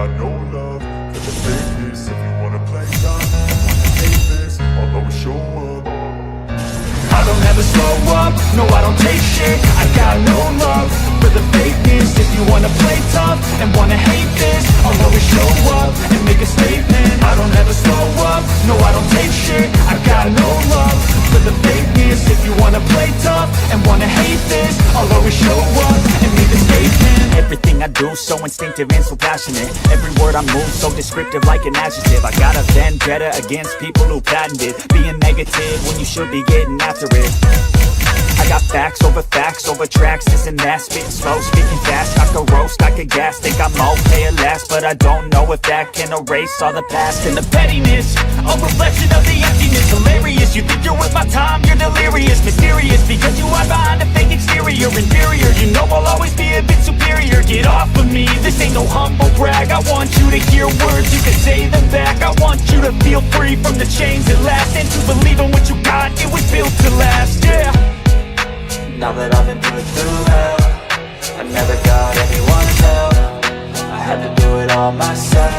got no love for the fakeness. If you wanna play tough and wanna hate this, I'll always show up. I don't ever slow up, no I don't take shit. I got no love for the fakeness. If you wanna play tough and wanna hate this, I'll always show up and make a statement. I don't ever slow up, no I don't take shit. I got no love for the fakeness. If you wanna play tough and wanna hate this, I'll always show up and make a statement. Everything I do so instinctive and so passionate. Every word I move so descriptive like an adjective. I got a vendetta against people who patented being negative when you should be getting after it. I got facts over tracks, this and that. Spitting slow, speaking fast, I could roast, I could gas. Think I'm okay at last, but I don't know if that can erase all the past. And the pettiness, a reflection of the emptiness. Hilarious, you think you're worth my time, you're delirious. Mysterious, because you hide behind a fake exterior. Inferior, you know I'll always be a bit superior. Get off of me, this ain't no humble brag. I want you to hear words, you can say them back. I want you to feel free from the chains that last, and to believe in what you got, it was built to last, yeah. Now that I've been put through hell, I never got anyone's help. I had to do it all myself.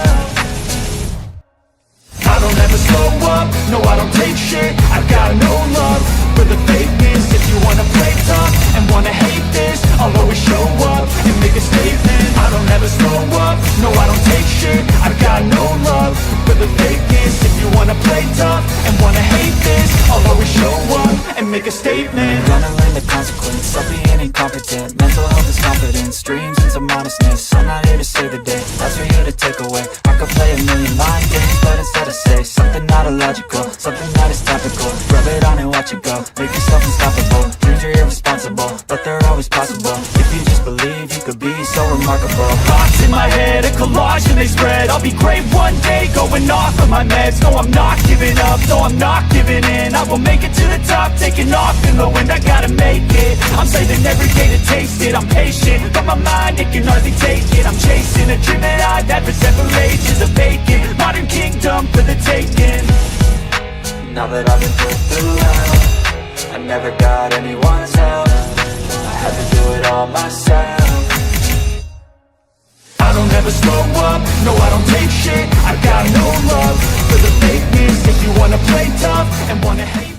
I don't ever slow up, no I don't take shit. I got no love for the fakeness. If you wanna play tough and wanna hate this, I'll always show up and make a statement. I don't ever slow up, no I don't take shit. I got no love for the fakeness. If you wanna play tough and wanna hate this, I'll always show up and make a statement. Gonna learn the consequence of being incompetent. Mental health is confidence, dreams and some honestness. I'm not here to save the day, that's for you to take away. I could play a million mind games, but instead I say something not illogical, something that is topical. Rub it on and watch it go, make yourself unstoppable. Dreams are irresponsible, but they're always possible. If you just believe, you could be so remarkable. Thoughts in my head, a collage and they spread. I'll be great one day, going off of my meds. No, I'm not giving up, no, I'm not giving in. I will make it to the top, taking off in the wind. I gotta make it, I'm saving every day to taste it. I'm patient, but my mind, it can hardly take it. I'm chasing a dream that I've had for several ages. A vacant, modern kingdom for the taking. Now that I've been put through hell, I never got anyone's help. I had to do it all myself. I don't ever slow up, no I don't take shit. I got no love for the fakeness. If you wanna play tough and wanna hate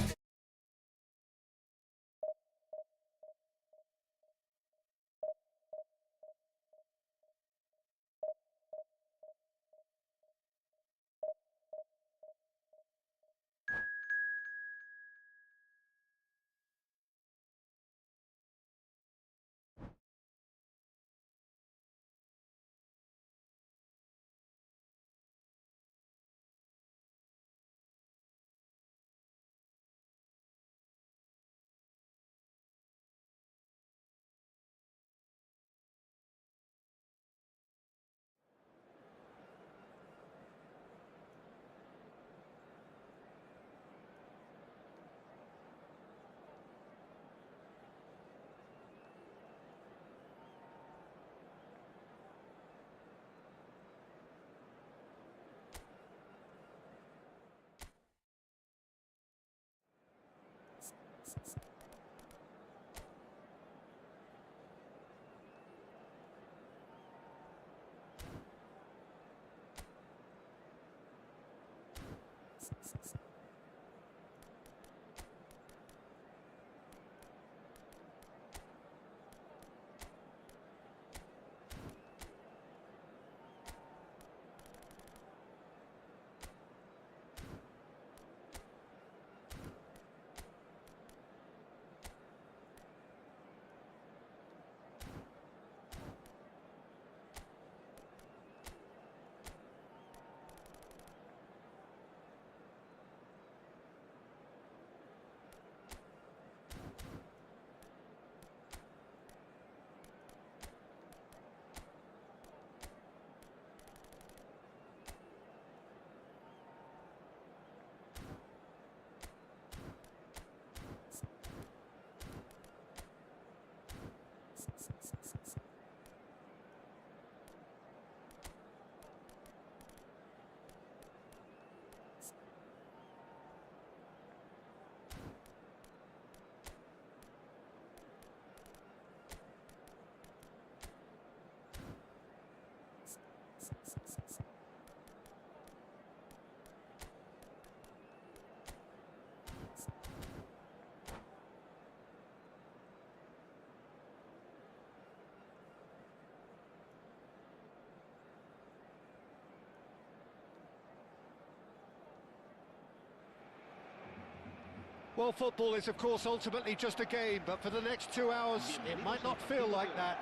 Well, football is, of course, ultimately just a game, but for the next 2 hours, it might not feel like that.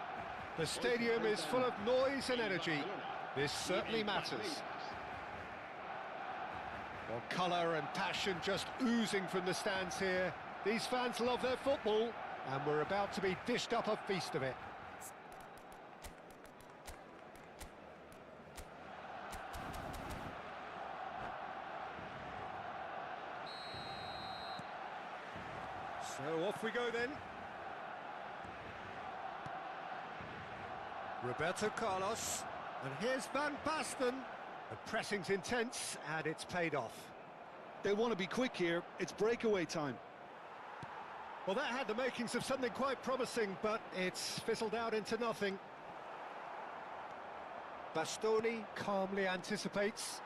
The stadium is full of noise and energy. This certainly matters. Well, colour and passion just oozing from the stands here. These fans love their football, and we're about to be dished up a feast of it. So off we go then. Roberto Carlos, and here's Van Basten. The pressing's intense, and it's paid off. They want to be quick here, it's breakaway time. Well, that had the makings of something quite promising, but it's fizzled out into nothing. Bastoni calmly anticipates.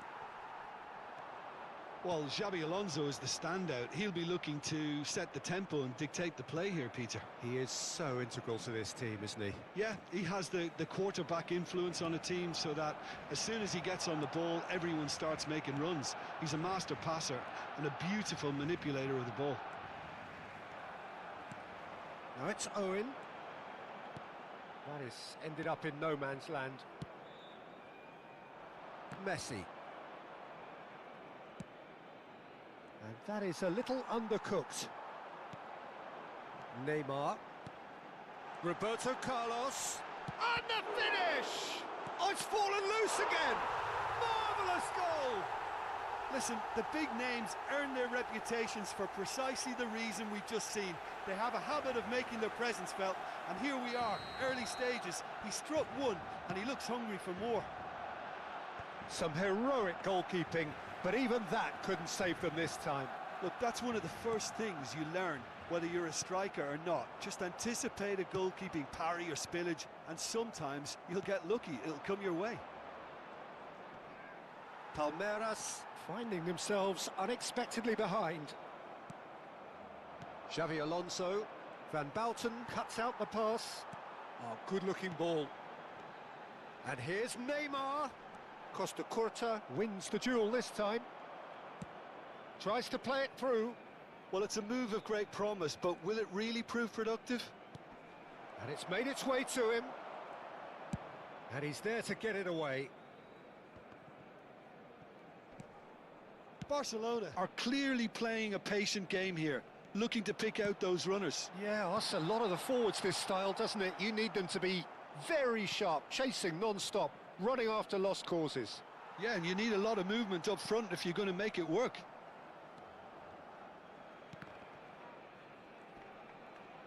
Well, Xabi Alonso is the standout. He'll be looking to set the tempo and dictate the play here, Peter. He is so integral to this team, isn't he? Yeah, he has the quarterback influence on a team so that as soon as he gets on the ball, everyone starts making runs. He's a master passer and a beautiful manipulator of the ball. Now it's Owen. That has ended up in no man's land. Messi. And that is a little undercooked. Neymar. Roberto Carlos. And the finish! Oh, it's fallen loose again! Marvellous goal! Listen, the big names earn their reputations for precisely the reason we've just seen. They have a habit of making their presence felt, and here we are, early stages. He struck one, and he looks hungry for more. Some heroic goalkeeping, but even that couldn't save them this time. Look, that's one of the first things you learn, whether you're a striker or not. Just anticipate a goalkeeping parry or spillage, and sometimes you'll get lucky, it'll come your way. Palmeiras finding themselves unexpectedly behind. Xavi Alonso. Van Basten cuts out the pass. Oh, good-looking ball. And here's Neymar. Costa Curta wins the duel this time. Tries to play it through. Well, it's a move of great promise, but will it really prove productive? And it's made its way to him. And he's there to get it away. Barcelona are clearly playing a patient game here, looking to pick out those runners. Yeah, that's a lot of the forwards, this style, doesn't it? You need them to be very sharp, chasing non-stop, running after lost causes. Yeah, and you need a lot of movement up front if you're going to make it work.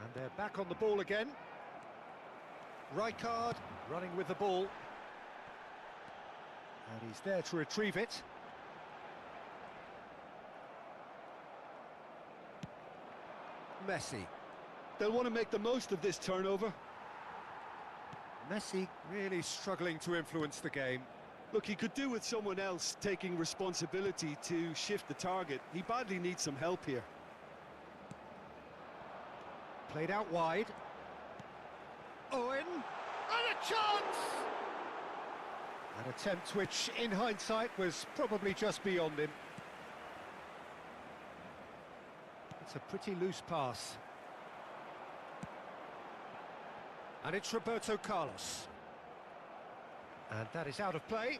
And they're back on the ball again. Rijkaard running with the ball. And he's there to retrieve it. Messi. They'll want to make the most of this turnover. Messi really struggling to influence the game. Look, he could do with someone else taking responsibility to shift the target. He badly needs some help here. Played out wide. Owen. And a chance! An attempt which, in hindsight, was probably just beyond him. It's a pretty loose pass. And it's Roberto Carlos. And that is out of play.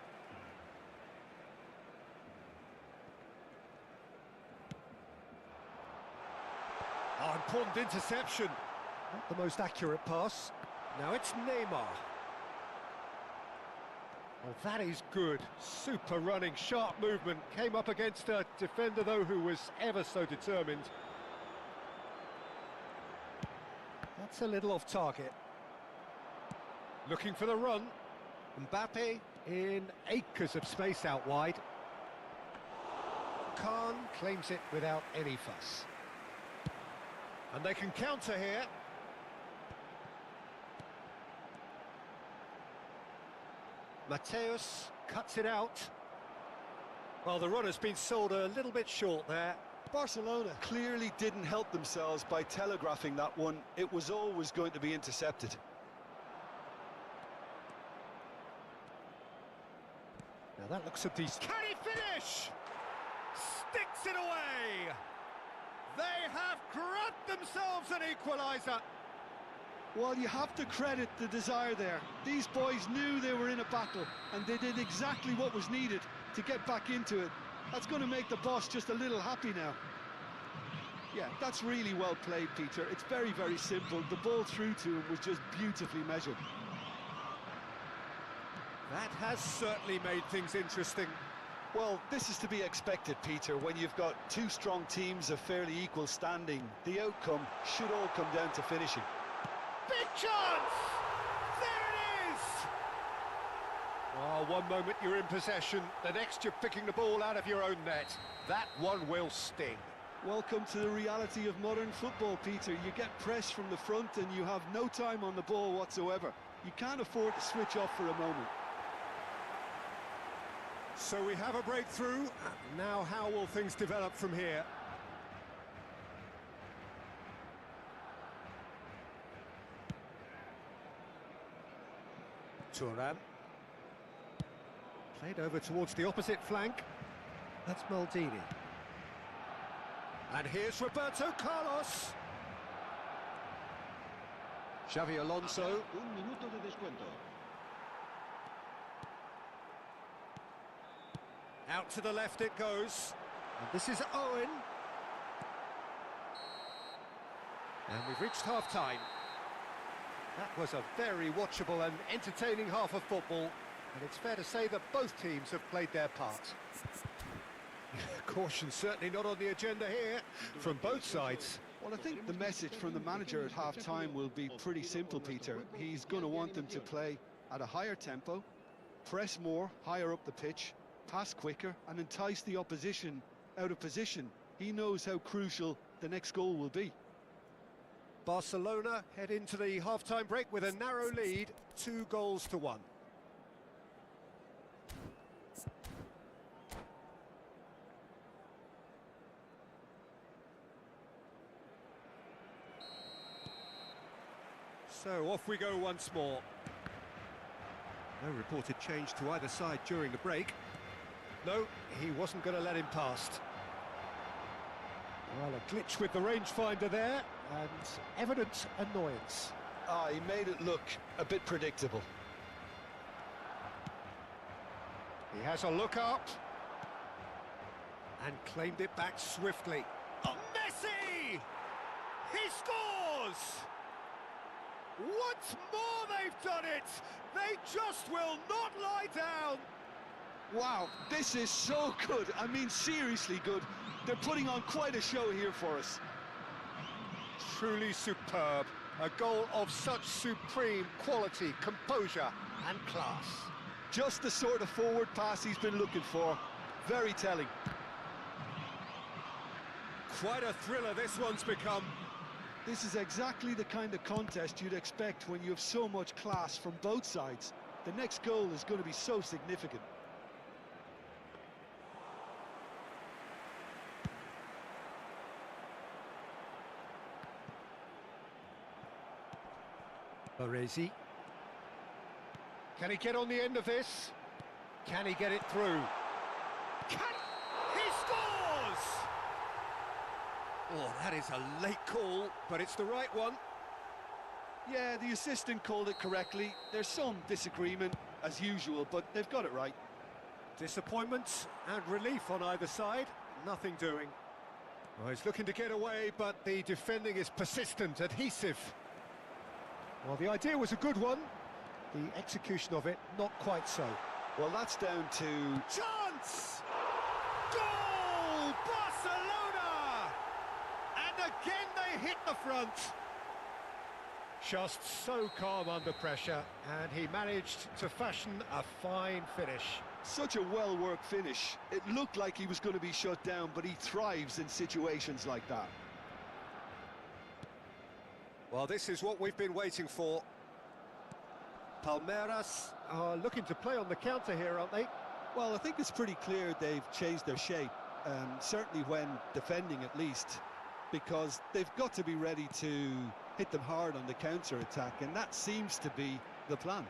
Oh, important interception. Not the most accurate pass. Now it's Neymar. Oh, that is good. Super running, sharp movement. Came up against a defender, though, who was ever so determined. That's a little off target. Looking for the run. Mbappe in acres of space out wide. Khan claims it without any fuss. And they can counter here. Mateus cuts it out. Well, the runner's been sold a little bit short there. Barcelona clearly didn't help themselves by telegraphing that one. It was always going to be intercepted. Now that looks a decent... Can he finish? Sticks it away! They have grabbed themselves an equaliser. Well, you have to credit the desire there. These boys knew they were in a battle, and they did exactly what was needed to get back into it. That's going to make the boss just a little happy now. Yeah, that's really well played, Peter. It's very, very simple. The ball through to him was just beautifully measured. That has certainly made things interesting. Well, this is to be expected, Peter. When you've got two strong teams of fairly equal standing, the outcome should all come down to finishing. Big chance! There it is! Oh, one moment you're in possession, the next you're picking the ball out of your own net. That one will sting. Welcome to the reality of modern football, Peter. You get pressed from the front and you have no time on the ball whatsoever. You can't afford to switch off for a moment. So we have a breakthrough. Now how will things develop from here? Turan. Played over towards the opposite flank. That's Maldini. And here's Roberto Carlos. Xavi Alonso. Un minuto de descuento. Out to the left it goes. And this is Owen. And we've reached half-time. That was a very watchable and entertaining half of football. And it's fair to say that both teams have played their part. Caution certainly not on the agenda here from both sides. Well, I think the message from the manager at half-time will be pretty simple, Peter. He's going to want them to play at a higher tempo, press more, higher up the pitch, pass quicker, and entice the opposition out of position. He knows how crucial the next goal will be. Barcelona head into the half-time break with a narrow lead, 2-1. So off we go once more. No reported change to either side during the break. No, he wasn't going to let him past. Well, a glitch with the rangefinder there, and evident annoyance. He made it look a bit predictable. He has a look up. And claimed it back swiftly. Oh, Messi! He scores! Once more they've done it! They just will not lie down! Wow, this is so good. I mean, seriously good. They're putting on quite a show here for us. Truly superb. A goal of such supreme quality, composure and class. Just the sort of forward pass he's been looking for. Very telling. Quite a thriller this one's become. This is exactly the kind of contest you'd expect when you have so much class from both sides. The next goal is going to be so significant. Baresi. Can he get on the end of this? Can he get it through? He scores! Oh, that is a late call, but it's the right one. Yeah, the assistant called it correctly. There's some disagreement, as usual, but they've got it right. Disappointment and relief on either side. Nothing doing. Well, he's looking to get away, but the defending is persistent, adhesive. Well, the idea was a good one. The execution of it, not quite so. Well, that's down to... Chance! Goal! Barcelona! And again they hit the front. Just so calm under pressure, and he managed to fashion a fine finish. Such a well-worked finish. It looked like he was going to be shut down, but he thrives in situations like that. Well, this is what we've been waiting for. Palmeiras are looking to play on the counter here, aren't they? Well, I think it's pretty clear they've changed their shape, certainly when defending at least, because they've got to be ready to hit them hard on the counter-attack, and that seems to be the plan.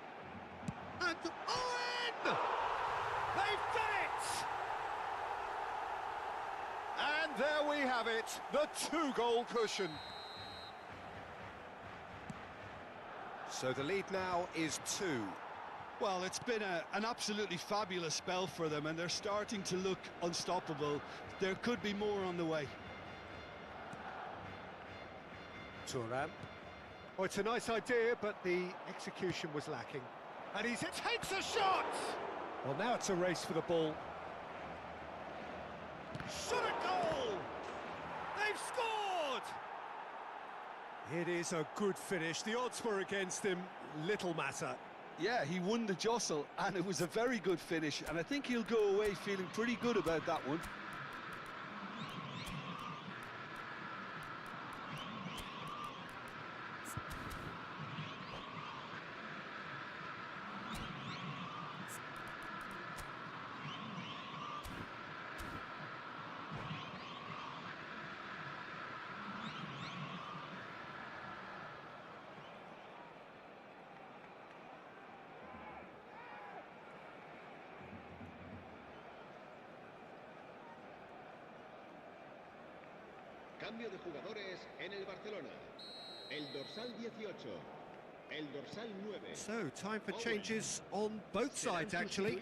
And Owen! They've done it! And there we have it. shot, the two-goal cushion. So the lead now is 2. Well, it's been an absolutely fabulous spell for them, and they're starting to look unstoppable. There could be more on the way. Thuram. Oh, it's a nice idea, but the execution was lacking. And he takes a shot! Well, now it's a race for the ball. Shot a goal! They've scored! It is a good finish. The odds were against him. Little matter. Yeah, he won the jostle, and it was a very good finish, and I think he'll go away feeling pretty good about that one. Cambio de jugadores en el Barcelona. El dorsal 18. El dorsal 9. So, time for changes on both sides, actually.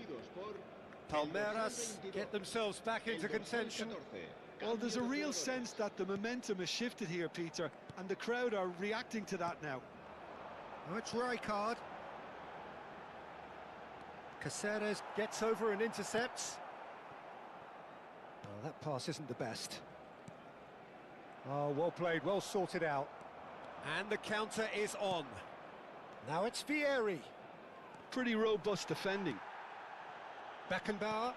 Palmeiras get themselves back into contention. Well, there's a real sense that the momentum has shifted here, Peter, and the crowd are reacting to that now. Oh, it's Rijkaard. Caceres gets over and intercepts. Oh, that pass isn't the best. Oh, well played, well sorted out. And the counter is on. Now it's Vieri. Pretty robust defending. Beckenbauer.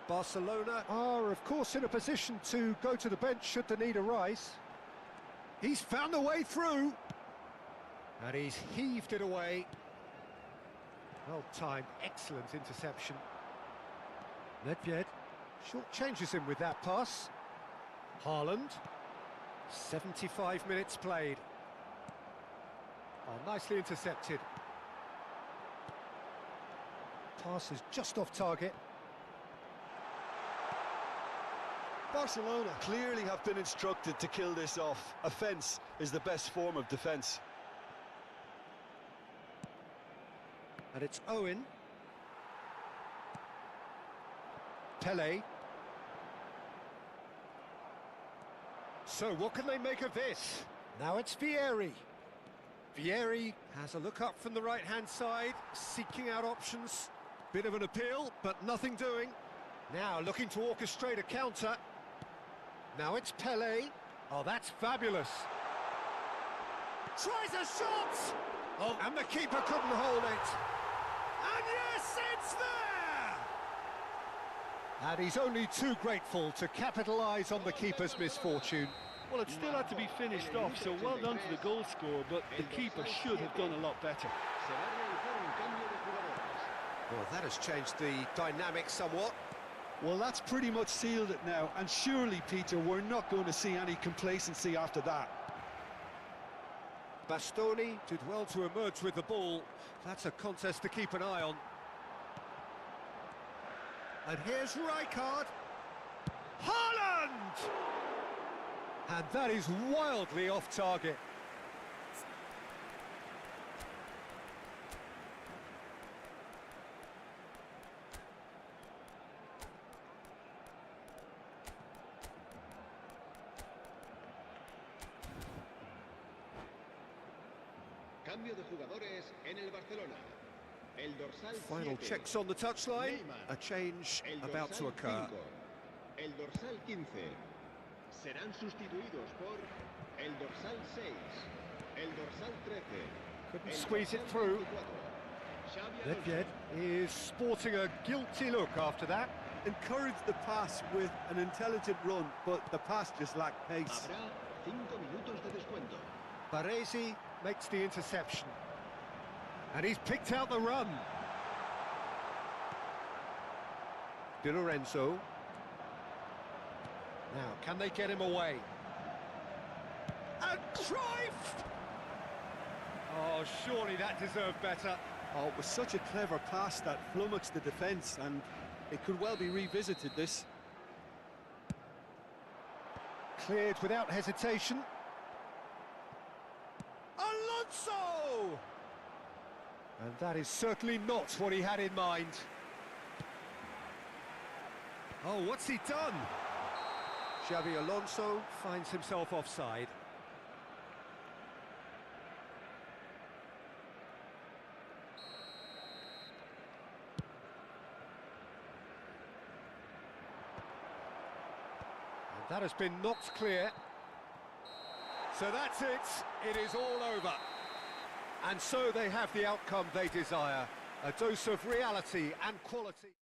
Barcelona are, of course, in a position to go to the bench should the need arise. He's found a way through. And he's heaved it away. Well timed, excellent interception. Nedved short changes him with that pass. Haaland. 75 minutes played. Oh, nicely intercepted. Pass is just off target. Barcelona clearly have been instructed to kill this off. Offence is the best form of defence. And it's Owen. Pele. So what can they make of this? Now it's Vieri. Vieri has a look up from the right-hand side, seeking out options. Bit of an appeal, but nothing doing. Now looking to orchestrate a counter. Now it's Pele. Oh, that's fabulous. Tries a shot! Oh, and the keeper couldn't hold it. And yes, it's there! And he's only too grateful to capitalise on the keeper's misfortune. Well, it still had to be finished off, so well done to the goal scorer, but the keeper should have done a lot better. Well, that has changed the dynamic somewhat. Well, that's pretty much sealed it now, and surely, Peter, we're not going to see any complacency after that. Bastoni did well to emerge with the ball. That's a contest to keep an eye on. And here's Rijkaard. Haaland! And that is wildly off target. Cambio de jugadores en el Barcelona. El dorsal Final 7. checks on the touchline. A change El about to dorsal occur. 5. El dorsal 15. Serán sustituidos por el dorsal 6. El dorsal 13. Couldn't el squeeze it dorsal through. 24. Xavi Nedved is sporting a guilty look after that. Encouraged the pass with an intelligent run, but the pass just lacked pace. Habrá 5 minutos de descuento. Baresi makes the interception. And he's picked out the run. Di Lorenzo. Now, can they get him away? And Cruyff! Oh, surely that deserved better. Oh, it was such a clever pass that flummoxed the defence, and it could well be revisited, this. Cleared without hesitation. Alonso! And that is certainly not what he had in mind. Oh, what's he done? Xabi Alonso finds himself offside. And that has been knocked clear. So that's it. It is all over. And so they have the outcome they desire. A dose of reality and quality.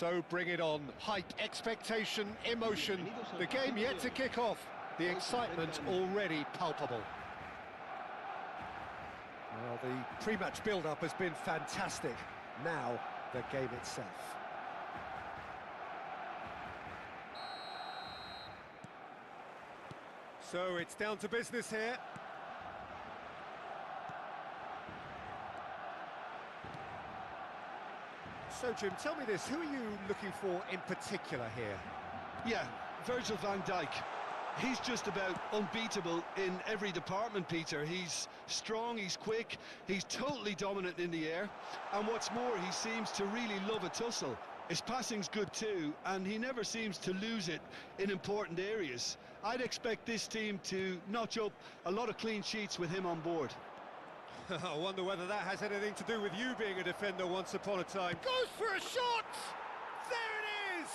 So bring it on. Hype, expectation, emotion. The game yet to kick off. The excitement already palpable. Well, the pre-match build-up has been fantastic. Now, the game itself. So it's down to business here. So, Jim, tell me this, who are you looking for in particular here? Yeah, Virgil van Dijk. He's just about unbeatable in every department, Peter. He's strong, he's quick, he's totally dominant in the air. And what's more, he seems to really love a tussle. His passing's good too, and he never seems to lose it in important areas. I'd expect this team to notch up a lot of clean sheets with him on board. I wonder whether that has anything to do with you being a defender once upon a time. Goes for a shot! There it is!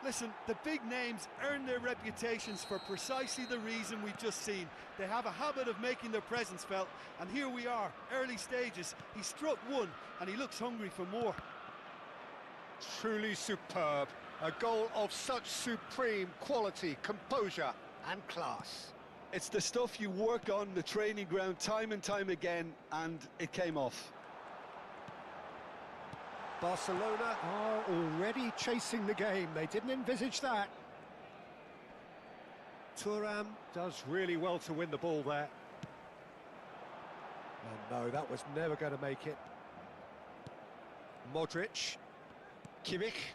Listen, the big names earn their reputations for precisely the reason we've just seen. They have a habit of making their presence felt, and here we are, early stages. He struck one, and he looks hungry for more. Truly superb. A goal of such supreme quality, composure and class. It's the stuff you work on the training ground time and time again, and it came off. Barcelona are already chasing the game. They didn't envisage that. Thuram does really well to win the ball there. And no, that was never going to make it. Modric. Kimmich.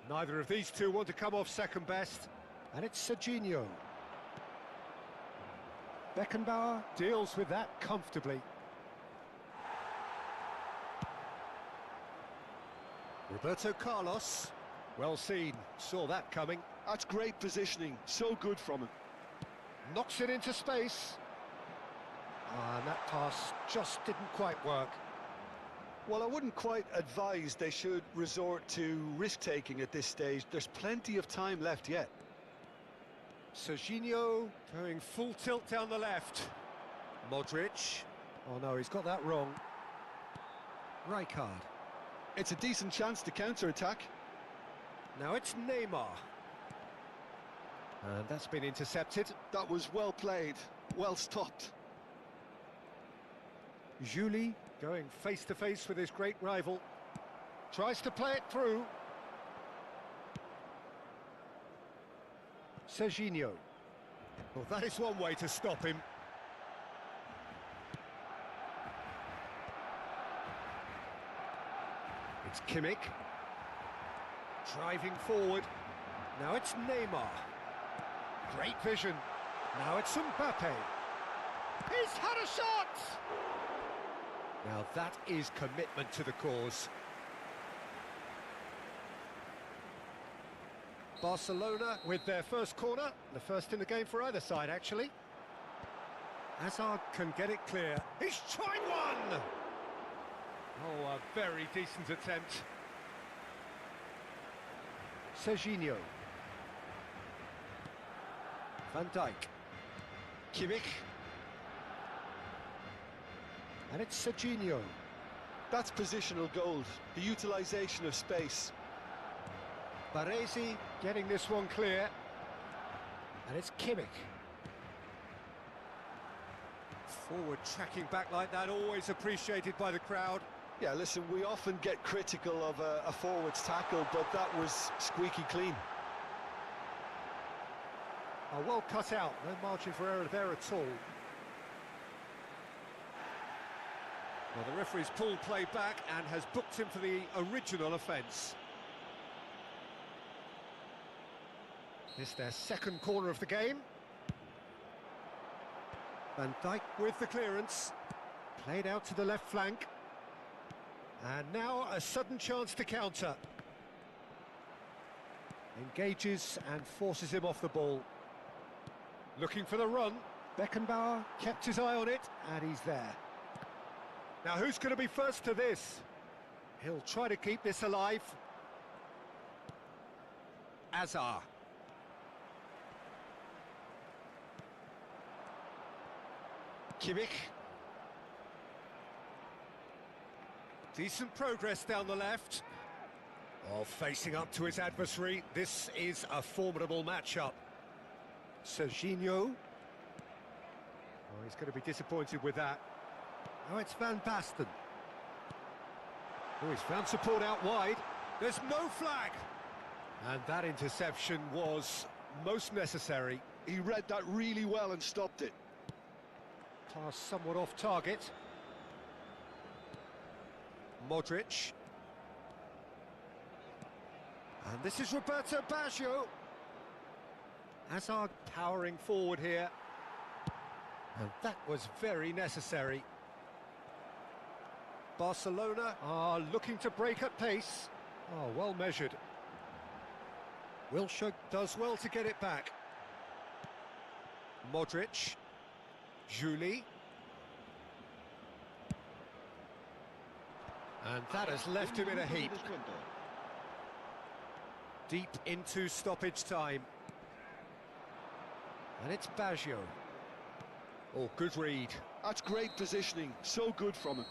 Neither of these two want to come off second best. And it's Serginho. Beckenbauer deals with that comfortably. Roberto Carlos, well seen, saw that coming. That's great positioning, so good from him. Knocks it into space. And that pass just didn't quite work. Well, I wouldn't quite advise they should resort to risk-taking at this stage. There's plenty of time left yet. Serginho going full tilt down the left. Modric. Oh no, he's got that wrong. Rijkaard. It's a decent chance to counter-attack. Now it's Neymar. And that's been intercepted. That was well played, well stopped. Juli going face-to-face with his great rival. Tries to play it through. Serginho. Well, that is one way to stop him. It's Kimmich. Driving forward. Now it's Neymar. Great vision. Now it's Mbappe. He's had a shot! Now that is commitment to the cause. Barcelona with their first corner, the first in the game for either side, actually. Hazard can get it clear. He's tried one! Oh, a very decent attempt. Serginho. Van Dijk. Kimmich. And it's Serginho. That's positional gold, the utilisation of space. Baresi getting this one clear. And it's Kimmich. Forward tracking back like that, always appreciated by the crowd. Yeah, listen, we often get critical of a forward's tackle, but that was squeaky clean. Oh, well cut out, no margin for error there at all. Well, the referee's pulled play back and has booked him for the original offence. This their second corner of the game. Van Dijk with the clearance. Played out to the left flank. And now a sudden chance to counter. Engages and forces him off the ball. Looking for the run. Beckenbauer kept his eye on it, and he's there. Now who's going to be first to this? He'll try to keep this alive. Hazard. Kimmich. Decent progress down the left. Well, facing up to his adversary, this is a formidable matchup. Serginho. Oh, he's going to be disappointed with that. Now it's Van Basten. Oh, he's found support out wide. There's no flag. And that interception was most necessary. He read that really well and stopped it. Pass somewhat off target. Modric. And this is Roberto Baggio. Hazard powering forward here. And that was very necessary. Barcelona are looking to break at pace. Oh, well measured. Wilshere does well to get it back. Modric. Juli. And that has left him in a heap. Deep into stoppage time. And it's Baggio. Oh, good read. That's great positioning, so good from him.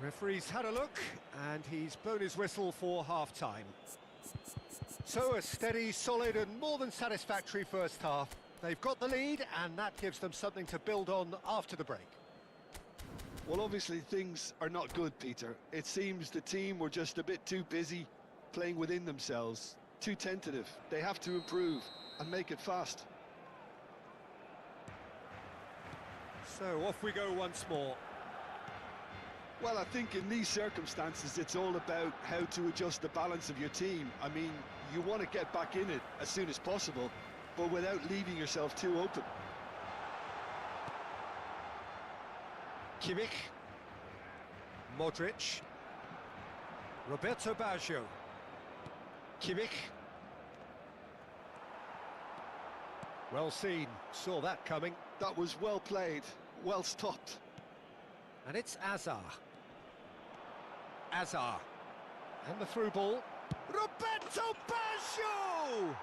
Referee's had a look, and he's blown his whistle for half-time. So a steady, solid and more than satisfactory first half. They've got the lead, and that gives them something to build on after the break. Well, obviously things are not good, Peter. It seems the team were just a bit too busy playing within themselves, too tentative. They have to improve and make it fast. So off we go once more. Well, I think in these circumstances, it's all about how to adjust the balance of your team. I mean, you want to get back in it as soon as possible, but without leaving yourself too open. Kimmich. Modric. Roberto Baggio. Kimmich. Well seen, saw that coming. That was well played, well stopped. And it's Azar. Azar. And the through ball. Roberto Baggio!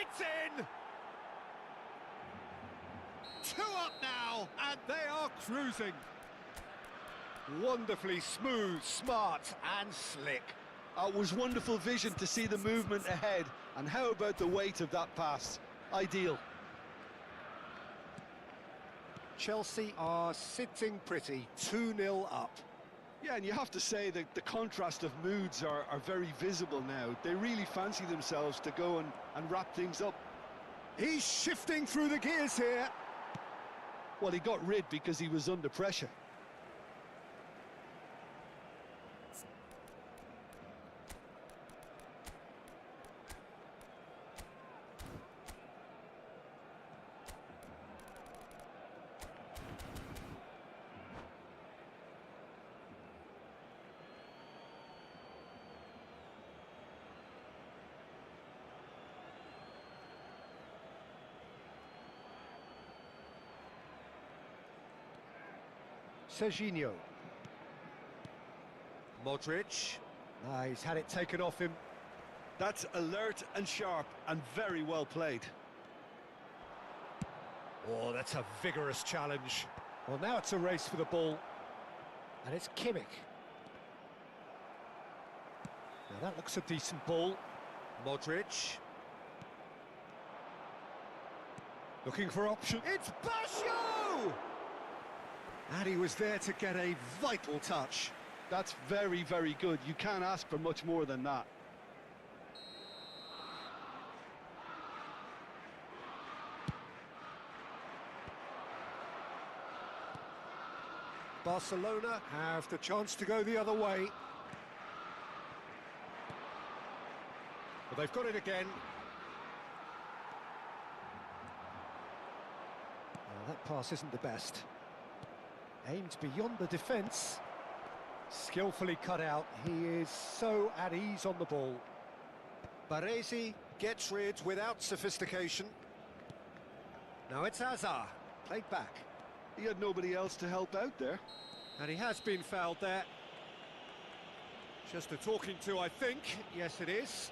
It's in! 2 up now, and they are cruising. Wonderfully smooth, smart and slick. It was wonderful vision to see the movement ahead, and how about the weight of that pass? Ideal. Chelsea are sitting pretty, 2-0 up. Yeah, and you have to say that the contrast of moods are very visible now. They really fancy themselves to go and wrap things up. He's shifting through the gears here. Well, he got rid because he was under pressure. Serginho. Modric. He's had it taken off him. That's alert and sharp and very well played. Oh, that's a vigorous challenge. Well, now it's a race for the ball. And it's Kimmich. Now that looks a decent ball. Modric. Looking for option. It's Baggio! And he was there to get a vital touch. That's very, very good. You can't ask for much more than that. Barcelona have the chance to go the other way. But they've got it again. Well, that pass isn't the best. Aimed beyond the defence. Skillfully cut out. He is so at ease on the ball. Baresi gets rid without sophistication. Now it's Hazard. Played back. He had nobody else to help out there. And he has been fouled there. Just a talking to, I think. Yes, it is.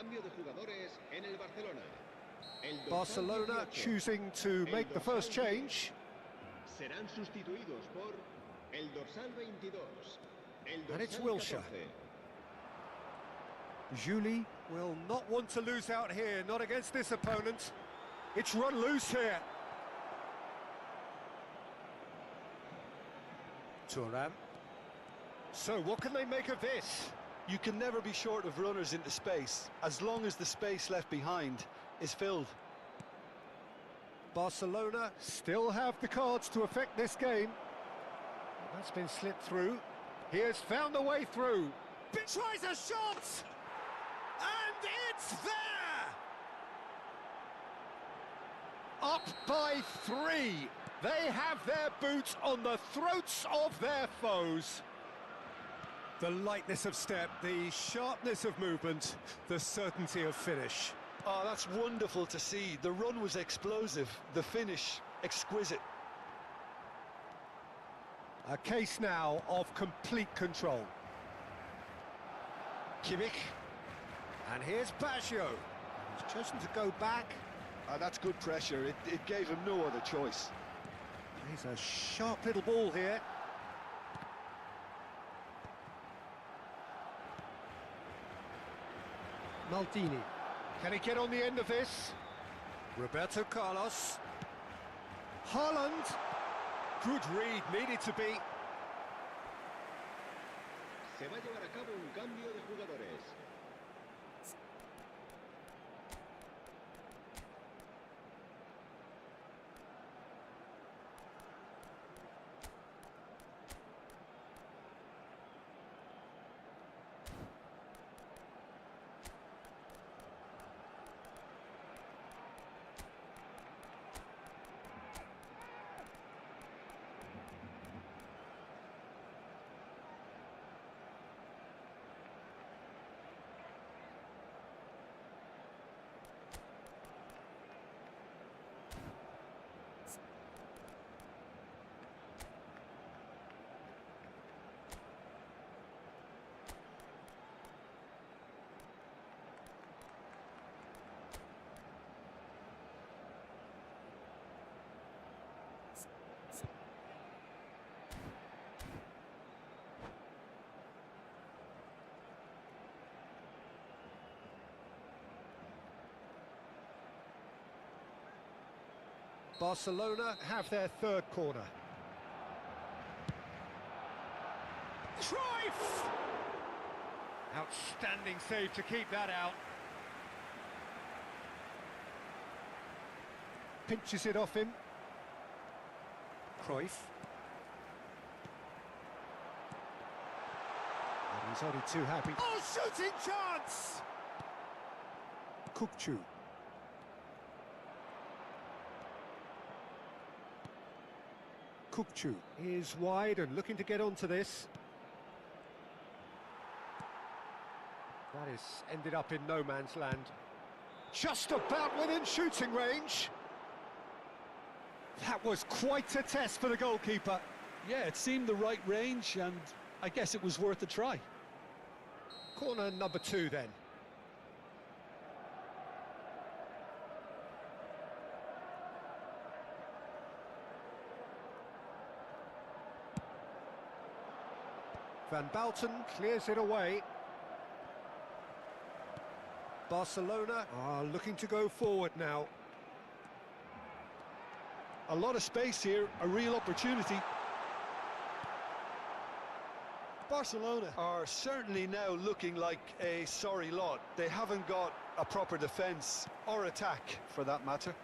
Cambio de jugadores en el Barcelona. El dorsal Barcelona 18, choosing to el make the dorsal first 10, change. serán sustituidos por el dorsal 22, el And it's dorsal Wilshere. 14. Julie will not want to lose out here, not against this opponent. It's run loose here. Thuram. So what can they make of this? You can never be short of runners into space, as long as the space left behind is filled. Barcelona still have the cards to affect this game. That's been slipped through. He has found a way through. Tries a shot! And it's there! Up by 3. They have their boots on the throats of their foes. The lightness of step, the sharpness of movement, the certainty of finish. Oh, that's wonderful to see. The run was explosive, the finish exquisite. A case now of complete control. Kimmich. And here's Baggio. He's chosen to go back. That's good pressure. It gave him no other choice. He's a sharp little ball here. Maldini. Can he get on the end of this? Roberto Carlos. Haaland. Good read, needed to be. Se va a llevar a cabo un cambio de jugadores. Barcelona have their third corner. Cruyff! Outstanding save to keep that out. Pinches it off him. Cruyff. And he's only too happy. Oh, shooting chance! Kukçu. Kukçu is wide and looking to get onto this. That is ended up in no man's land. Just about within shooting range. That was quite a test for the goalkeeper. Yeah, it seemed the right range, and I guess it was worth a try. Corner number 2 then. Van Basten clears it away. Barcelona are looking to go forward now. A lot of space here, a real opportunity. Barcelona are certainly now looking like a sorry lot. They haven't got a proper defence, or attack for that matter.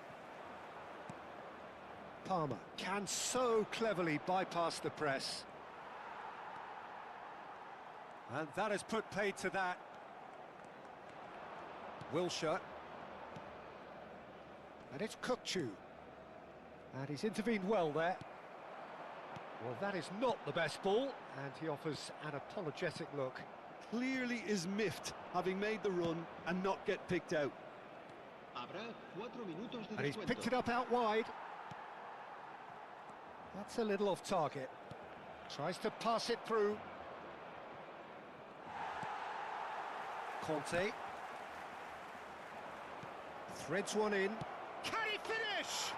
Palmer can so cleverly bypass the press. And that has put paid to that. Wilshere. And it's Kukçu. And he's intervened well there. Well, that is not the best ball, and he offers an apologetic look. Clearly is miffed, having made the run and not get picked out. Habrá 4 minutos de And he's descuento. picked it up out wide. That's a little off target. Tries to pass it through. Conte. Threads one in. Can he finish?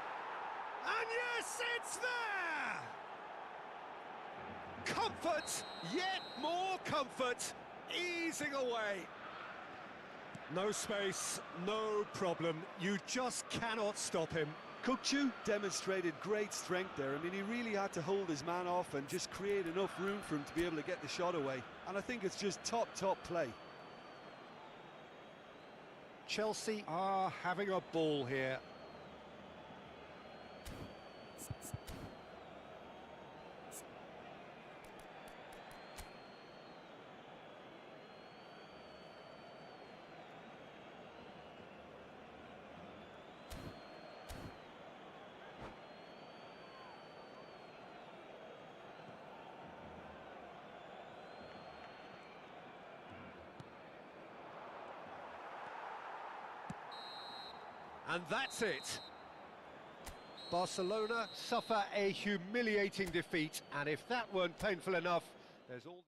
And yes, it's there! Comfort, yet more comfort, easing away. No space, no problem. You just cannot stop him. Gaucho demonstrated great strength there. I mean, he really had to hold his man off and just create enough room for him to be able to get the shot away. And I think it's just top play. Chelsea are having a ball here. And that's it. Barcelona suffer a humiliating defeat, and if that weren't painful enough, there's all...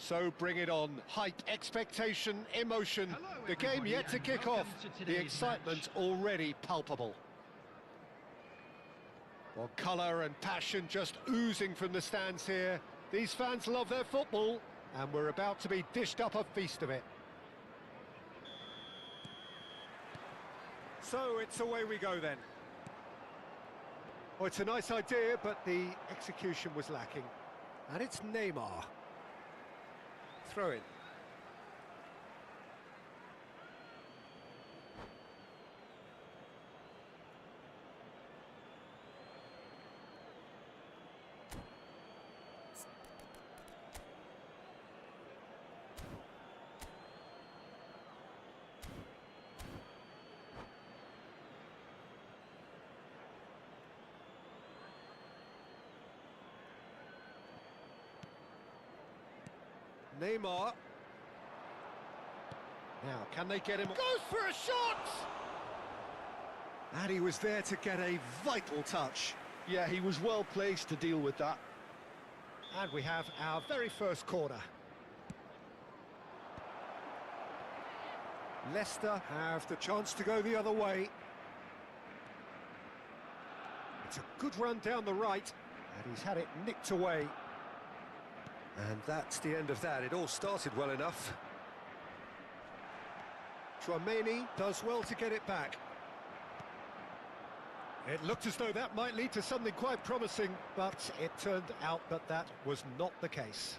So bring it on. Hype, expectation, emotion. The game yet to kick off. The excitement already palpable. Well, colour and passion just oozing from the stands here. These fans love their football, and we're about to be dished up a feast of it. So it's away we go then. Oh, it's a nice idea, but the execution was lacking. And it's Neymar. Throw in. Neymar. Now, can they get him? Goes for a shot! And he was there to get a vital touch. Yeah, he was well placed to deal with that. And we have our very first corner. Leicester have the chance to go the other way. It's a good run down the right, and he's had it nicked away. And that's the end of that. It all started well enough. Tchouaméni does well to get it back. It looked as though that might lead to something quite promising, but it turned out that that was not the case.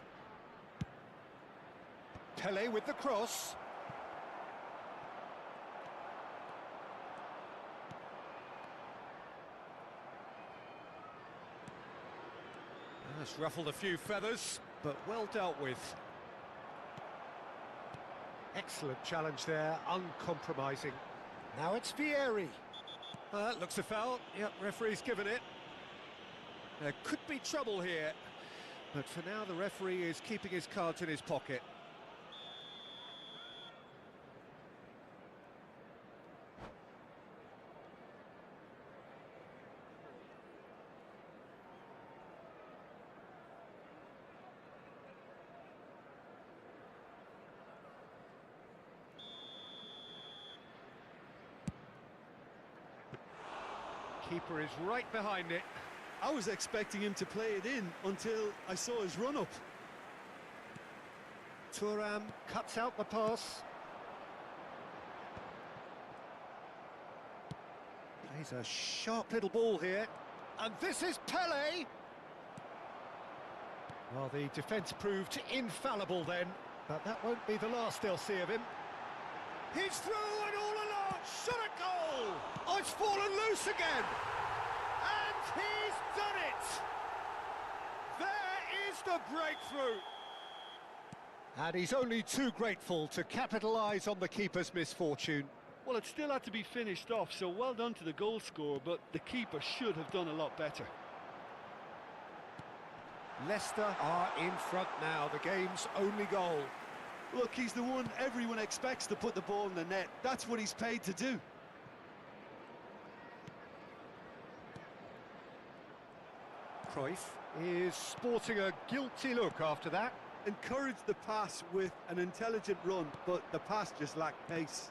Pelé with the cross. That's ruffled a few feathers, but well dealt with. Excellent challenge there, uncompromising. Now it's Vieri. Looks a foul. Yep, referee's given it. There could be trouble here, but for now the referee is keeping his cards in his pocket. Keeper is right behind it. I was expecting him to play it in until I saw his run-up. Thuram cuts out the pass. Plays a sharp little ball here. And this is Pelé! Well, the defence proved infallible then, but that won't be the last they'll see of him. He's through and all along! Shot a goal! Oh, it's fallen loose again! And he's done it! There is the breakthrough! And he's only too grateful to capitalise on the keeper's misfortune. Well, it still had to be finished off, so well done to the goal scorer, but the keeper should have done a lot better. Leicester are in front now, the game's only goal. Look, he's the one everyone expects to put the ball in the net. That's what he's paid to do. Cruyff is sporting a guilty look after that. Encouraged the pass with an intelligent run, but the pass just lacked pace.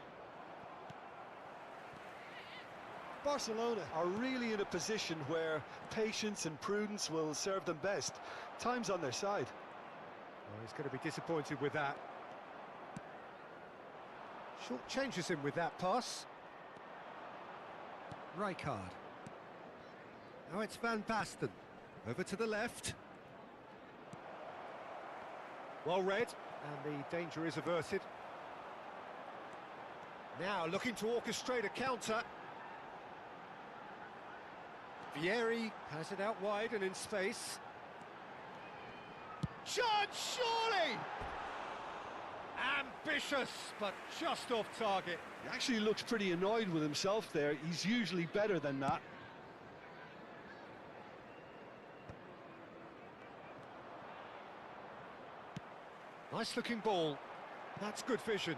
Barcelona are really in a position where patience and prudence will serve them best. Time's on their side. Oh, he's going to be disappointed with that. Short changes him with that pass. Rijkaard. Now it's Van Basten. Over to the left. Well read, and the danger is averted. Now looking to orchestrate a counter. Vieri has it out wide and in space. Chance, surely! Ambitious, but just off target. He actually looks pretty annoyed with himself there. He's usually better than that. Nice looking ball. That's good vision.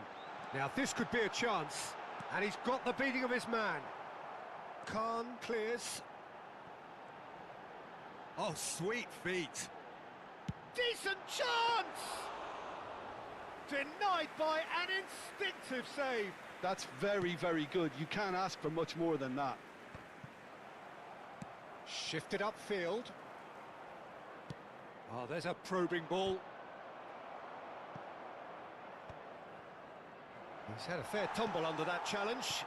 Now this could be a chance. And he's got the beating of his man. Khan clears. Oh, sweet feet. Decent chance! Denied by an instinctive save. That's very, very good. You can't ask for much more than that. Shifted upfield. Oh, there's a probing ball. He's had a fair tumble under that challenge.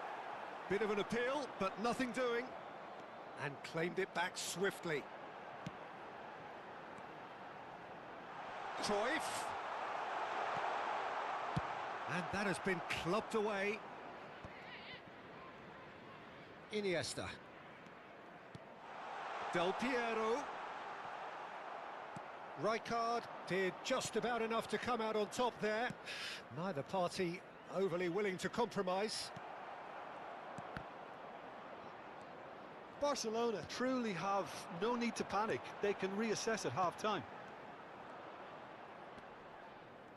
Bit of an appeal, but nothing doing. And claimed it back swiftly. Cruyff. And that has been clubbed away. Iniesta. Del Piero. Rijkaard did just about enough to come out on top there. Neither party overly willing to compromise. Barcelona truly have no need to panic. They can reassess at half-time.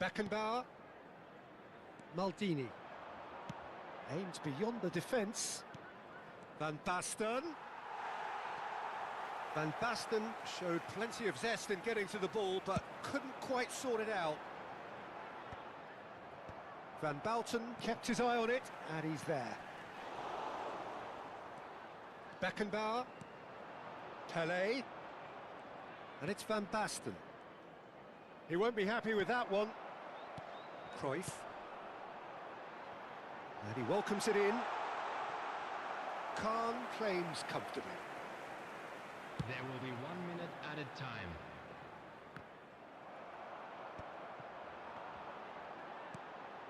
Beckenbauer. Maldini. Aimed beyond the defence. Van Basten. Van Basten showed plenty of zest in getting to the ball, but couldn't quite sort it out. Van Basten kept his eye on it, and he's there. Beckenbauer. Pelé. And it's Van Basten. He won't be happy with that one. Cruyff. And he welcomes it in. Khan claims comfortably. There will be 1 minute added time.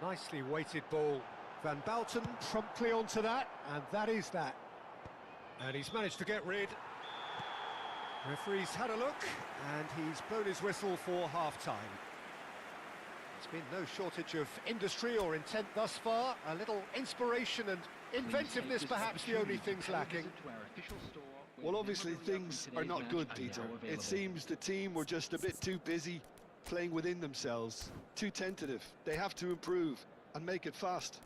Nicely weighted ball. Van Basten promptly onto that, and that is that. And he's managed to get rid. Referee's had a look, and he's blown his whistle for half-time. There's been no shortage of industry or intent thus far. A little inspiration and inventiveness perhaps the only things lacking. Well, obviously things are not good, Peter. It seems the team were just a bit too busy playing within themselves, too tentative. They have to improve and make it fast.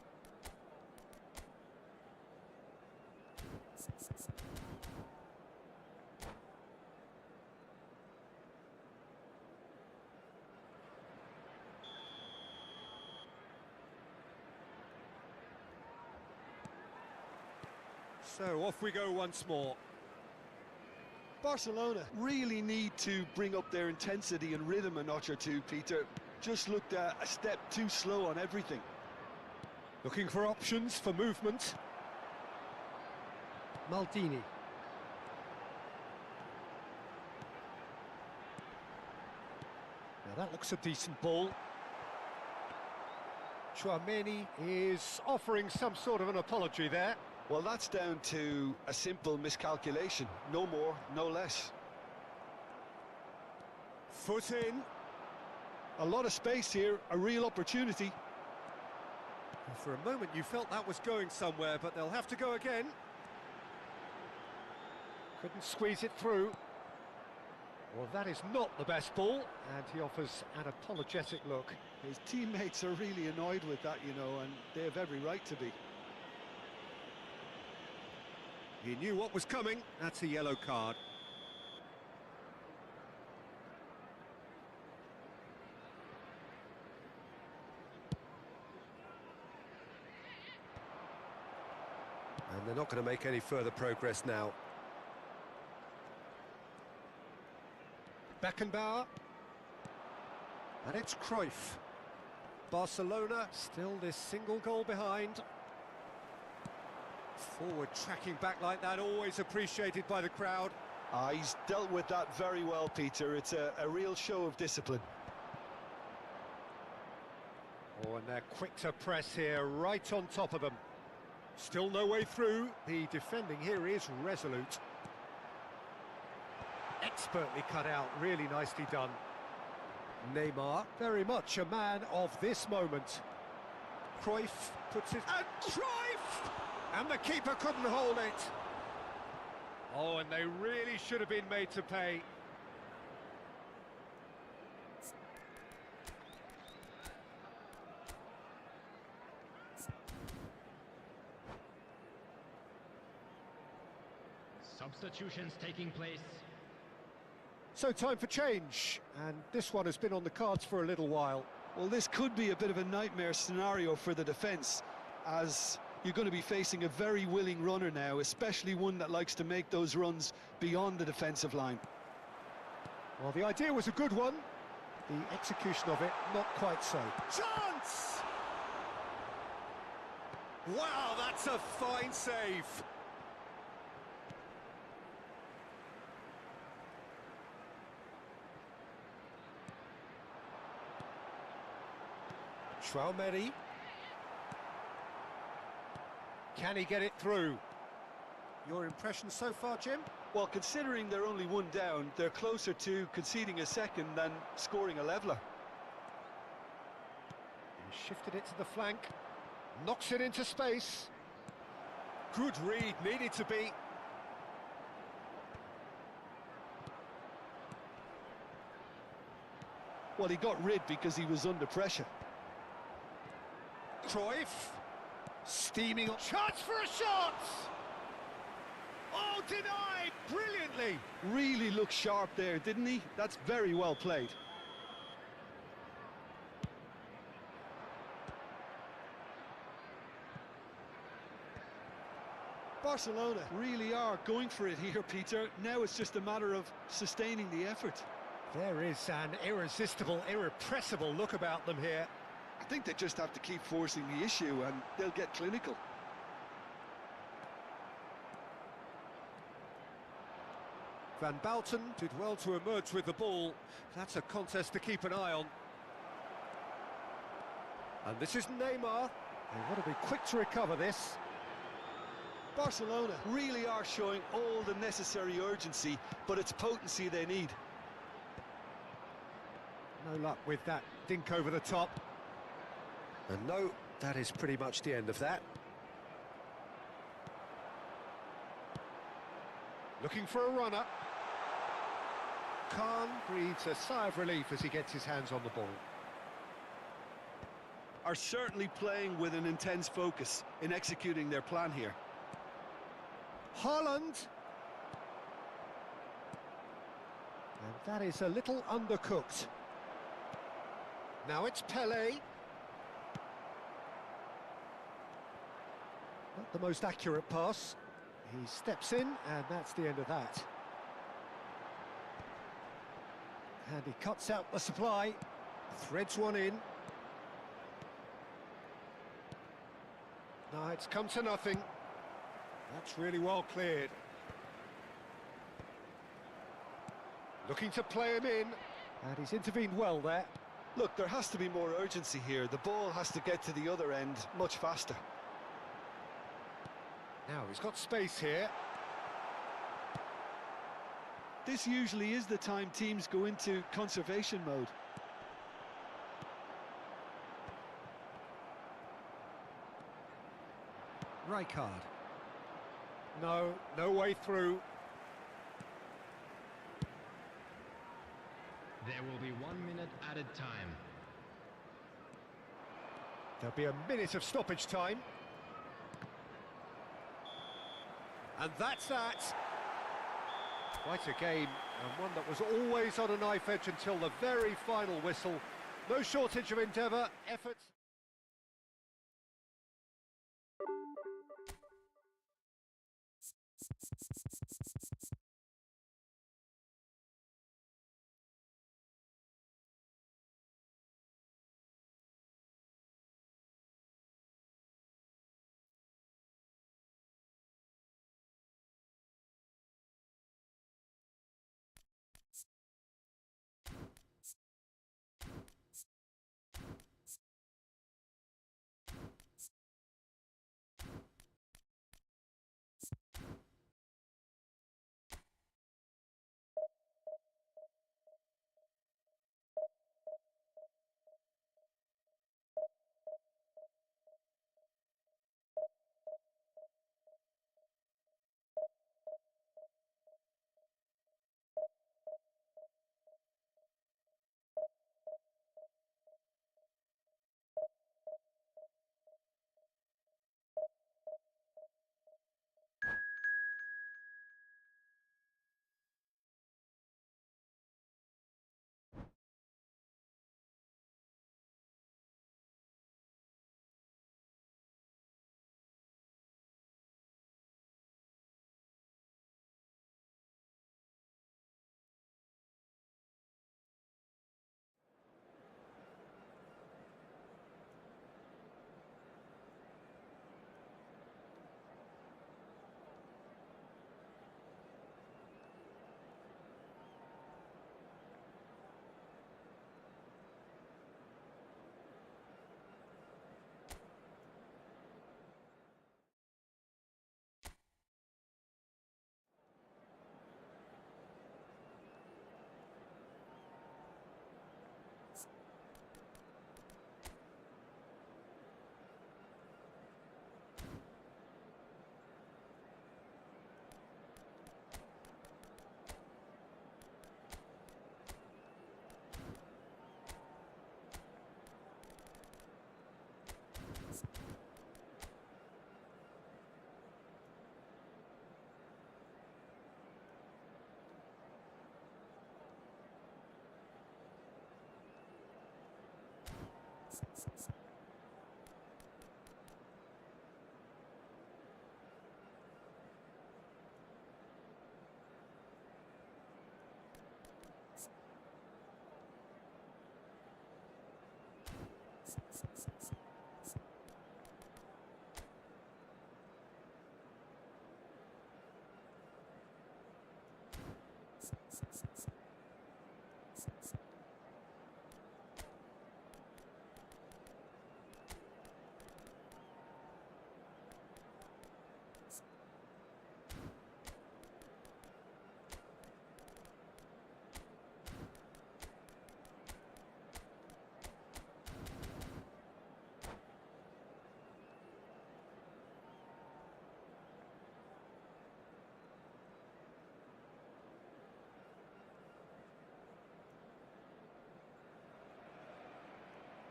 So off we go once more. Barcelona really need to bring up their intensity and rhythm a notch or two, Peter. Just looked a step too slow on everything. Looking for options for movement. Maldini. Now that looks a decent ball. Tchouaméni is offering some sort of an apology there. Well, that's down to a simple miscalculation. No more, no less. Foot in. A lot of space here, a real opportunity. For a moment you felt that was going somewhere, but they'll have to go again. Couldn't squeeze it through. Well, that is not the best ball, and he offers an apologetic look. His teammates are really annoyed with that, you know, and they have every right to be. He knew what was coming. That's a yellow card. And they're not going to make any further progress now. Beckenbauer. And it's Cruyff. Barcelona still this single goal behind. Forward tracking back like that, always appreciated by the crowd. He's dealt with that very well, Peter. It's a real show of discipline. Oh, and they're quick to press here, right on top of them. Still no way through. The defending here is resolute. Expertly cut out, really nicely done. Neymar, very much a man of this moment. Cruyff puts it... And Cruyff! And the keeper couldn't hold it. Oh, and they really should have been made to pay. Substitutions taking place. So time for change, and this one has been on the cards for a little while. Well, this could be a bit of a nightmare scenario for the defence, as you're going to be facing a very willing runner now, especially one that likes to make those runs beyond the defensive line. Well, the idea was a good one. The execution of it, not quite so. Chance! Wow, that's a fine save. Traumeri. Can he get it through? Your impression so far, Jim? Well, considering they're only one down, they're closer to conceding a second than scoring a leveller. He shifted it to the flank, knocks it into space. Good read, needed to be. Well, he got rid because he was under pressure. Cruyff, steaming on. Chance for a shot! Oh, denied brilliantly. Really looked sharp there, didn't he? That's very well played. Barcelona really are going for it here, Peter. Now it's just a matter of sustaining the effort. There is an irresistible, irrepressible look about them here. I think they just have to keep forcing the issue and they'll get clinical. Van Bouten did well to emerge with the ball. That's a contest to keep an eye on. And this is Neymar. They want to be quick to recover this. Barcelona really are showing all the necessary urgency, but it's potency they need. No luck with that dink over the top. And no, that is pretty much the end of that. Looking for a runner. Khan breathes a sigh of relief as he gets his hands on the ball. Are certainly playing with an intense focus in executing their plan here. Haaland. And that is a little undercooked. Now it's Pelé. Not the most accurate pass. He steps in, and that's the end of that. And he cuts out the supply, threads one in. No, it's come to nothing. That's really well cleared. Looking to play him in, and he's intervened well there. Look, there has to be more urgency here. The ball has to get to the other end much faster. Now he's got space here. This usually is the time teams go into conservation mode. Rijkaard. No, no way through. There will be 1 minute added time. There'll be a minute of stoppage time. And that's that. Quite a game, and one that was always on a knife edge until the very final whistle. No shortage of endeavour, effort.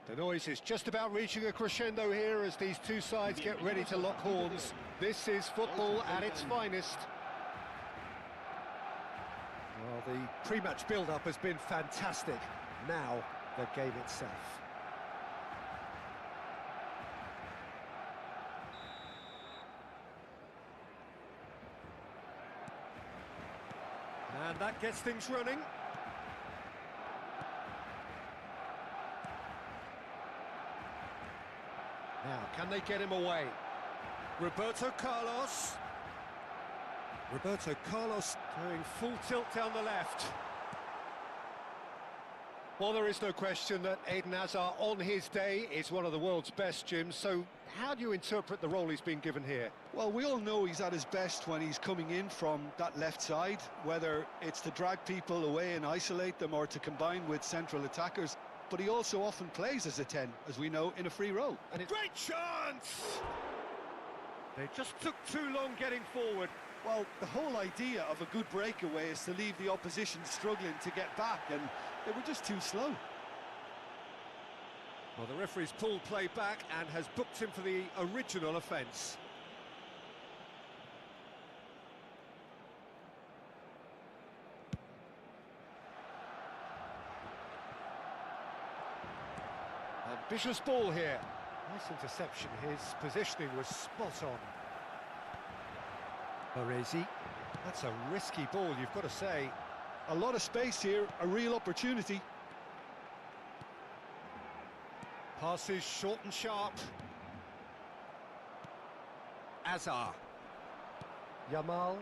The noise is just about reaching a crescendo here as these two sides get ready to lock horns. This is football at its finest. Well, the pre-match build-up has been fantastic. Now, the game itself. And that gets things running. Now, can they get him away? Roberto Carlos. Roberto Carlos doing full tilt down the left. Well, there is no question that Eden Hazard, on his day, is one of the world's best, Jim. So, how do you interpret the role he's been given here? Well, we all know he's at his best when he's coming in from that left side, whether it's to drag people away and isolate them or to combine with central attackers. But he also often plays as a 10, as we know, in a free role. And it's great chance! They just took too long getting forward. Well, the whole idea of a good breakaway is to leave the opposition struggling to get back, and they were just too slow. Well, the referee's pulled play back and has booked him for the original offence. Ambitious ball here. Nice interception. His positioning was spot on. Baresi. That's a risky ball, you've got to say. A lot of space here, a real opportunity. Passes short and sharp. Hazard. Yamal.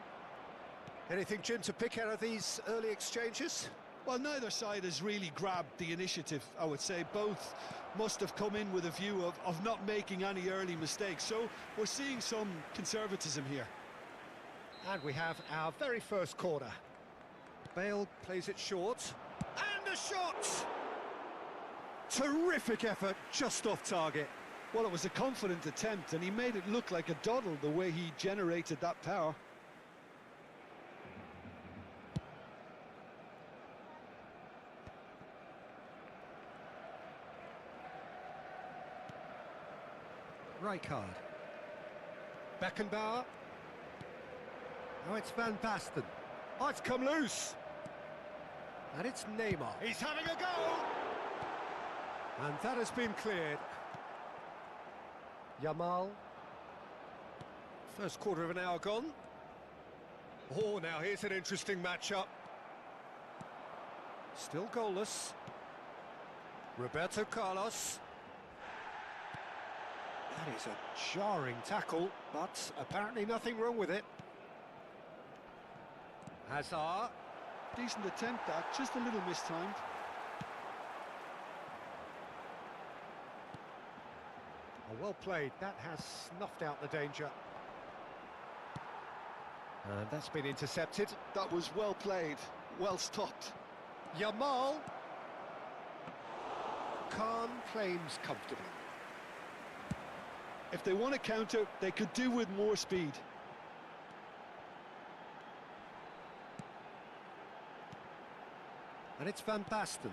Anything, Jim, to pick out of these early exchanges? Well, neither side has really grabbed the initiative, I would say. Both must have come in with a view of not making any early mistakes. So we're seeing some conservatism here. And we have our very first corner. Bale plays it short. And a shot! Terrific effort, just off target. Well, it was a confident attempt, and he made it look like a doddle the way he generated that power. Rijkaard. Beckenbauer. Oh, it's Van Basten. Oh, it's come loose. And it's Neymar. He's having a go! And that has been cleared. Yamal. First quarter of an hour gone. Oh, now here's an interesting matchup. Still goalless. Roberto Carlos. That is a jarring tackle, but apparently nothing wrong with it. Hazard. Decent attempt, that, just a little mistimed. Oh, well played, that has snuffed out the danger. And that's been intercepted. That was well played, well stopped. Yamal. Khan claims comfortably. If they want to counter, they could do with more speed. And it's Van Basten.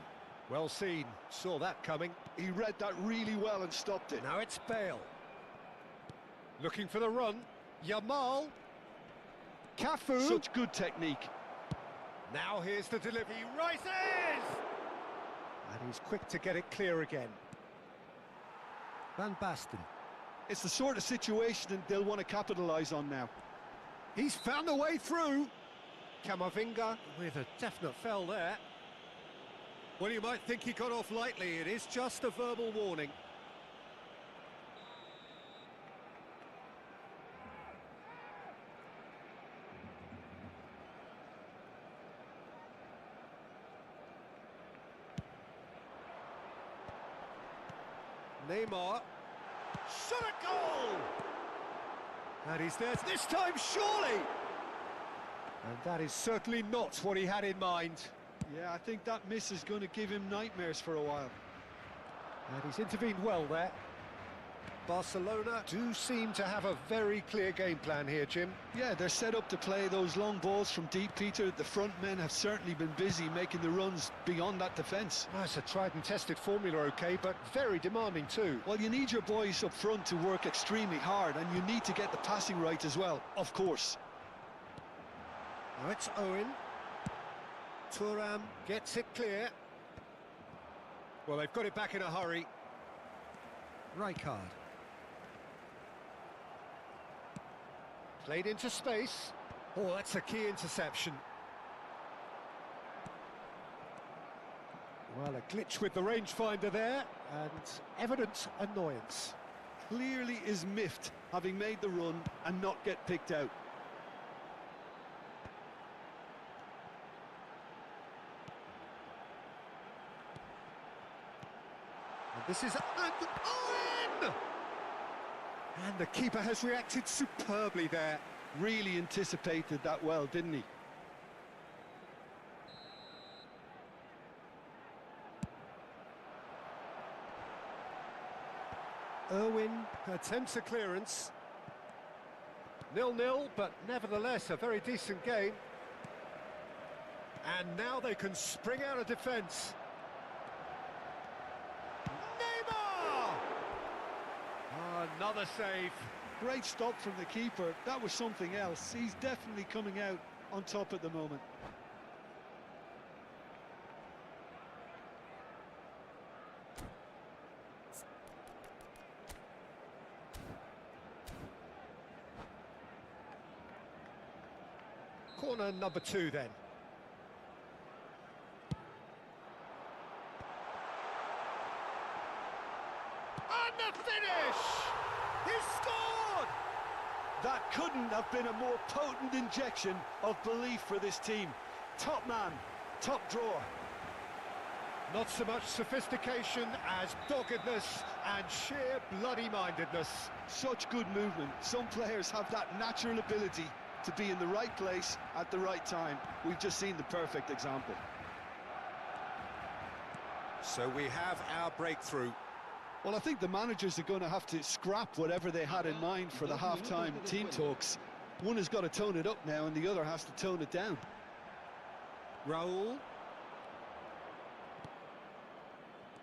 Well seen, saw that coming. He read that really well and stopped it. Now it's Bale. Looking for the run. Yamal. Cafu. Such good technique. Now here's the delivery. He rises! And he's quick to get it clear again. Van Basten. It's the sort of situation that they'll want to capitalise on now. He's found a way through. Camavinga with a definite foul there. Well, you might think he got off lightly. It is just a verbal warning. Neymar. Shot a goal! And he's there this time, surely! And that is certainly not what he had in mind. Yeah, I think that miss is going to give him nightmares for a while. And he's intervened well there. Barcelona do seem to have a very clear game plan here, Jim. Yeah, they're set up to play those long balls from deep, Peter. The front men have certainly been busy making the runs beyond that defence. Well, it's a tried and tested formula, okay, but very demanding too. Well, you need your boys up front to work extremely hard, and you need to get the passing right as well, of course. Now it's Owen. Thuram gets it clear. Well, they've got it back in a hurry. Rijkaard. Played into space. Oh, that's a key interception. Well, a glitch with the rangefinder there, and evident annoyance. Clearly is miffed, having made the run and not get picked out. And this is Owen! And the keeper has reacted superbly there. Really anticipated that well, didn't he? Irwin attempts a clearance. 0-0, but nevertheless a very decent game. And now they can spring out of defence. Neymar! Oh, another save. Great stop from the keeper. That was something else. He's definitely coming out on top at the moment. Corner number 2 then. And the finish! He's scored! That couldn't have been a more potent injection of belief for this team. Top man, top drawer. Not so much sophistication as doggedness and sheer bloody-mindedness. Such good movement. Some players have that natural ability to be in the right place at the right time. We've just seen the perfect example. So we have our breakthrough. Well, I think the managers are going to have to scrap whatever they had in mind for the half-time team talks. One has got to tone it up now and the other has to tone it down. Raul.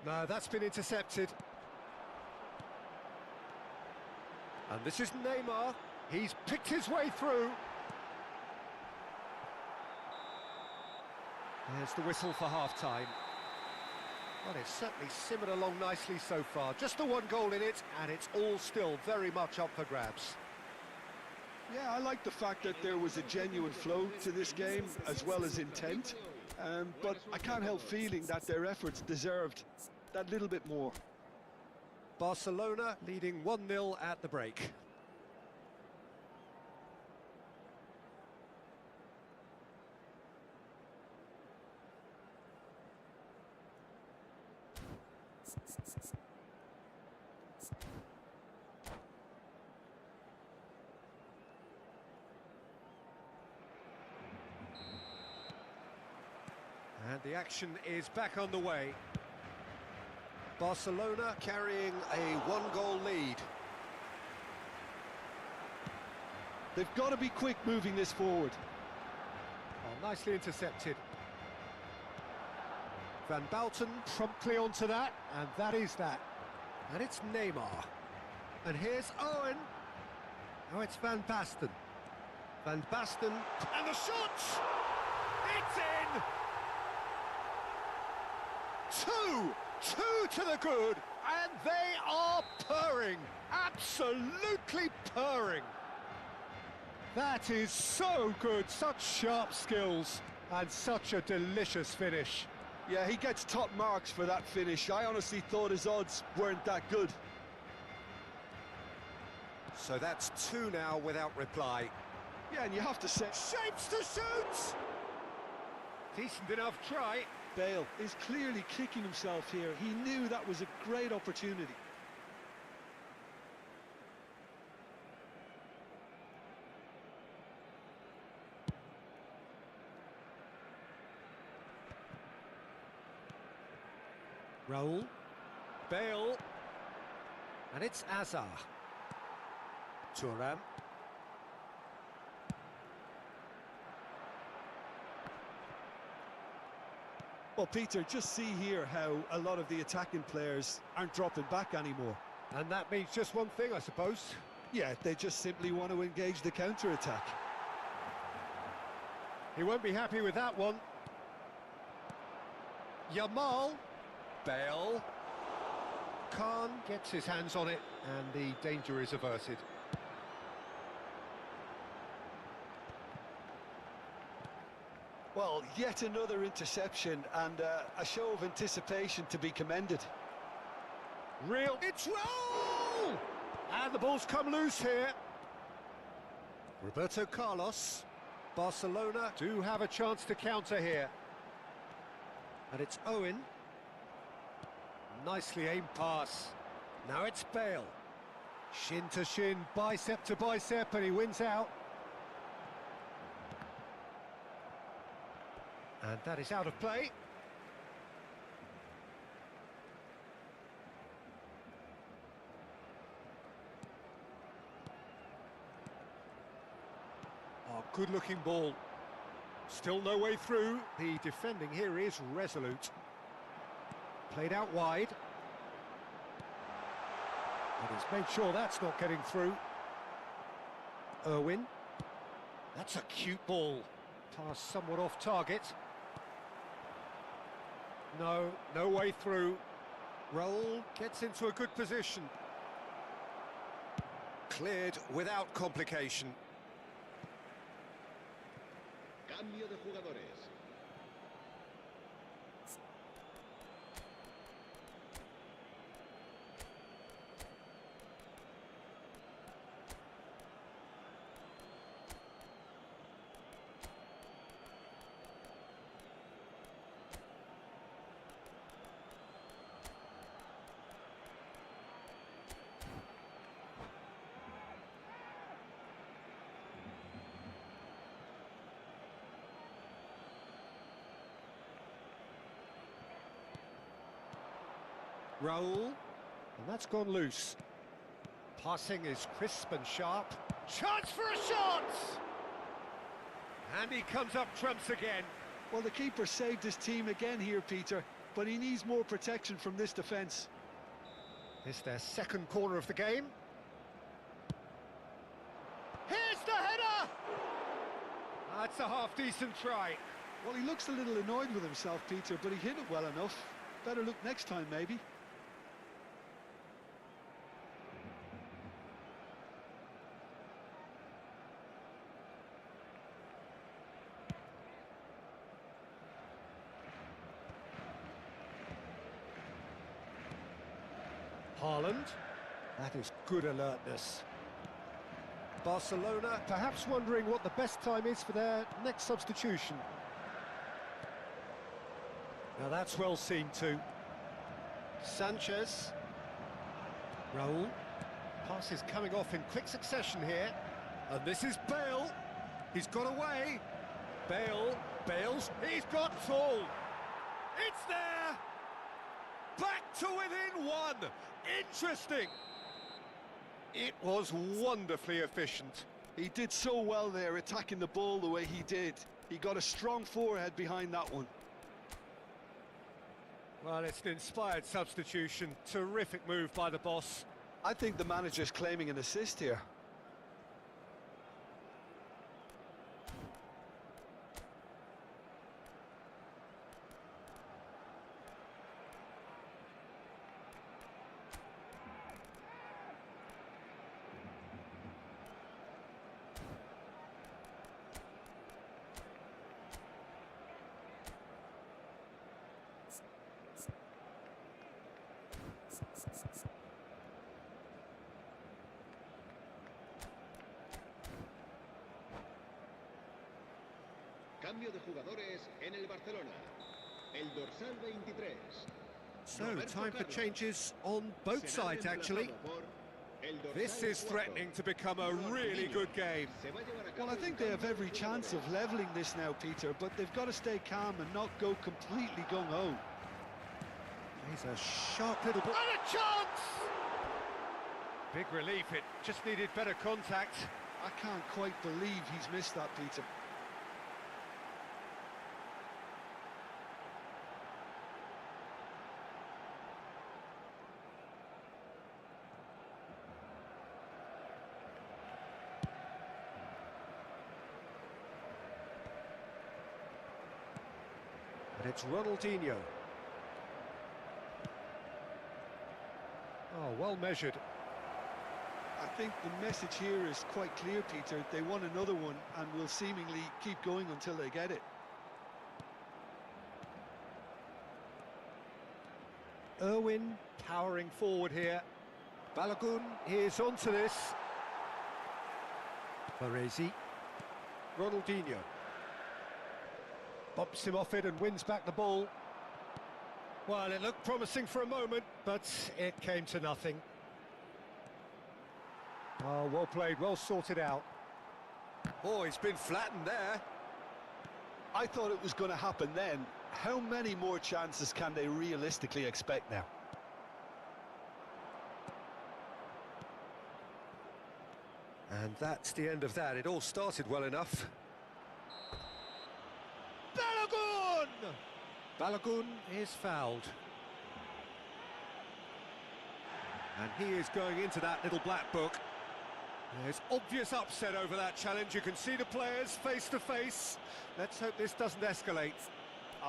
No, that's been intercepted. And this is Neymar. He's picked his way through. There's the whistle for half-time. Well, it's certainly simmered along nicely so far. Just the one goal in it, and it's all still very much up for grabs. Yeah, I like the fact that there was a genuine flow to this game, as well as intent. But I can't help feeling that their efforts deserved that little bit more. Barcelona leading 1-0 at the break. And the action is back on the way. Barcelona carrying a 1-goal lead. They've got to be quick moving this forward. Oh, nicely intercepted. Van Bouten promptly onto that, and that is that. And it's Neymar. And here's Owen. Now it's Van Basten. Van Basten, and the shot! It's in! Two to the good, and they are purring. Absolutely purring. That is so good, such sharp skills, and such a delicious finish. Yeah, he gets top marks for that finish. I honestly thought his odds weren't that good. So that's 2 now without reply. Yeah, and you have to say, Shapes to shoot! Decent enough try. Bale is clearly kicking himself here. He knew that was a great opportunity. Raul. Bale. And it's Azar. Thuram. Well, Peter, just see here how a lot of the attacking players aren't dropping back anymore. And that means just one thing, I suppose. Yeah, they just simply want to engage the counter-attack. He won't be happy with that one. Yamal. Bale. Khan gets his hands on it, and the danger is averted. Well, yet another interception and a show of anticipation to be commended. It's roll! And the ball's come loose here. Roberto Carlos. Barcelona do have a chance to counter here. And it's Owen. Nicely aimed pass. Now it's Bale. Shin to shin, bicep to bicep, and he wins out. And that is out of play. Oh, good-looking ball. Still no way through. The defending here is resolute. Played out wide. And he's made sure that's not getting through. Irwin. That's a cute ball. Pass somewhat off target. No way through. Roll gets into a good position. Cleared without complication. Cambio de jugadores. Roll, and that's gone loose. Passing is crisp and sharp. Chance for a shot! And he comes up trumps again. Well, the keeper saved his team again here, Peter, but he needs more protection from this defence. It's their second corner of the game. Here's the header! That's a half-decent try. Well, he looks a little annoyed with himself, Peter, but he hit it well enough. Better look next time, maybe. Haaland. That is good alertness. Barcelona perhaps wondering what the best time is for their next substitution. Now that's well seen too. Sanchez. Raul. Pass is coming off in quick succession here. And this is Bale. He's got away. Bale's. He's got full. It's there. Back to within one. Interesting. It was wonderfully efficient. He did so well there, attacking the ball the way he did. He got a strong forehead behind that one. Well, it's an inspired substitution. Terrific move by the boss. I think the manager's claiming an assist here. Cambio de jugadores en el Barcelona. El dorsal 23. So, time for changes on both sides, actually. This is threatening to become a really good game. Well, I think they have every chance of levelling this now, Peter, but they've got to stay calm and not go completely gung-ho. He's a sharp little ball. And a chance! Big relief, it just needed better contact. I can't quite believe he's missed that, Peter. And it's Ronaldinho. Oh, well measured. I think the message here is quite clear, Peter. They want another one and will seemingly keep going until they get it. Irwin powering forward here. Balogun is onto this. Baresi. Ronaldinho. Bumps him off it and wins back the ball. Well, it looked promising for a moment, but it came to nothing. Oh, well played, well sorted out. Oh, he's been flattened there. I thought it was going to happen then. How many more chances can they realistically expect now? And that's the end of that. It all started well enough. Balogun! Balogun is fouled. And he is going into that little black book. There's obvious upset over that challenge. You can see the players face to face. Let's hope this doesn't escalate.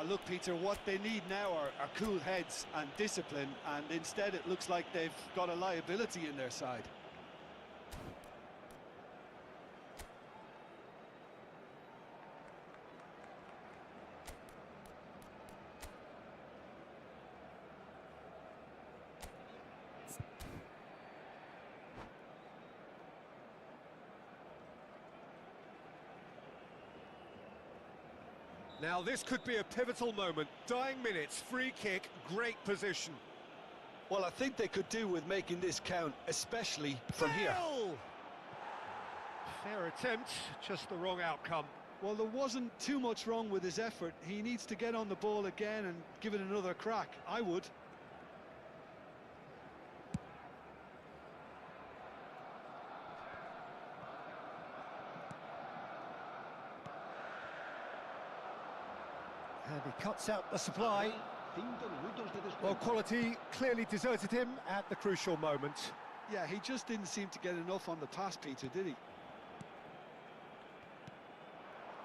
Look, Peter, what they need now are cool heads and discipline, and instead it looks like they've got a liability in their side. Now this could be a pivotal moment. Dying minutes, free kick, great position. Well, I think they could do with making this count, especially from here. Fair attempt, just the wrong outcome. Well, there wasn't too much wrong with his effort. He needs to get on the ball again and give it another crack. I would. And he cuts out the supply. Well, quality clearly deserted him at the crucial moment. Yeah, he just didn't seem to get enough on the pass, Peter, did he?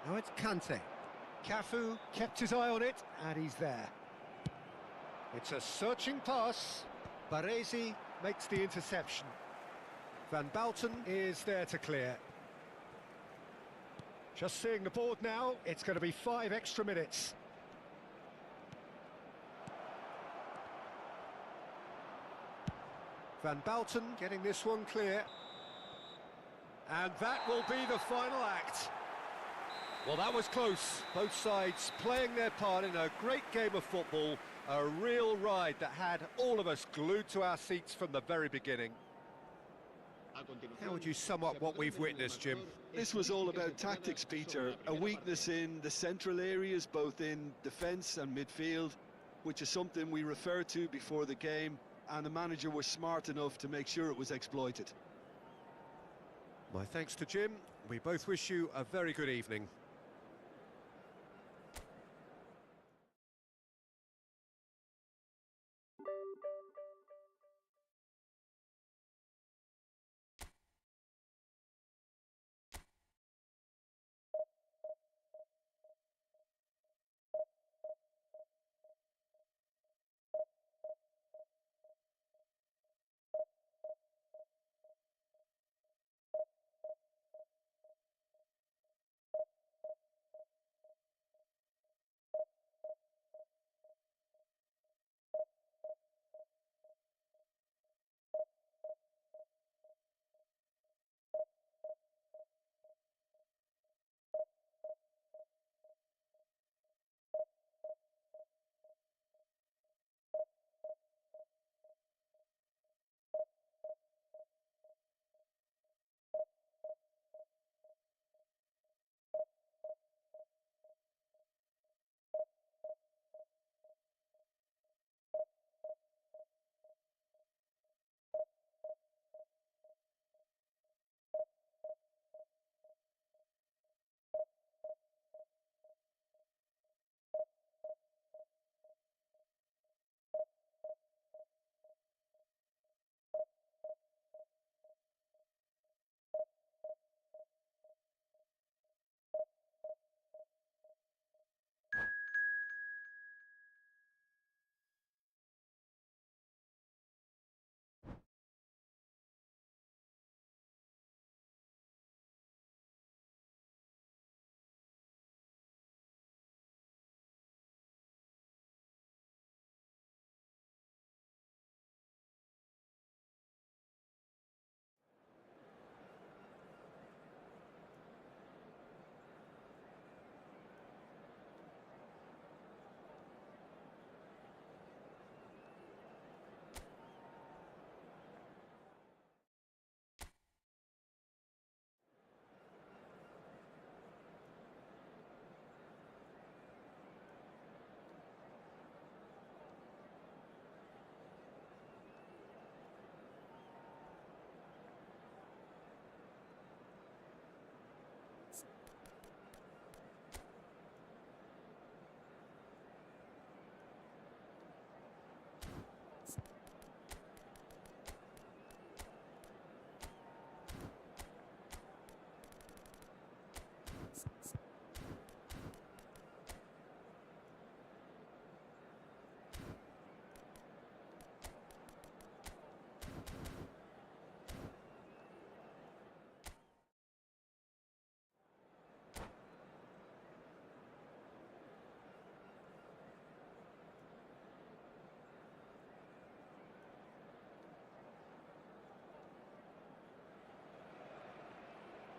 Now it's Kante. Cafu kept his eye on it, and he's there. It's a searching pass. Baresi makes the interception. Van Bouten is there to clear. Just seeing the board now, it's going to be 5 extra minutes. Van Bouten getting this one clear. And that will be the final act. Well, that was close. Both sides playing their part in a great game of football. A real ride that had all of us glued to our seats from the very beginning. How would you sum up what we've witnessed, Jim? This was all about tactics, Peter. A weakness in the central areas, both in defence and midfield, which is something we referred to before the game, and the manager was smart enough to make sure it was exploited. My thanks to Jim. We both wish you a very good evening.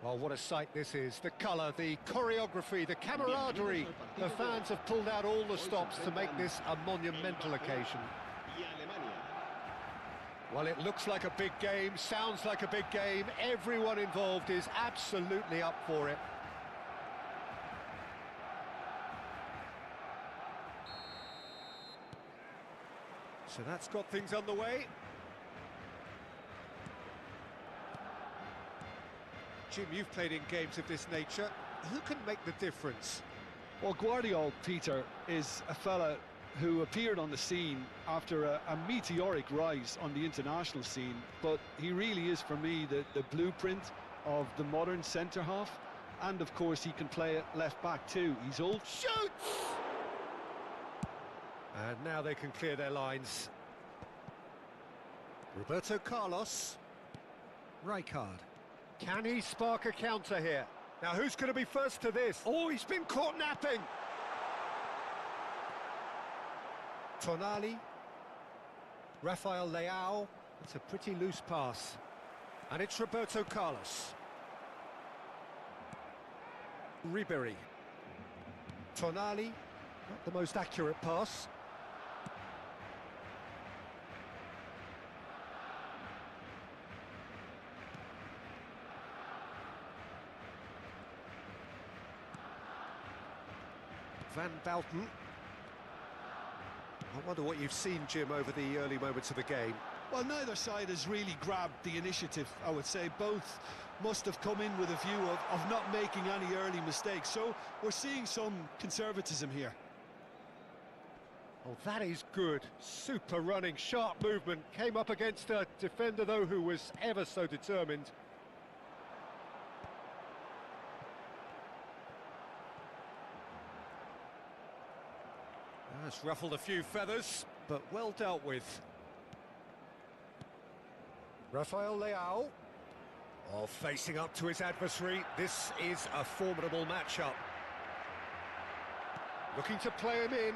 Well, what a sight this is. The colour, the choreography, the camaraderie. The fans have pulled out all the stops to make this a monumental occasion. Y Alemania. Well, it looks like a big game, sounds like a big game. Everyone involved is absolutely up for it. So that's got things underway. Jim, you've played in games of this nature. Who can make the difference? Well, Guardiola, Peter, is a fella who appeared on the scene after a meteoric rise on the international scene, but he really is, for me, the blueprint of the modern centre-half, and of course he can play at left-back too. He's old. Shoots! And now they can clear their lines. Roberto Carlos. Rijkaard. Can he spark a counter here? Now who's going to be first to this? Oh, he's been caught napping! Tonali. Rafael Leao. It's a pretty loose pass. And it's Roberto Carlos. Ribery. Tonali. Not the most accurate pass. Van Bauten. I wonder what you've seen, Jim, over the early moments of the game. Well, neither side has really grabbed the initiative, I would say. Both must have come in with a view of not making any early mistakes. So we're seeing some conservatism here. Oh, that is good. Super running, sharp movement. Came up against a defender, though, who was ever so determined. That's ruffled a few feathers, but well dealt with. Rafael Leao. Oh, facing up to his adversary. This is a formidable matchup. Looking to play him in.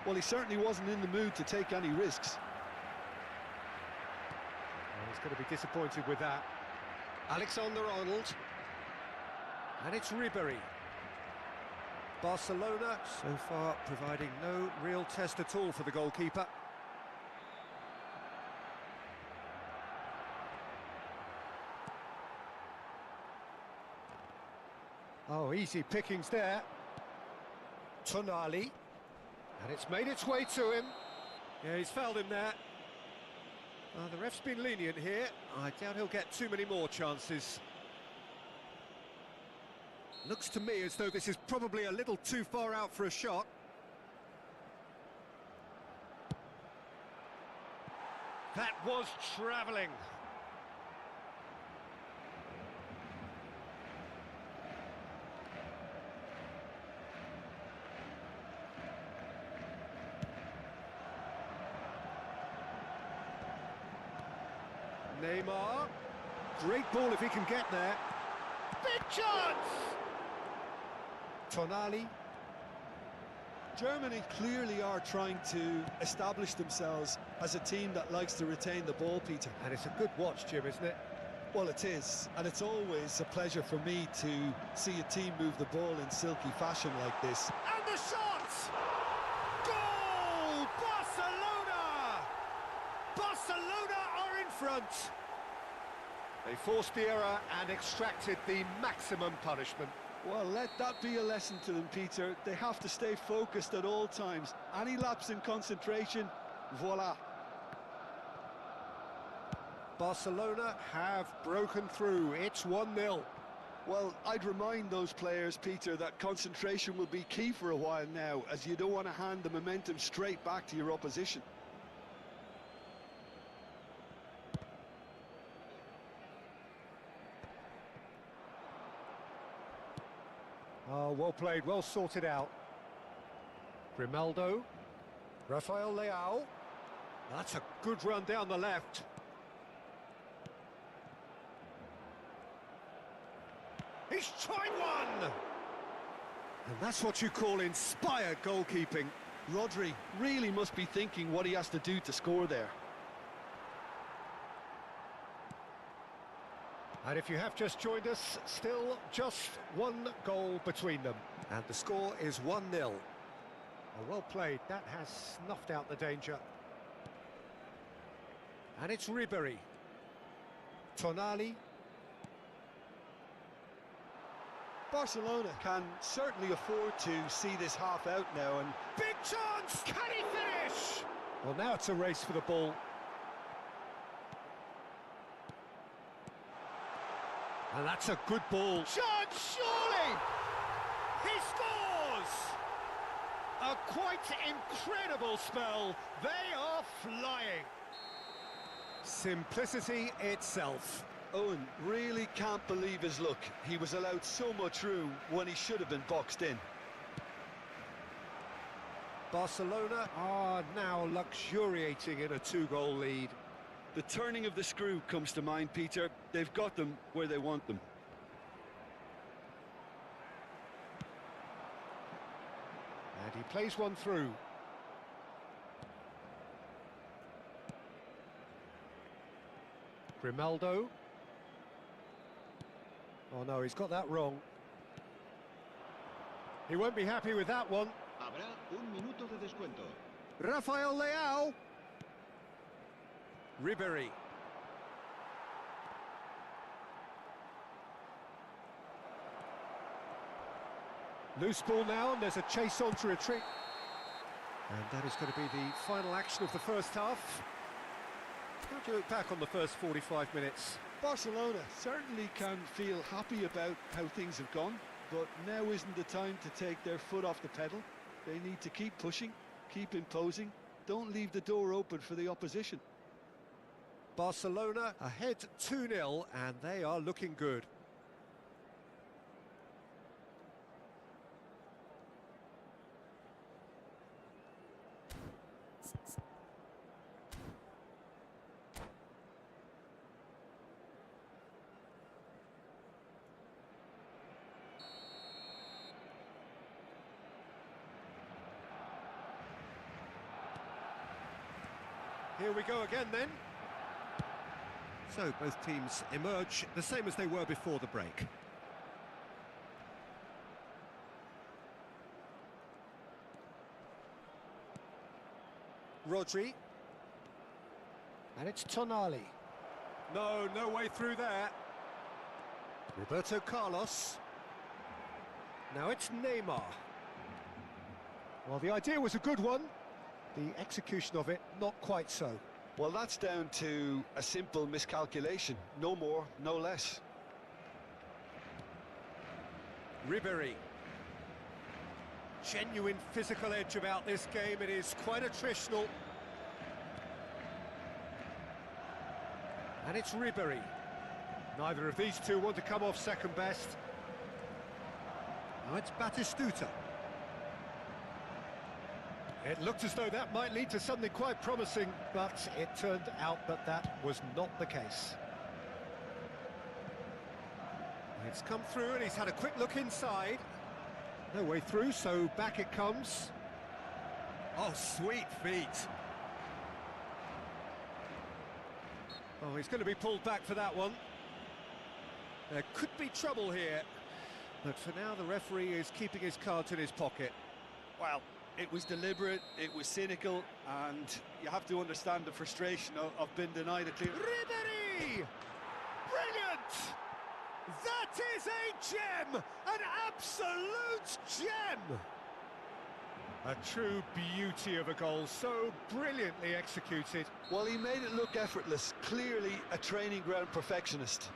Well, he certainly wasn't in the mood to take any risks. Oh, he's going to be disappointed with that. Alexander-Arnold. And it's Ribery. Barcelona, so far, providing no real test at all for the goalkeeper. Oh, easy pickings there. Tonali. And it's made its way to him. Yeah, he's fouled him there. The ref's been lenient here. I doubt he'll get too many more chances. Looks to me as though this is probably a little too far out for a shot. That was travelling. Neymar. Great ball if he can get there. Big chance! Tonali. Germany clearly are trying to establish themselves as a team that likes to retain the ball, Peter. And it's a good watch, Jim, isn't it? Well, it is, and it's always a pleasure for me to see a team move the ball in silky fashion like this. And the shot! Goal! Barcelona! Barcelona are in front. They forced the error and extracted the maximum punishment. Well, let that be a lesson to them, Peter. They have to stay focused at all times. Any lapse in concentration, voila. Barcelona have broken through. It's 1-0. Well, I'd remind those players, Peter, that concentration will be key for a while now, as you don't want to hand the momentum straight back to your opposition. Oh, well played, well sorted out. Grimaldo. Rafael Leao. That's a good run down the left. He's tried one! And that's what you call inspired goalkeeping. Rodri really must be thinking what he has to do to score there. And if you have just joined us, still just one goal between them. And the score is 1-0. Oh, well played, that has snuffed out the danger. And it's Ribery. Tonali. Barcelona can certainly afford to see this half out now, and Big chance! Can he finish? Well, now it's a race for the ball. And that's a good ball. Chance, surely! He scores! A quite incredible spell. They are flying. Simplicity itself. Owen really can't believe his luck. He was allowed so much room when he should have been boxed in. Barcelona are now luxuriating in a 2-goal lead. The turning of the screw comes to mind, Peter. They've got them where they want them. And he plays one through. Grimaldo. Oh no, he's got that wrong. He won't be happy with that one. Habrá un minuto de descuento. Rafael Leao. Ribery. Loose ball now, and there's a chase on to retreat. And that is going to be the final action of the first half. How do you look back on the first 45 minutes? Barcelona certainly can feel happy about how things have gone, but now isn't the time to take their foot off the pedal. They need to keep pushing, keep imposing, don't leave the door open for the opposition. Barcelona ahead 2-0, and they are looking good. Here we go again then. So both teams emerge the same as they were before the break. Rodri. And it's Tonali. No way through there. Roberto Carlos. Now it's Neymar. Well, the idea was a good one. The execution of it, not quite so. Well, that's down to a simple miscalculation. No more, no less. Ribery. Genuine physical edge about this game. It is quite attritional. And it's Ribery. Neither of these two want to come off second best. Now it's Batistuta. It looked as though that might lead to something quite promising, but it turned out that that was not the case. It's come through and he's had a quick look inside. No way through, so back it comes. Oh, sweet feet. Oh, he's going to be pulled back for that one. There could be trouble here, but for now the referee is keeping his cards in his pocket. Well, it was deliberate, it was cynical, and you have to understand the frustration of being denied a clear... Ribery! Brilliant! That is a gem! An absolute gem! A true beauty of a goal, so brilliantly executed. Well, he made it look effortless, clearly a training ground perfectionist.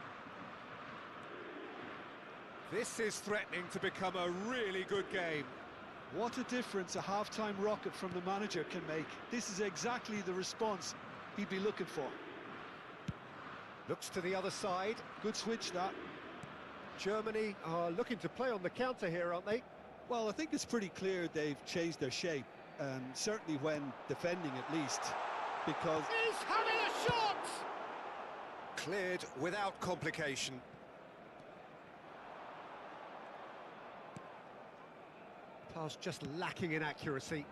This is threatening to become a really good game. What a difference a half-time rocket from the manager can make. This is exactly the response he'd be looking for. Looks to the other side. Good switch, that. Germany are looking to play on the counter here, aren't they? Well, I think it's pretty clear they've changed their shape, certainly when defending at least, because... He's having a shot! Cleared without complication. Pass just lacking in accuracy.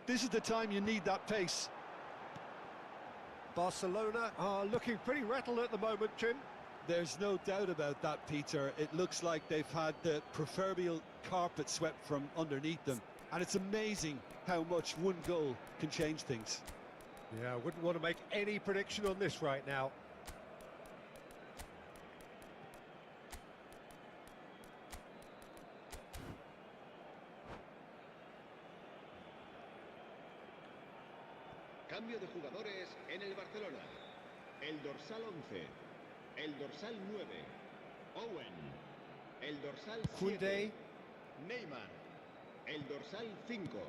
This is the time you need that pace. Barcelona are looking pretty rattled at the moment, Jim. There's no doubt about that, Peter. It looks like they've had the proverbial carpet swept from underneath them. And it's amazing how much one goal can change things. Yeah, I wouldn't want to make any prediction on this right now. Cambio de jugadores en el Barcelona. El dorsal 11. El dorsal 9. Owen. El dorsal 7. Koundé. Neymar. El dorsal 5.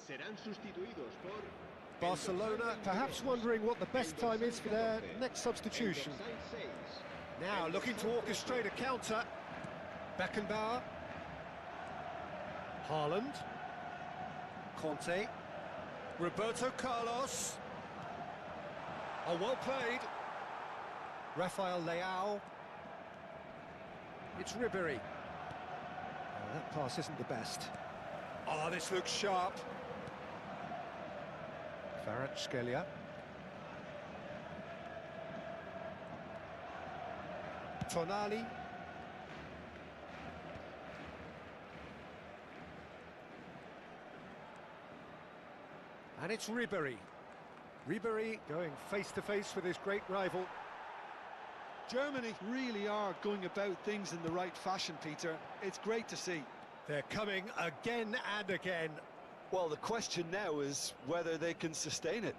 Serán sustituidos por... Barcelona perhaps wondering what the best time is for their next substitution. El dorsal 6. Now looking to orchestrate a counter. Beckenbauer. Haaland. Conte. Roberto Carlos. Oh, well played. Rafael Leao. It's Ribéry. Oh, that pass isn't the best. Oh, this looks sharp. Kvaratskhelia. Tonali. And it's Ribéry. Ribéry going face-to-face with his great rival. Germany really are going about things in the right fashion, Peter. It's great to see. They're coming again and again. Well, the question now is whether they can sustain it.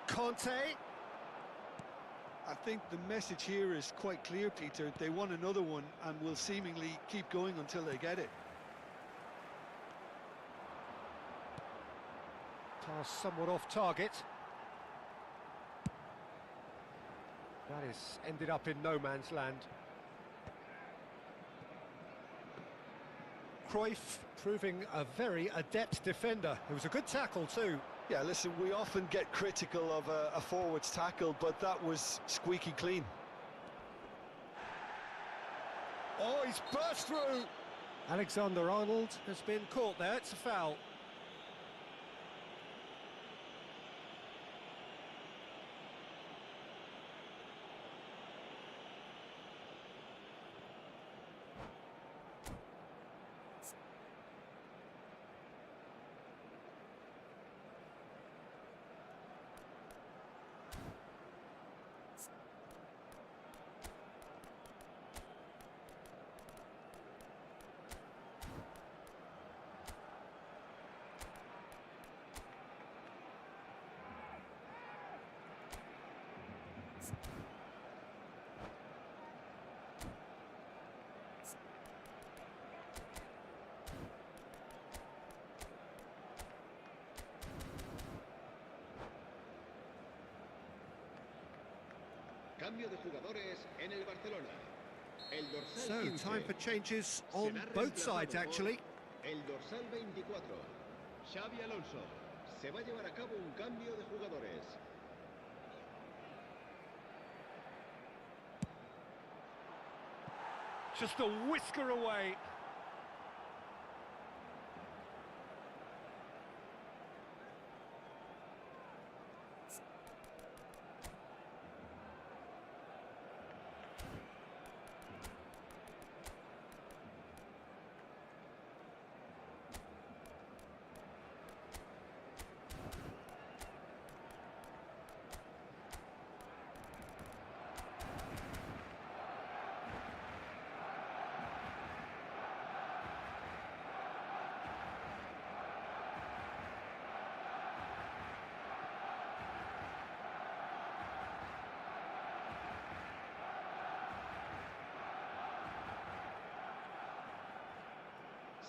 Conte. I think the message here is quite clear, Peter. They want another one and will seemingly keep going until they get it. Pass somewhat off target. That is ended up in no man's land. Cruyff proving a very adept defender. It was a good tackle too. Yeah, listen, we often get critical of a forward's tackle, but that was squeaky clean. Oh, he's burst through! Alexander-Arnold has been caught there, it's a foul. Cambio de jugadores en el Barcelona. El dorsal So, 15 time for changes on será both reemplazado sides, por actually. El dorsal 24. Xavi Alonso. Se va a llevar a cabo un cambio de jugadores. Just a whisker away.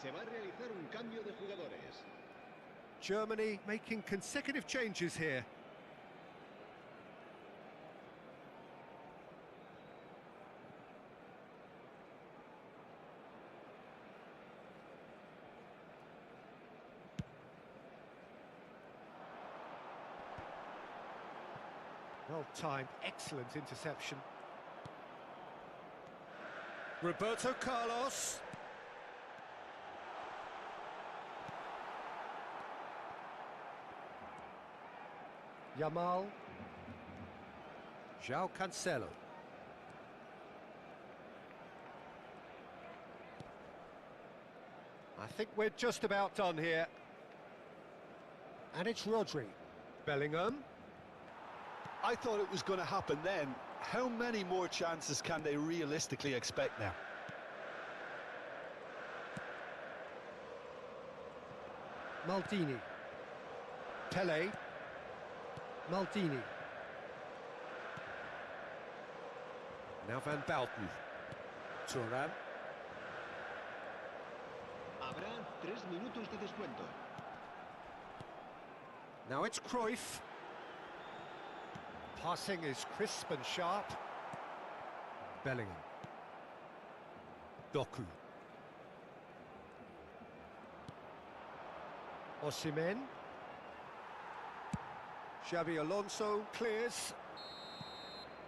Se va a realizar un cambio de jugadores. Germany making consecutive changes here. Well timed, excellent interception. Roberto Carlos. Yamal. João Cancelo. I think we're just about done here. And it's Rodri. Bellingham. I thought it was going to happen then. How many more chances can they realistically expect now? Maldini. Pele. Maldini. Now Van Bouten. Thuram. Habrá 3 minutos de descuento. Now it's Cruyff. Passing is crisp and sharp. Bellingham. Doku. Osimhen. Xabi Alonso clears.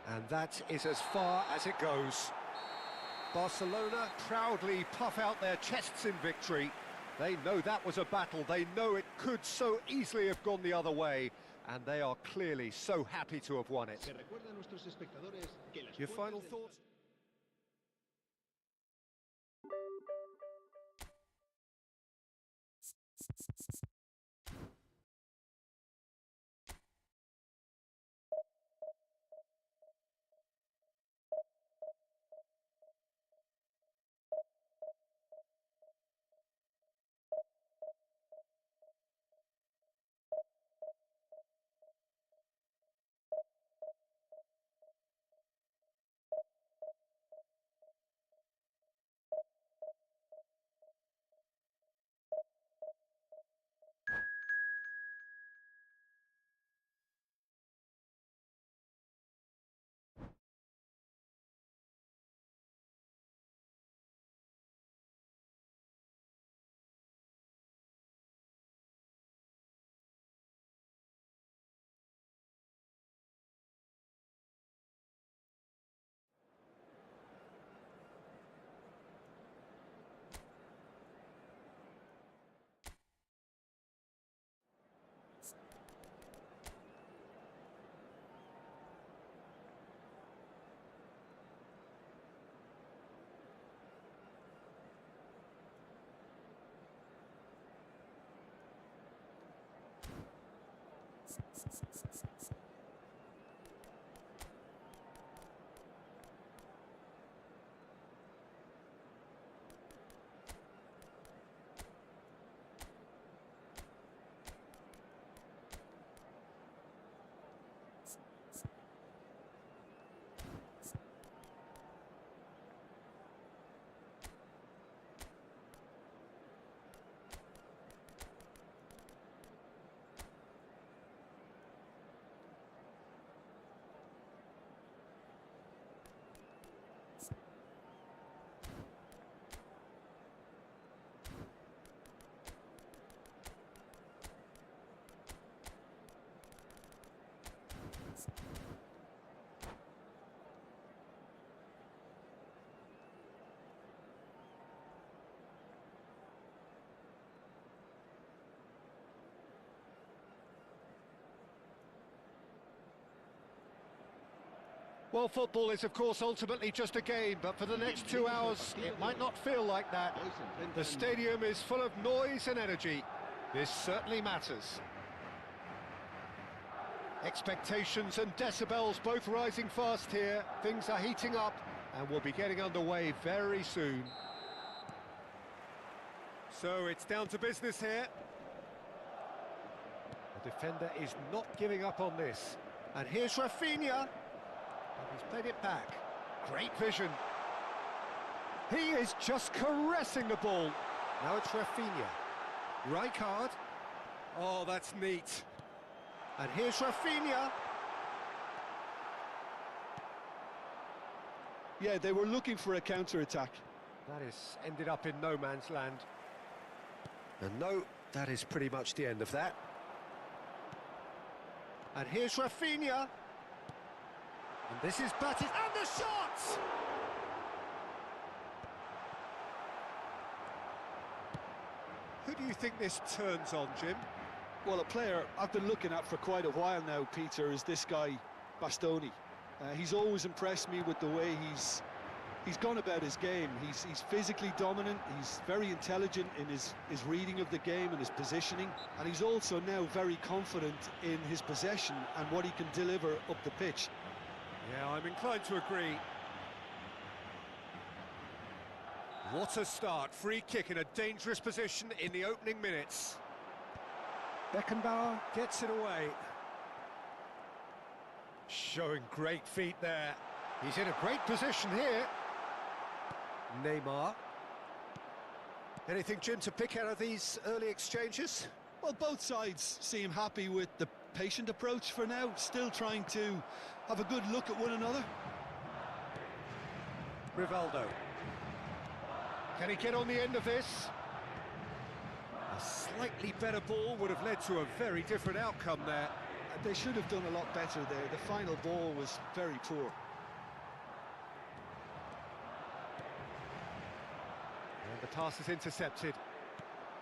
And that is as far as it goes. Barcelona proudly puff out their chests in victory. They know that was a battle. They know it could so easily have gone the other way. And they are clearly so happy to have won it. Se recuerda a nuestros espectadores que las Your puertas final del thoughts? Well, football is, of course, ultimately just a game, but for the next 2 hours, it might not feel like that. The stadium is full of noise and energy. This certainly matters. Expectations and decibels both rising fast here. Things are heating up, and we'll be getting underway very soon. So it's down to business here. The defender is not giving up on this. And here's Rafinha. He's played it back. Great vision. He is just caressing the ball. Now it's Rafinha. Rijkaard. Oh, that's neat. And here's Rafinha. Yeah, they were looking for a counter-attack. That has ended up in no man's land. And no, that is pretty much the end of that. And here's Rafinha. And this is batted, and the shot! Who do you think this turns on, Jim? Well, a player I've been looking at for quite a while now, Peter, is this guy, Bastoni. He's always impressed me with the way he's gone about his game. He's physically dominant, he's very intelligent in his reading of the game and his positioning, and he's also now very confident in his possession and what he can deliver up the pitch. Yeah, I'm inclined to agree. What a start. Free kick in a dangerous position in the opening minutes. Beckenbauer gets it away. Showing great feet there. He's in a great position here. Neymar. Anything, Jim, to pick out of these early exchanges? Well, both sides seem happy with the patient approach for now, still trying to have a good look at one another. Rivaldo. Can he get on the end of this? A slightly better ball would have led to a very different outcome there. They should have done a lot better there. The final ball was very poor. And the pass is intercepted.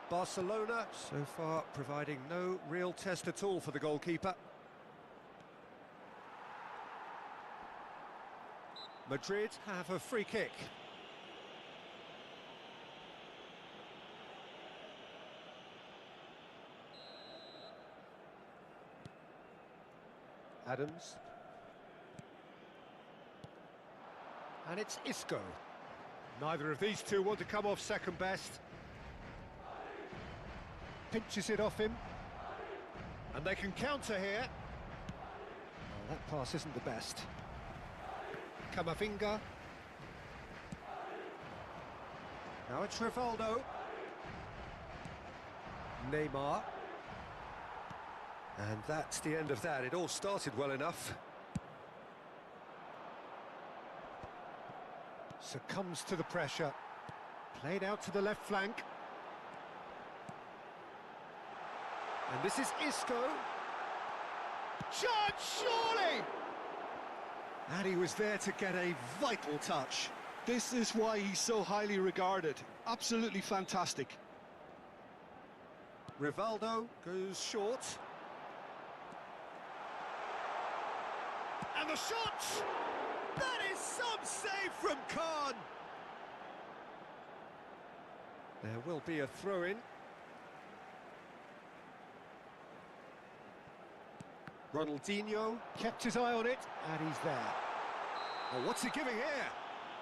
Barcelona, so far, providing no real test at all for the goalkeeper. Madrid have a free kick. Adams. And it's Isco. Neither of these two want to come off second best. Pinches it off him. And they can counter here. Oh, that pass isn't the best. Camavinga. Now it's Rivaldo. Neymar. And that's the end of that. It all started well enough. Succumbs to the pressure. Played out to the left flank. And this is Isco. Chance, surely! And he was there to get a vital touch. This is why he's so highly regarded. Absolutely fantastic. Rivaldo goes short. And the shot! That is some save from Khan! There will be a throw-in. Ronaldinho kept his eye on it, and he's there. Oh, what's he giving here?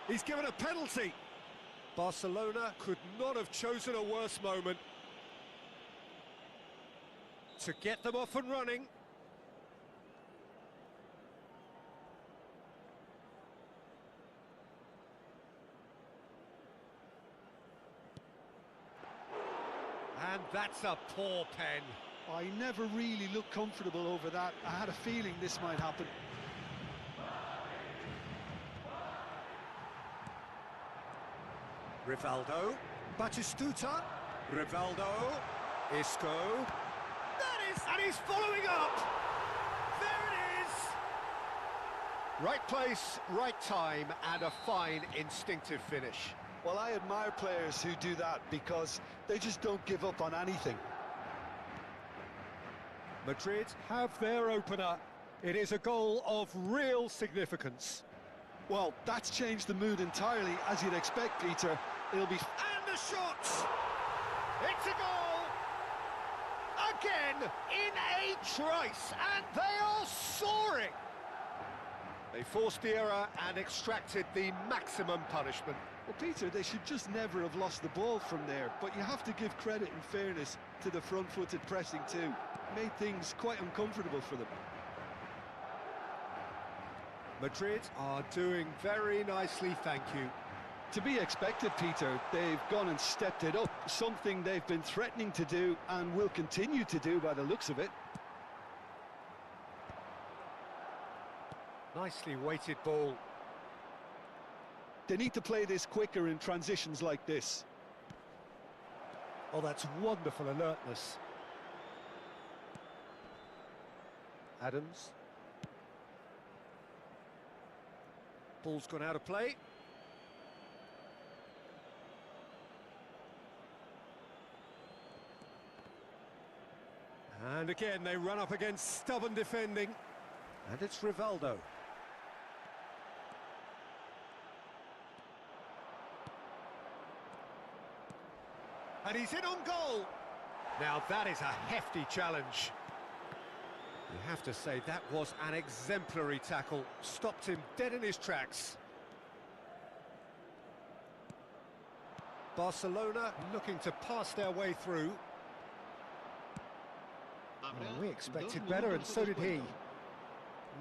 He's given a penalty. Barcelona could not have chosen a worse moment to get them off and running. And that's a poor pen. I never really looked comfortable over that. I had a feeling this might happen. Rivaldo, Batistuta, Rivaldo, Isco. That is, and he's following up. There it is. Right place, right time, and a fine instinctive finish. Well, I admire players who do that because they just don't give up on anything. Madrid have their opener. It is a goal of real significance. Well, that's changed the mood entirely, as you'd expect, Peter. It'll be... And the shot! It's a goal! Again, in a trice, and they are soaring! They forced the error and extracted the maximum punishment. Well, Peter, they should just never have lost the ball from there, but you have to give credit and fairness to the front-footed pressing too. Made things quite uncomfortable for them. Madrid are doing very nicely, thank you. To be expected, Peter. They've gone and stepped it up, something they've been threatening to do and will continue to do by the looks of it. Nicely weighted ball. They need to play this quicker in transitions like this. Oh, that's wonderful alertness. Adams. Ball's gone out of play. And again, they run up against stubborn defending. And it's Rivaldo. And he's in on goal. Now that is a hefty challenge. You have to say that was an exemplary tackle. Stopped him dead in his tracks. Barcelona looking to pass their way through. Well, we expected better, and so did he.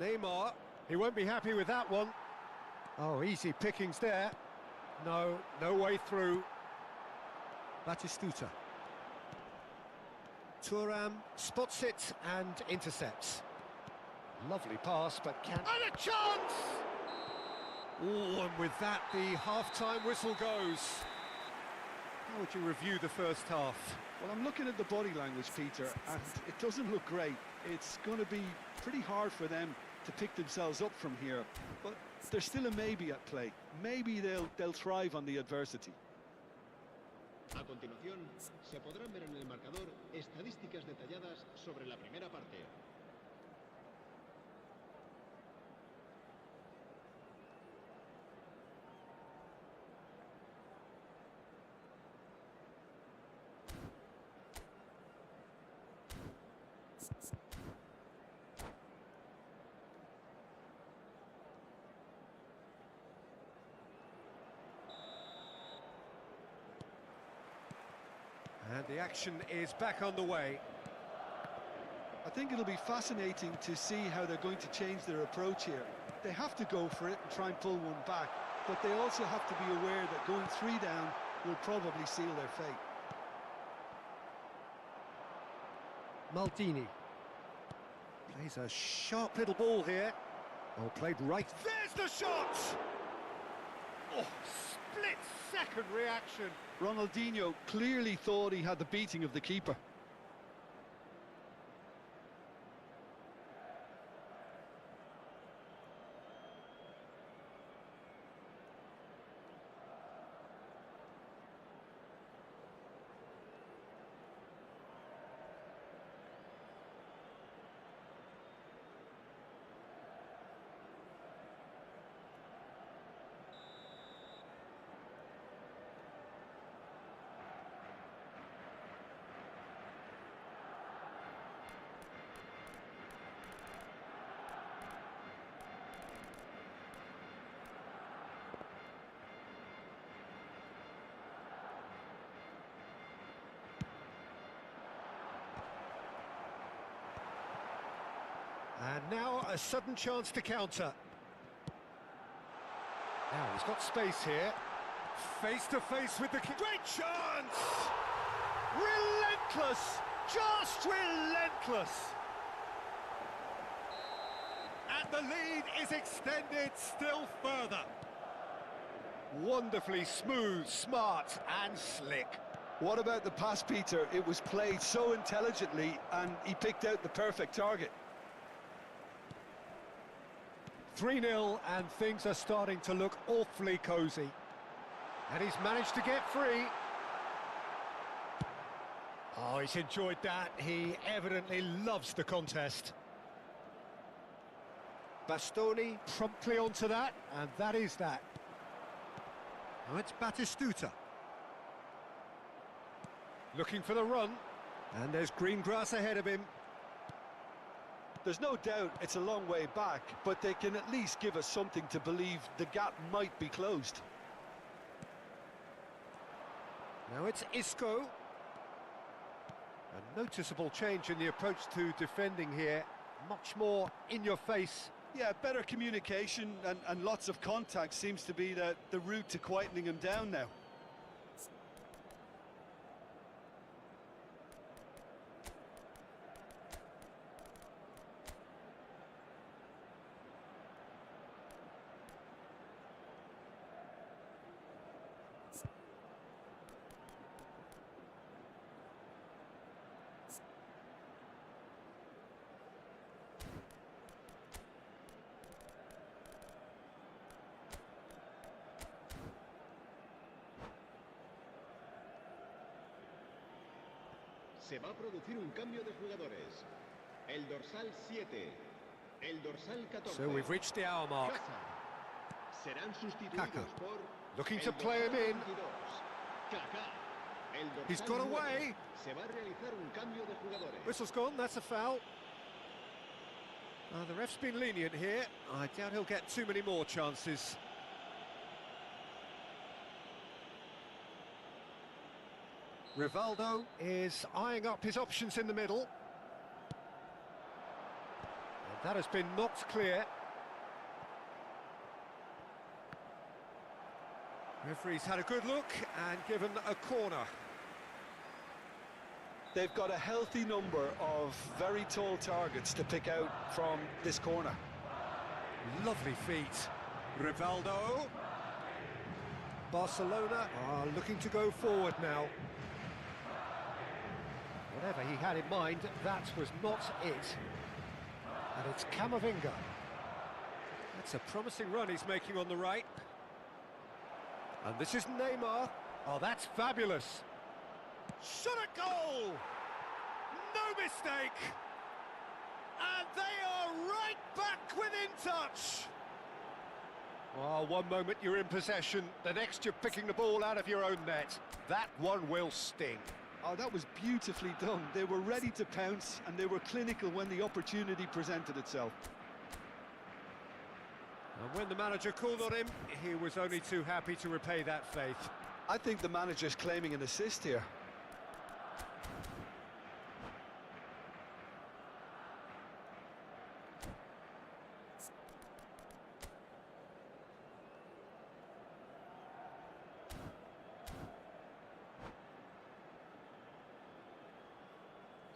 Neymar, he won't be happy with that one. Oh, easy pickings there. No way through. Batistuta. Thuram spots it and intercepts. Lovely pass, but can... And a chance! Oh, and with that, the half-time whistle goes. How would you review the first half? Well, I'm looking at the body language, Peter, and it doesn't look great. It's going to be pretty hard for them to pick themselves up from here, but there's still a maybe at play. Maybe they'll thrive on the adversity. A continuación, se podrán ver en el marcador estadísticas detalladas sobre la primera parte. And the action is back on the way. I think it'll be fascinating to see how they're going to change their approach here. They have to go for it and try and pull one back, but they also have to be aware that going 3 down will probably seal their fate. Maldini plays a sharp little ball here. Oh, played right. There's the shot! Oh, split-second reaction. Ronaldinho clearly thought he had the beating of the keeper. And now a sudden chance to counter. Now he's got space here. Face to face with the... Great chance! Relentless! Just relentless! And the lead is extended still further. Wonderfully smooth, smart and slick. What about the pass, Peter? It was played so intelligently and he picked out the perfect target. 3-0 and things are starting to look awfully cosy. And he's managed to get free. Oh, he's enjoyed that. He evidently loves the contest. Bastoni promptly onto that, and that is that. Now it's Batistuta. Looking for the run, and there's green grass ahead of him. There's no doubt it's a long way back, but they can at least give us something to believe the gap might be closed. Now it's Isco. A noticeable change in the approach to defending here. Much more in your face. Yeah, better communication and lots of contact seems to be the route to quietening him down now. Se va a producir un cambio de jugadores. El dorsal 7. El dorsal 14. So we've reached the hour mark. Serán sustituidos Kaka. por... Looking el to play him dorsal in. 22. Kaká. El dorsal He's got 9. away. Se va a realizar un cambio de jugadores. Whistle's gone, that's a foul. The ref's been lenient here. I doubt he'll get too many more chances. Rivaldo is eyeing up his options in the middle. And that has been knocked clear. Referee's had a good look and given a corner. They've got a healthy number of very tall targets to pick out from this corner. Lovely feet. Rivaldo. Barcelona are looking to go forward now. Whatever he had in mind, that was not it. And it's Camavinga. That's a promising run he's making on the right. And this is Neymar. Oh, that's fabulous. Shot at goal! No mistake! And they are right back within touch! Well, one moment you're in possession, the next you're picking the ball out of your own net. That one will sting. Oh, that was beautifully done. They were ready to pounce, and they were clinical when the opportunity presented itself. And when the manager called on him, he was only too happy to repay that faith. I think the manager's claiming an assist here.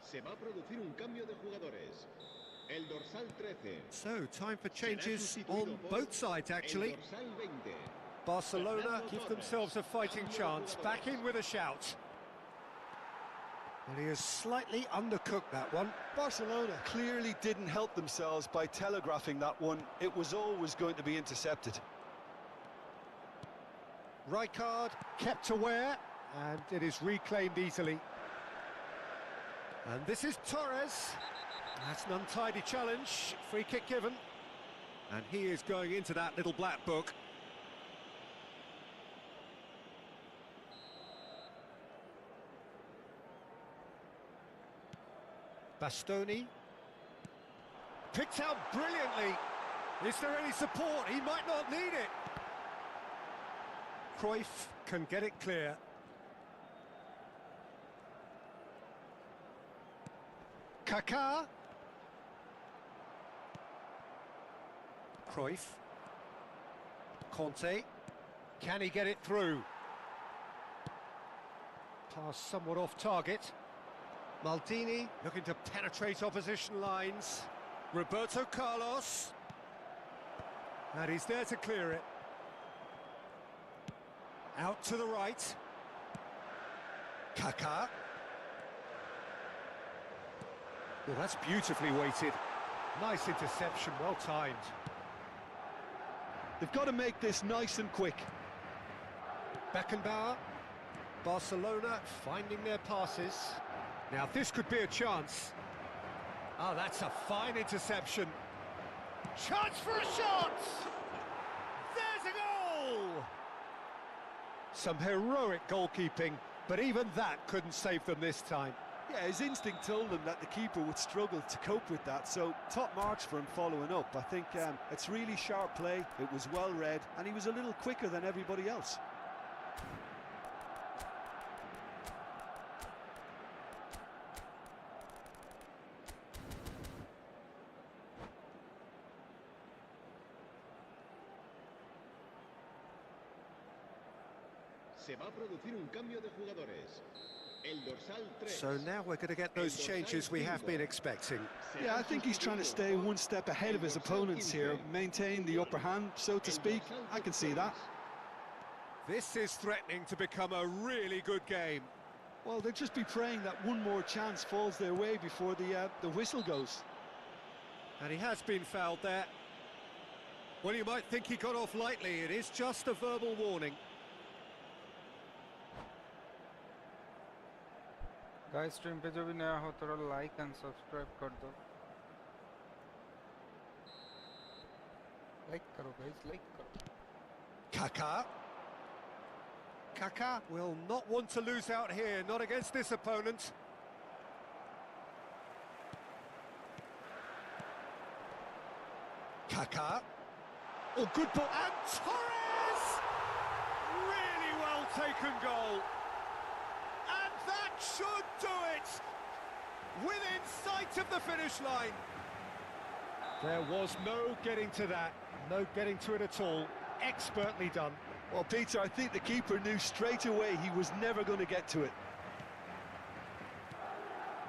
Se va a producir un cambio de jugadores. El dorsal 13. So, time for Será changes sustituido on por both sides, actually. El dorsal 20. Barcelona give themselves a fighting chance, back in with a shout. Well, he has slightly undercooked that one. Barcelona clearly didn't help themselves by telegraphing that one. It was always going to be intercepted. Rijkaard kept aware, and it is reclaimed easily. And this is Torres. That's an untidy challenge, free kick given. And he is going into that little black book. Bastoni. Picked out brilliantly. Is there any support? He might not need it. Cruyff can get it clear. Kaká. Cruyff. Conte. Can he get it through? Pass somewhat off target. Maldini looking to penetrate opposition lines. Roberto Carlos. And he's there to clear it. Out to the right. Kaká. Well, that's beautifully weighted. Nice interception, well timed. They've got to make this nice and quick. Beckenbauer. Barcelona finding their passes. Now this could be a chance. Oh, that's a fine interception. Chance for a shot! There's a goal! Some heroic goalkeeping, but even that couldn't save them this time. Yeah, his instinct told him that the keeper would struggle to cope with that, so top marks for him following up. I think it's really sharp play, it was well read, and he was a little quicker than everybody else. Se va a producir un cambio de jugadores. El dorsal 3. So now we're going to get those changes we have been expecting. Yeah, I think he's trying to stay one step ahead of his opponents here, maintain the upper hand, so to speak. I can see that. This is threatening to become a really good game. Well, they'll just be praying that one more chance falls their way before the whistle goes. And he has been fouled there. Well, you might think he got off lightly. It is just a verbal warning. Guys stream पे जो भी नया हो थोड़ा like and subscribe कर दो। Like करो guys, like करो। Kaká. Kaká will not want to lose out here, not against this opponent. Kaká. Oh, good ball. And Torres! Really well taken goal. And that should do it. Within sight of the finish line. There was no getting to that. No getting to it at all. Expertly done. Well, Peter, I think the keeper knew straight away he was never going to get to it.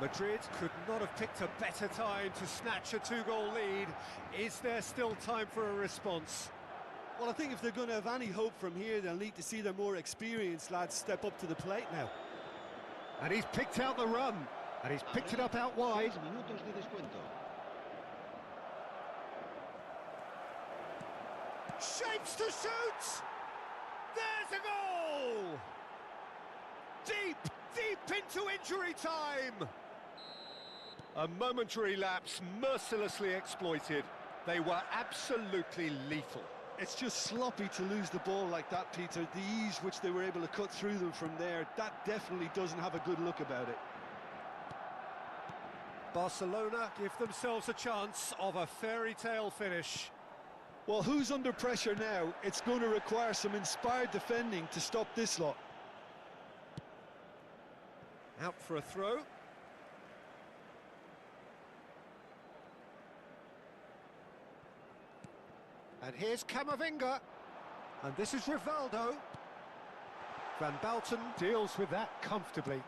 Madrid could not have picked a better time to snatch a two-goal lead. Is there still time for a response? Well, I think if they're going to have any hope from here, they'll need to see their more experienced lads step up to the plate now. And he's picked out the run. And he's picked it up out wide. 6 minutos de descuento. Shapes to shoot! There's a goal! Deep, deep into injury time! A momentary lapse mercilessly exploited. They were absolutely lethal. It's just sloppy to lose the ball like that, Peter. The ease which they were able to cut through them from there, that definitely doesn't have a good look about it. Barcelona give themselves a chance of a fairy tale finish. Well, who's under pressure now? It's going to require some inspired defending to stop this lot. Out for a throw. And here's Camavinga. And this is Rivaldo. Van Basten deals with that comfortably.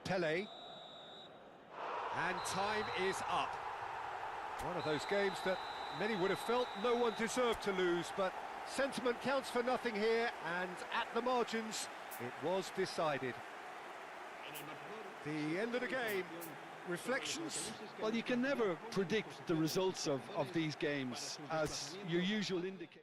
Pelé. And time is up. One of those games that many would have felt no one deserved to lose, but sentiment counts for nothing here, and at the margins, it was decided. The end of the game. Reflections? Well, you can never predict the results of these games, as your usual indicator.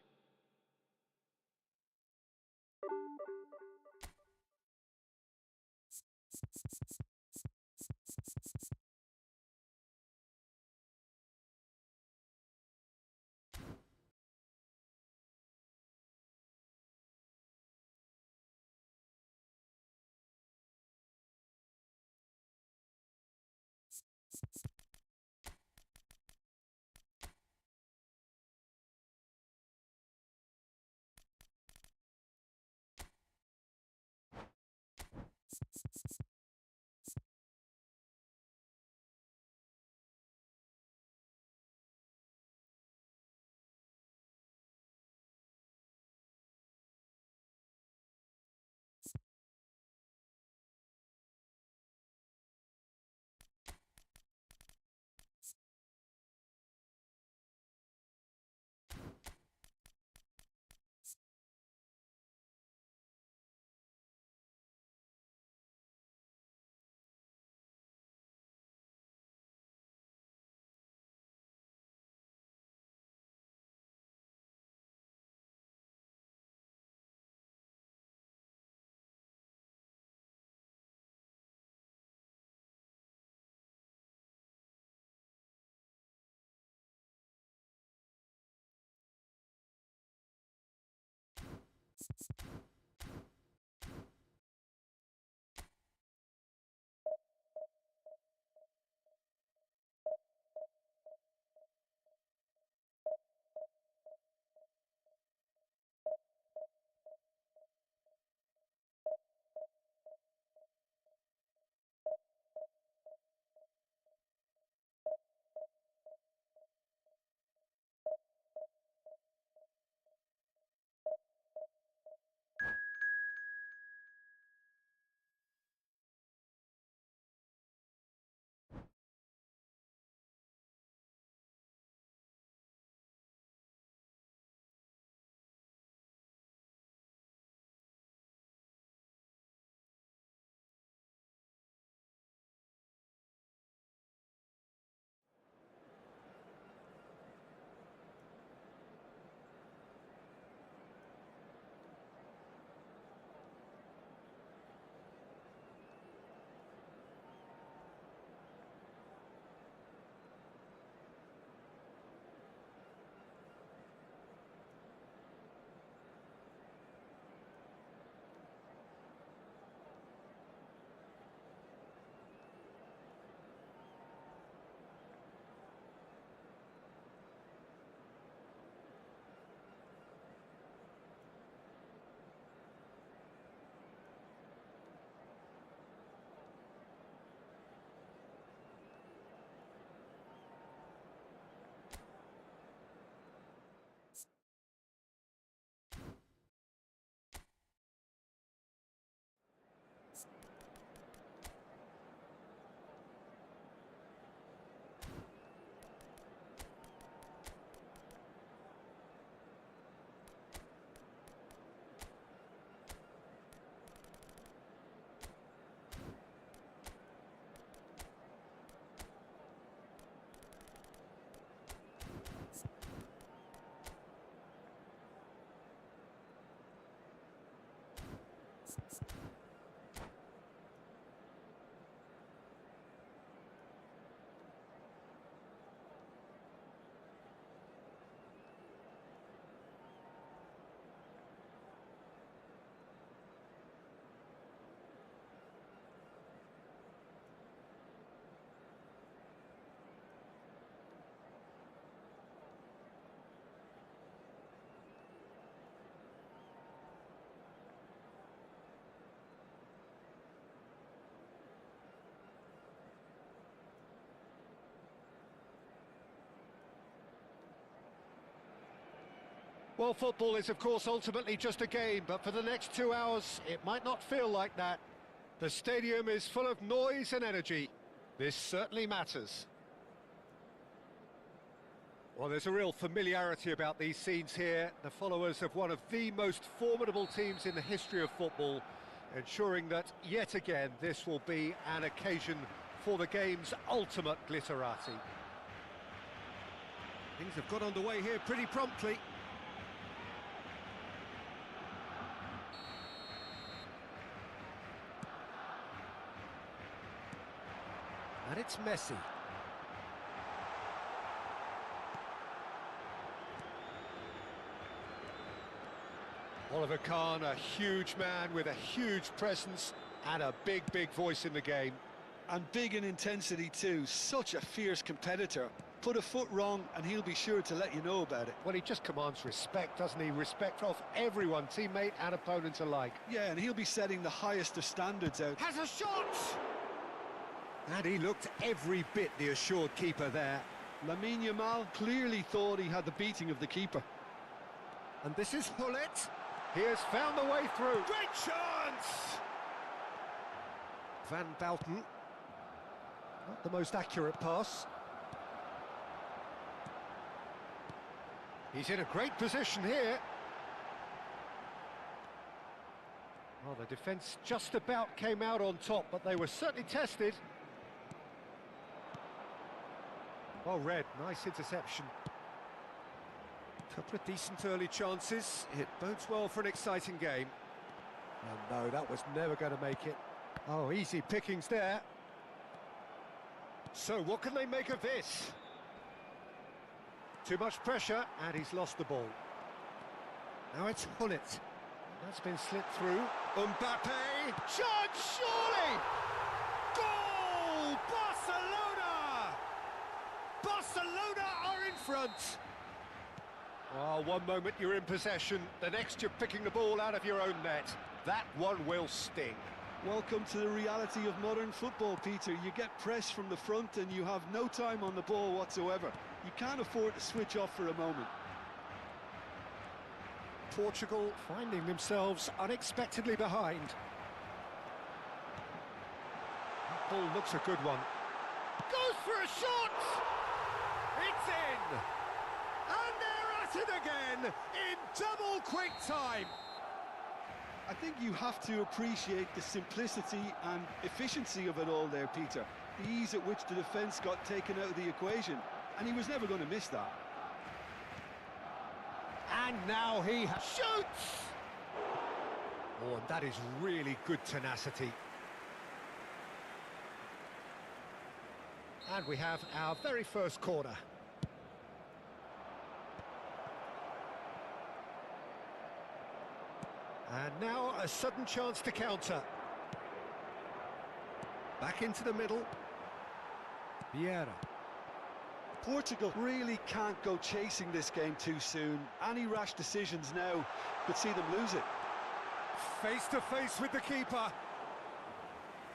Well, football is, of course, ultimately just a game, but for the next 2 hours, it might not feel like that. The stadium is full of noise and energy. This certainly matters. Well, there's a real familiarity about these scenes here. The followers of one of the most formidable teams in the history of football, ensuring that, yet again, this will be an occasion for the game's ultimate glitterati. Things have got underway here pretty promptly. And it's Messi. Oliver Kahn, a huge man with a huge presence and a big voice in the game. And big in intensity too, such a fierce competitor. Put a foot wrong and he'll be sure to let you know about it. Well, he just commands respect, doesn't he? Respect of everyone, teammate and opponent alike. Yeah, and he'll be setting the highest of standards out. Has a shot! And he looked every bit the assured keeper there. Lamine Yamal clearly thought he had the beating of the keeper. And this is Hullet. He has found the way through. Great chance! Van Bauten. Not the most accurate pass. He's in a great position here. Well, the defence just about came out on top, but they were certainly tested. Well read, nice interception. Couple of decent early chances. It bodes well for an exciting game. And no, that was never going to make it. Oh, easy pickings there. So what can they make of this? Too much pressure, and he's lost the ball. Now it's Hullet. That's been slit through. Mbappe! Shot, surely! Goal! Barcelona! Barcelona are in front! Oh, one moment you're in possession, the next you're picking the ball out of your own net. That one will sting. Welcome to the reality of modern football, Peter. You get pressed from the front and you have no time on the ball whatsoever. You can't afford to switch off for a moment. Portugal finding themselves unexpectedly behind. That ball looks a good one. Goes for a shot! It's in! And they're at it again in double quick time! I think you have to appreciate the simplicity and efficiency of it all there, Peter. The ease at which the defence got taken out of the equation, and he was never going to miss that. And now he shoots! Oh, and that is really good tenacity. And we have our very first corner. And now a sudden chance to counter. Back into the middle. Vieira. Portugal really can't go chasing this game too soon. Any rash decisions now could see them lose it. Face to face with the keeper.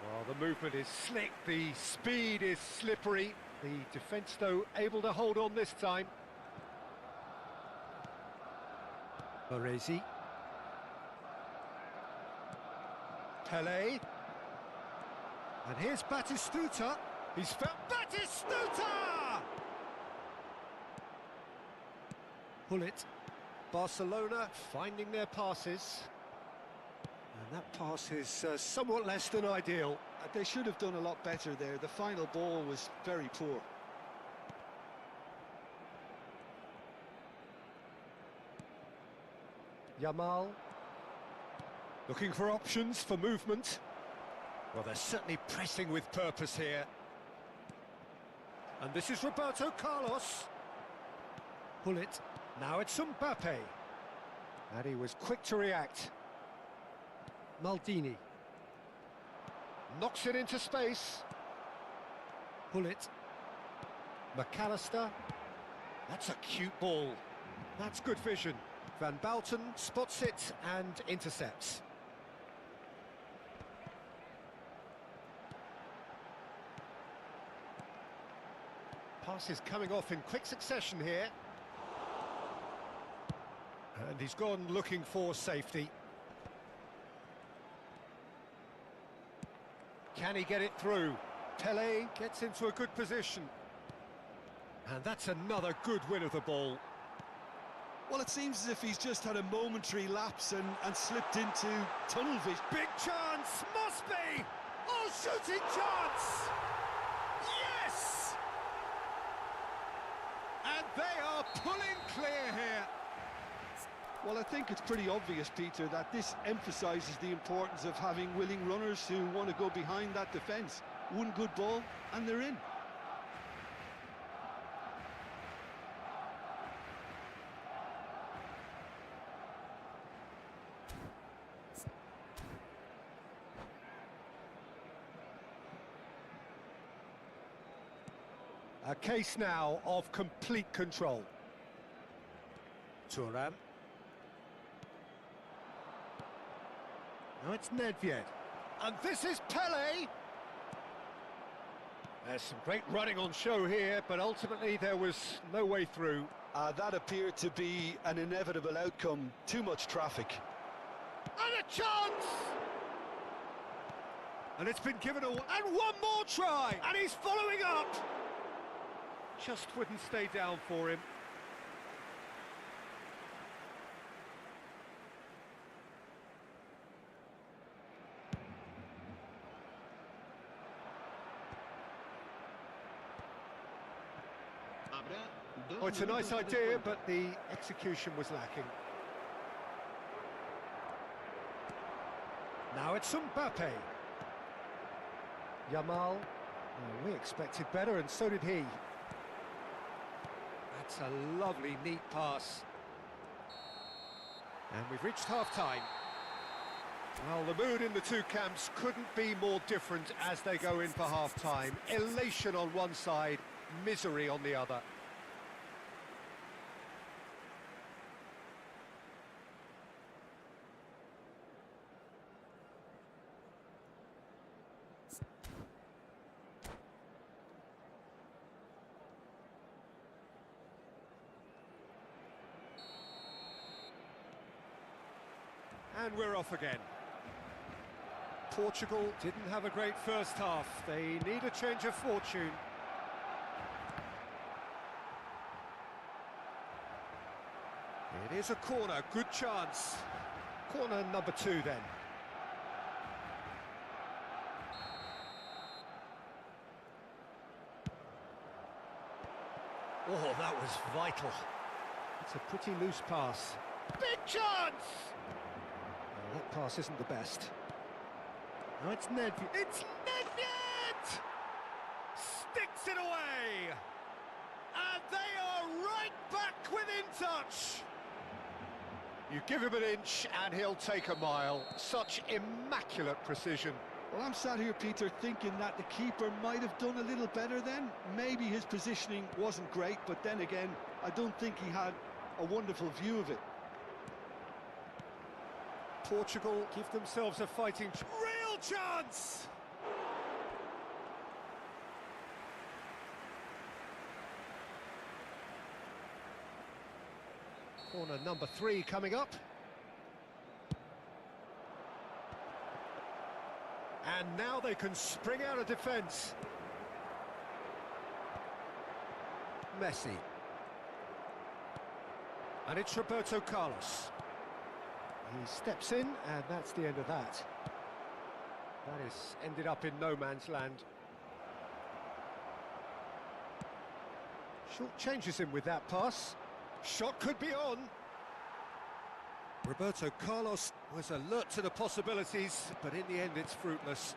Well, the movement is slick, the speed is slippery. The defence, though, able to hold on this time. Baresi. Pele. And here's Batistuta. He's found Batistuta! Hullet. Barcelona finding their passes. And that pass is somewhat less than ideal. They should have done a lot better there. The final ball was very poor. Yamal. Looking for options for movement. Well, they're certainly pressing with purpose here. And this is Roberto Carlos. Hullet. Now it's Mbappe. And he was quick to react. Maldini. Knocks it into space. Hullet. McAllister. That's a cute ball. That's good vision. Van Bauten spots it and intercepts. Passes coming off in quick succession here. And he's gone looking for safety. Can he get it through? Pele gets into a good position. And that's another good win of the ball. Well, it seems as if he's just had a momentary lapse and slipped into tunnel vision. Big chance! Must be! Oh, shooting chance! Yes! And they are pulling clear here. Well, I think it's pretty obvious, Peter, that this emphasises the importance of having willing runners who want to go behind that defence. One good ball, and they're in. A case now of complete control. Thuram. Now it's Nedved. And this is Pele! There's some great running on show here, but ultimately there was no way through. That appeared to be an inevitable outcome. Too much traffic. And a chance! And it's been given away. And one more try! And he's following up! Just wouldn't stay down for him. Oh, it's a nice idea, but the execution was lacking. Now it's Mbappe. Yamal. Oh, we expected better, and so did he. That's a lovely, neat pass. And we've reached half-time. Well, the mood in the two camps couldn't be more different as they go in for half-time. Elation on one side, misery on the other. And we're off again. Portugal didn't have a great first half. They need a change of fortune. It is a corner, good chance. Corner number 2 then. Oh, that was vital. It's a pretty loose pass. Big chance! Oh, that pass isn't the best. No, it's Nedved. It's Nedved! Sticks it away! And they are right back within touch! You give him an inch and he'll take a mile. Such immaculate precision. Well, I'm sat here, Peter, thinking that the keeper might have done a little better then. Maybe his positioning wasn't great, but then again, I don't think he had a wonderful view of it. Portugal give themselves a fighting real chance! Corner number 3 coming up. And now they can spring out of defence. Messi. And it's Roberto Carlos. He steps in, and that's the end of that. That is ended up in no man's land. Short changes him with that pass. Shot could be on. Roberto Carlos was alert to the possibilities, but in the end it's fruitless.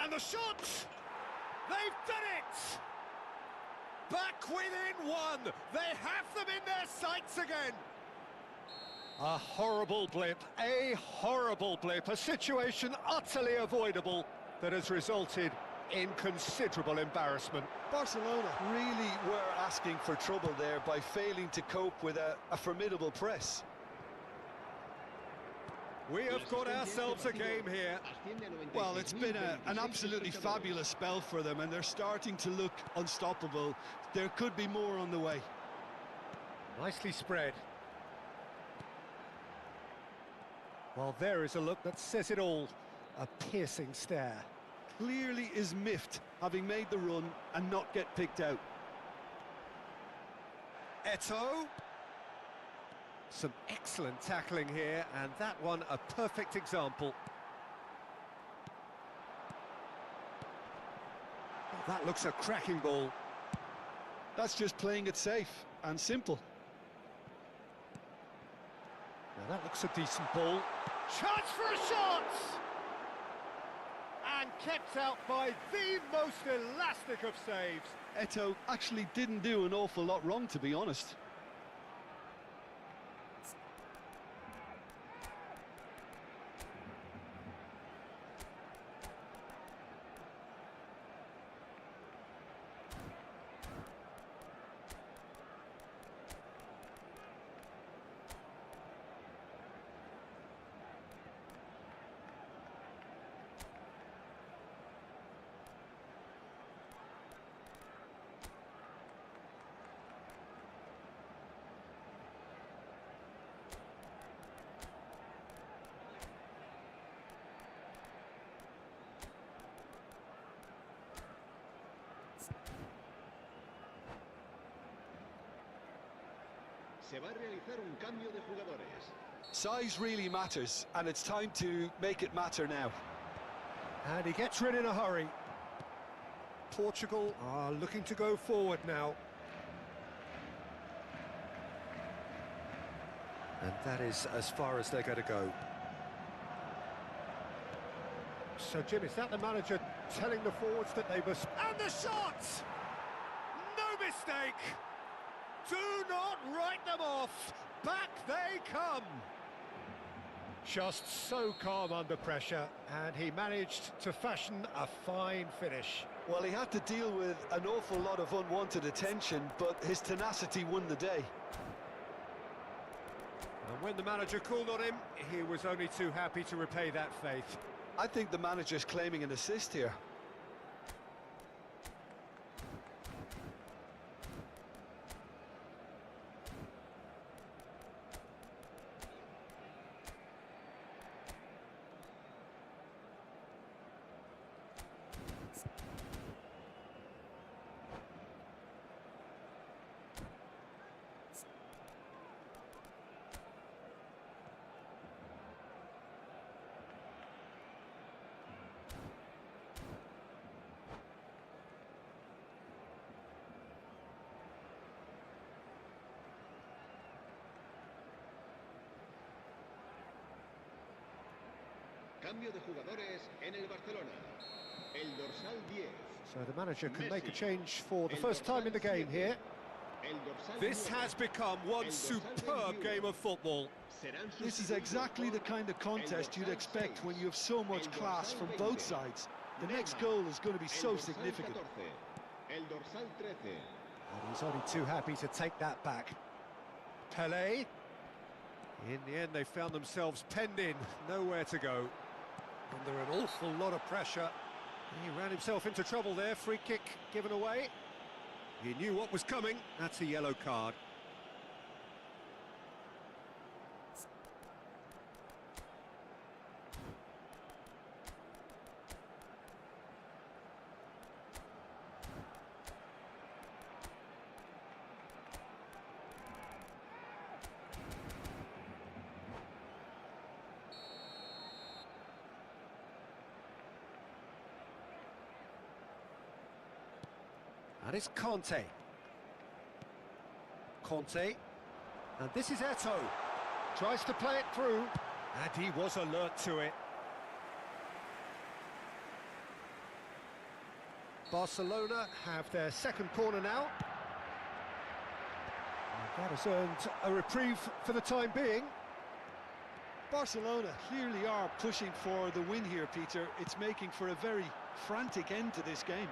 And the shot! They've done it! Back within 1! They have them in their sights again! A horrible blip, a situation utterly avoidable that has resulted in considerable embarrassment. Barcelona really were asking for trouble there by failing to cope with a formidable press. We have got ourselves a game here. Well, it's been an absolutely fabulous spell for them, and they're starting to look unstoppable. There could be more on the way. Nicely spread. Well, there is a look that says it all. A piercing stare. Clearly is miffed, having made the run and not get picked out. Eto'o. Some excellent tackling here, and that one a perfect example. Well, that looks a cracking ball. That's just playing it safe and simple. Now that looks a decent ball. Chance for a shot! And kept out by the most elastic of saves. Eto'o actually didn't do an awful lot wrong, to be honest. Se va a realizar un cambio de jugadores. Size really matters, and it's time to make it matter now. And he gets rid in a hurry. Portugal are looking to go forward now. And that is as far as they're going to go. So, Jim, is that the manager telling the forwards that they must... And the shot! No mistake! Do not write them off! Back they come! Just so calm under pressure, and he managed to fashion a fine finish. Well, he had to deal with an awful lot of unwanted attention, but his tenacity won the day. And when the manager called on him, he was only too happy to repay that faith. I think the manager's claiming an assist here. Cambio de jugadores en el Barcelona. El dorsal 10. So the manager can make a change for the first time in the game here. This has become one superb game of football. This is exactly the kind of contest you'd expect when you have so much class from both sides. The next goal is going to be so significant. El dorsal 13. And he's only too happy to take that back. Pelé. In the end, they found themselves penned in, nowhere to go. Under an awful lot of pressure. He ran himself into trouble there, free kick given away. He knew what was coming, that's a yellow card. And it's Conte. Conte. And this is Eto'o. Tries to play it through. And he was alert to it. Barcelona have their second corner now. And that has earned a reprieve for the time being. Barcelona clearly are pushing for the win here, Peter. It's making for a very frantic end to this game.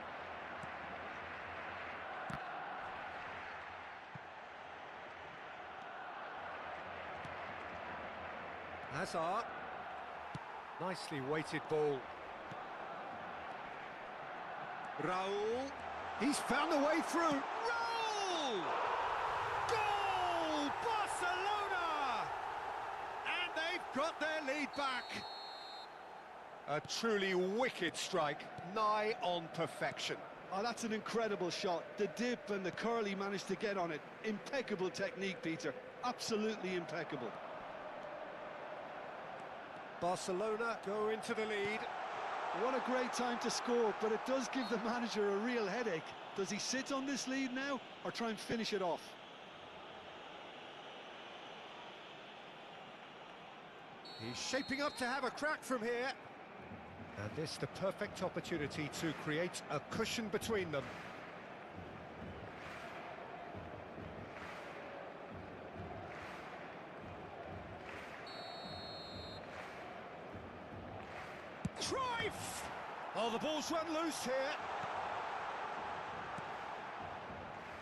Hazard. Nicely weighted ball. Raul. He's found a way through. Raul! Goal! Barcelona! And they've got their lead back. A truly wicked strike, nigh on perfection. Oh, that's an incredible shot. The dip and the curl he managed to get on it. Impeccable technique, Peter. Absolutely impeccable. Barcelona go into the lead. What a great time to score, but it does give the manager a real headache. Does he sit on this lead now, or try and finish it off? He's shaping up to have a crack from here. And this the perfect opportunity to create a cushion between them. Cruyff! Oh, the ball's run loose here.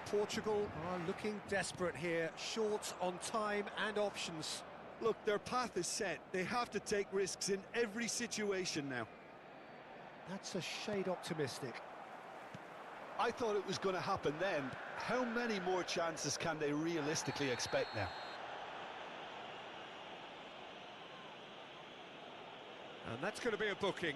Portugal are looking desperate here, short on time and options. Look, their path is set. They have to take risks in every situation now. That's a shade optimistic. I thought it was going to happen then. How many more chances can they realistically expect now? And that's going to be a booking.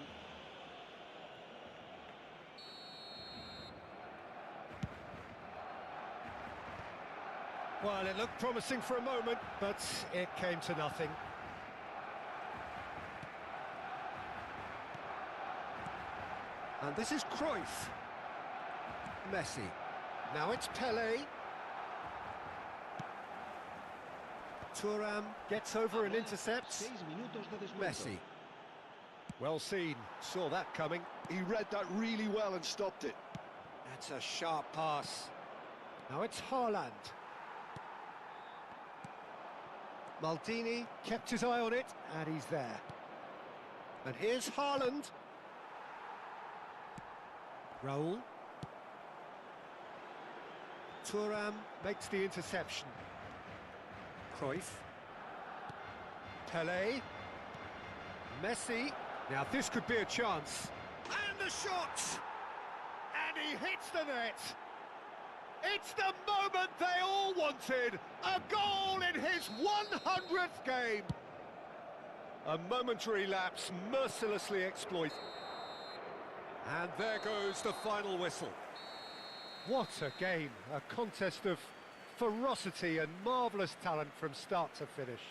Well, it looked promising for a moment, but it came to nothing. And this is Cruyff. Messi. Now it's Pelé. Thuram gets over and intercepts. Messi. Well seen, saw that coming. He read that really well and stopped it. That's a sharp pass. Now it's Haaland. Maldini kept his eye on it, and he's there. And here's Haaland. Raul. Thuram makes the interception. Cruyff. Pelé. Messi. Now this could be a chance. And the shot! And he hits the net! It's the moment they all wanted! A goal in his 100th game! A momentary lapse mercilessly exploited. And there goes the final whistle. What a game! A contest of ferocity and marvellous talent from start to finish.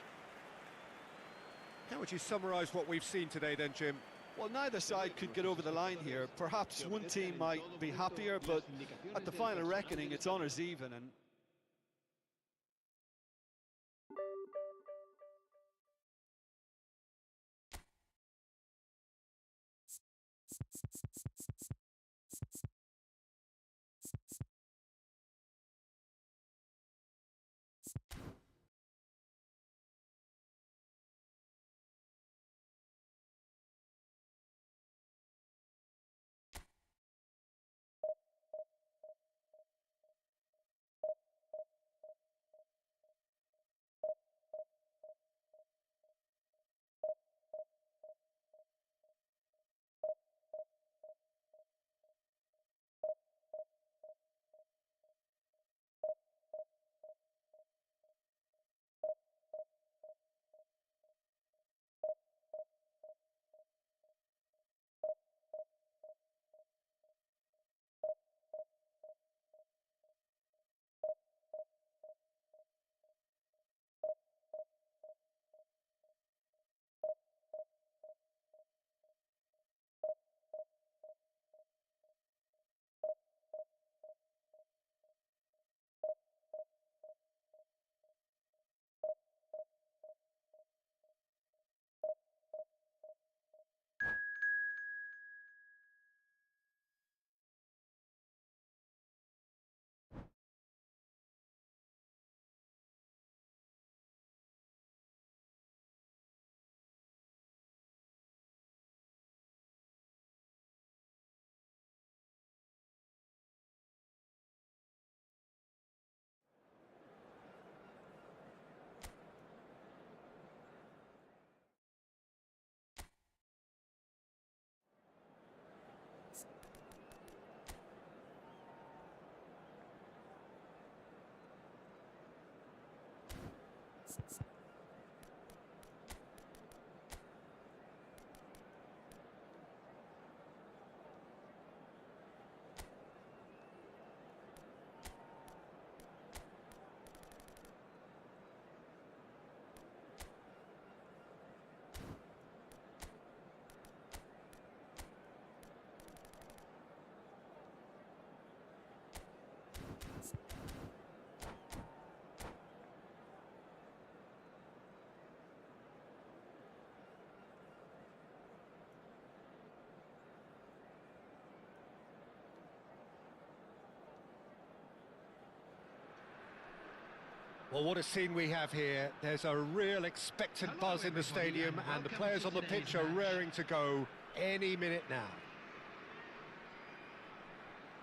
How would you summarise what we've seen today then, Jim? Well, neither side could get over the line here. Perhaps one team might be happier, but at the final reckoning, it's honours even. And Well, what a scene we have here. There's a real expectant buzz in the stadium, and the players on the pitch are raring to go any minute now.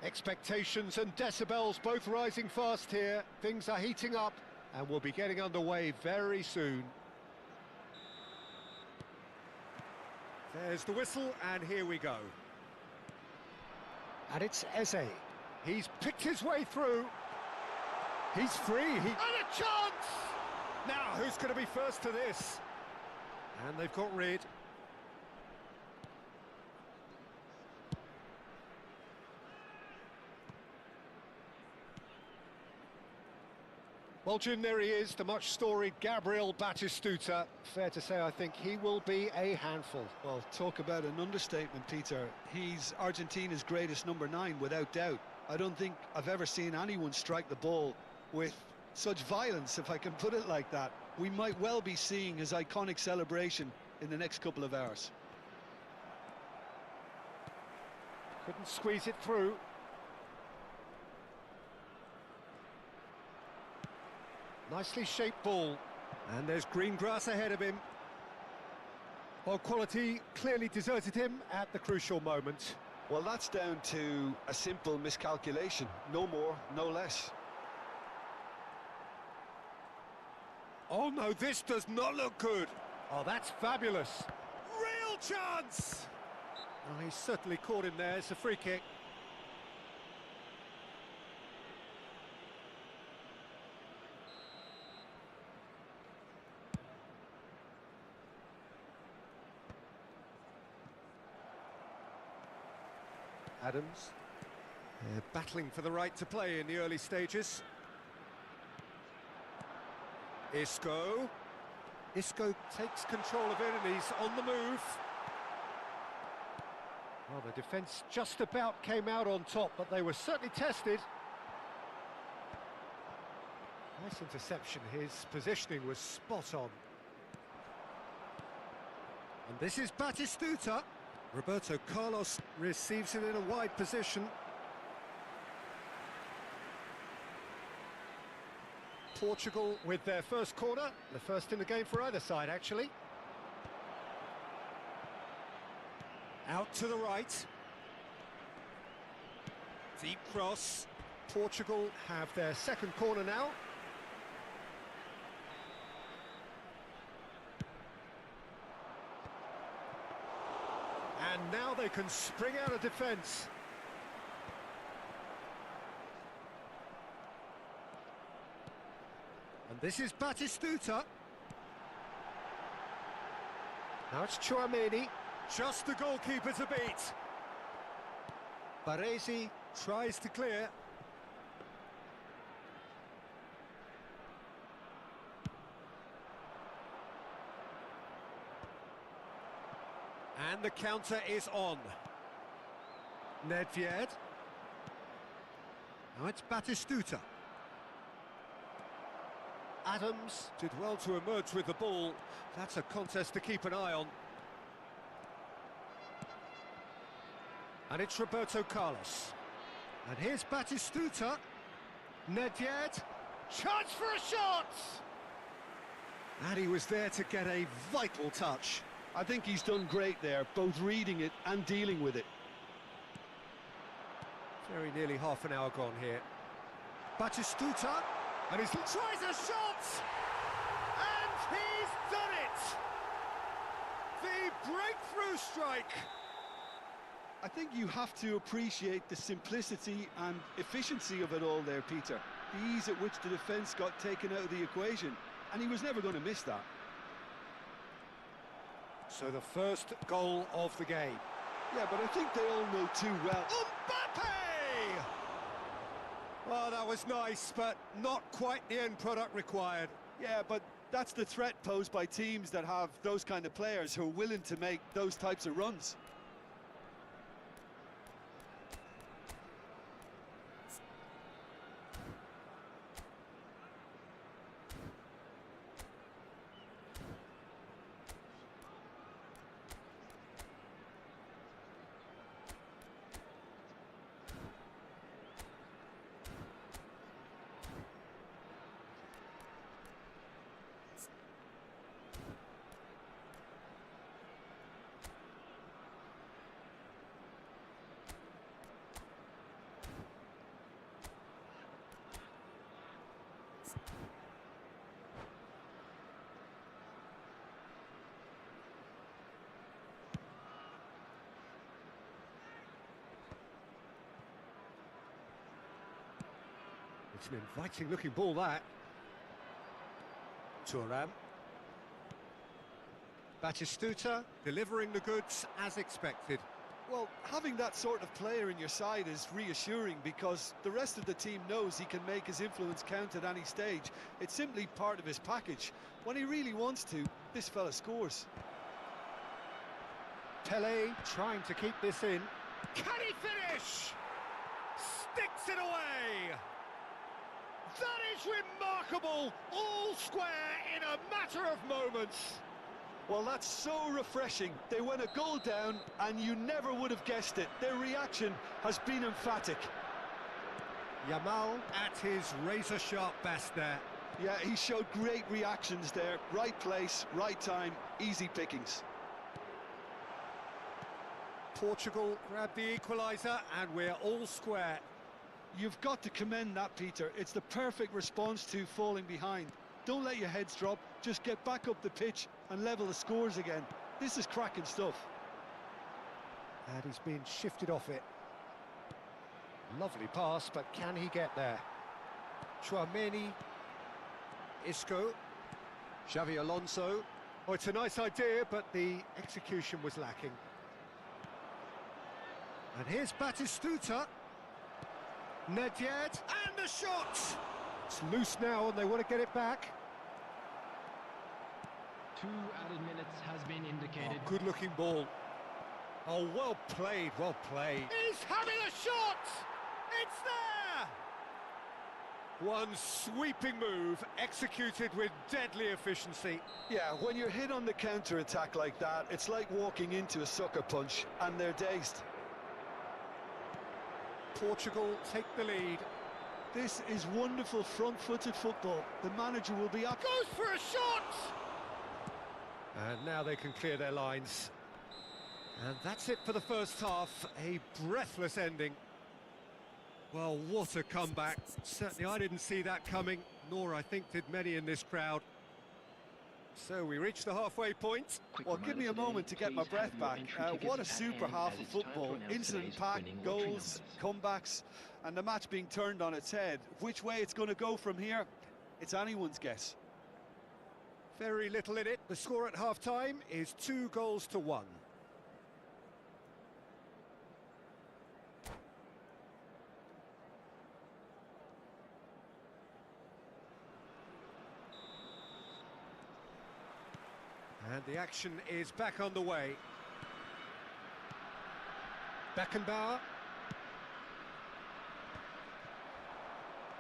Expectations and decibels both rising fast here. Things are heating up, and we'll be getting underway very soon. There's the whistle, and here we go. And it's Eze. He's picked his way through. He's free. And a chance! Now, who's going to be first to this? And they've got rid. Well, Jim, there he is, the much-storied Gabriel Batistuta. Fair to say, I think he will be a handful. Well, talk about an understatement, Peter. He's Argentina's greatest number 9, without doubt. I don't think I've ever seen anyone strike the ball with such violence, if I can put it like that. We might well be seeing his iconic celebration in the next couple of hours. Couldn't squeeze it through. Nicely shaped ball. And there's green grass ahead of him. Well, quality clearly deserted him at the crucial moment. Well, that's down to a simple miscalculation. No more, no less. Oh no, this does not look good. Oh, that's fabulous. Real chance! Oh, he's certainly caught him there. It's a free kick. Adams. They're battling for the right to play in the early stages. Isco. Isco takes control of it and he's on the move. Well, the defence just about came out on top, but they were certainly tested. Nice interception. His positioning was spot on. And this is Batistuta. Roberto Carlos receives it in a wide position. Portugal with their first corner, the first in the game for either side, actually. Out to the right. Deep cross. Portugal have their second corner now. And now they can spring out of defence. And this is Batistuta. Now it's Chouameni. Just the goalkeeper to beat. Baresi tries to clear. And the counter is on. Nedved. Now it's Batistuta. Adams did well to emerge with the ball. That's a contest to keep an eye on. And it's Roberto Carlos. And here's Batistuta. Nedved. Chance for a shot! And he was there to get a vital touch. I think he's done great there, both reading it and dealing with it. Very nearly half an hour gone here. Batistuta. And he tries a shot! And he's done it! The breakthrough strike! I think you have to appreciate the simplicity and efficiency of it all there, Peter. The ease at which the defence got taken out of the equation, and he was never going to miss that. So the first goal of the game. Yeah, but I think they all know too well. Mbappe! Well, that was nice, but not quite the end product required. Yeah, but that's the threat posed by teams that have those kind of players who are willing to make those types of runs. It's an inviting looking ball, that. Thuram. Batistuta delivering the goods as expected. Well, having that sort of player in your side is reassuring because the rest of the team knows he can make his influence count at any stage. It's simply part of his package. When he really wants to, this fella scores. Pele trying to keep this in. Can he finish? Sticks it away! That is remarkable! All square in a matter of moments. Well, that's so refreshing. They went a goal down and you never would have guessed it. Their reaction has been emphatic. Yamal at his razor-sharp best there. Yeah, he showed great reactions there. Right place, right time, easy pickings. Portugal grab the equaliser and we're all square. You've got to commend that, Peter. It's the perfect response to falling behind. Don't let your heads drop, just get back up the pitch and level the scores again. This is cracking stuff. And he's been shifted off it. Lovely pass, but can he get there? Tchouaméni, Isco, Xavi Alonso. Oh, it's a nice idea, but the execution was lacking. And here's Batistuta. Nedved, and the shot! It's loose now and they want to get it back. 2 added minutes has been indicated. Oh, good looking ball. Oh, well played, well played. He's having a shot! It's there! One sweeping move, executed with deadly efficiency. Yeah, when you're hit on the counter-attack like that, it's like walking into a sucker punch, and they're dazed. Portugal take the lead. This is wonderful front-footed football. The manager will be up. Goes for a shot! And now they can clear their lines. And that's it for the first half. A breathless ending. Well, what a comeback. Certainly I didn't see that coming, nor I think did many in this crowd. So we reached the halfway point. Well, give me a moment to get my breath back. What a super half of football. Incident-packed, goals, comebacks, and the match being turned on its head. Which way it's going to go from here, it's anyone's guess. Very little in it. The score at half-time is 2-1. And the action is back on the way. Beckenbauer.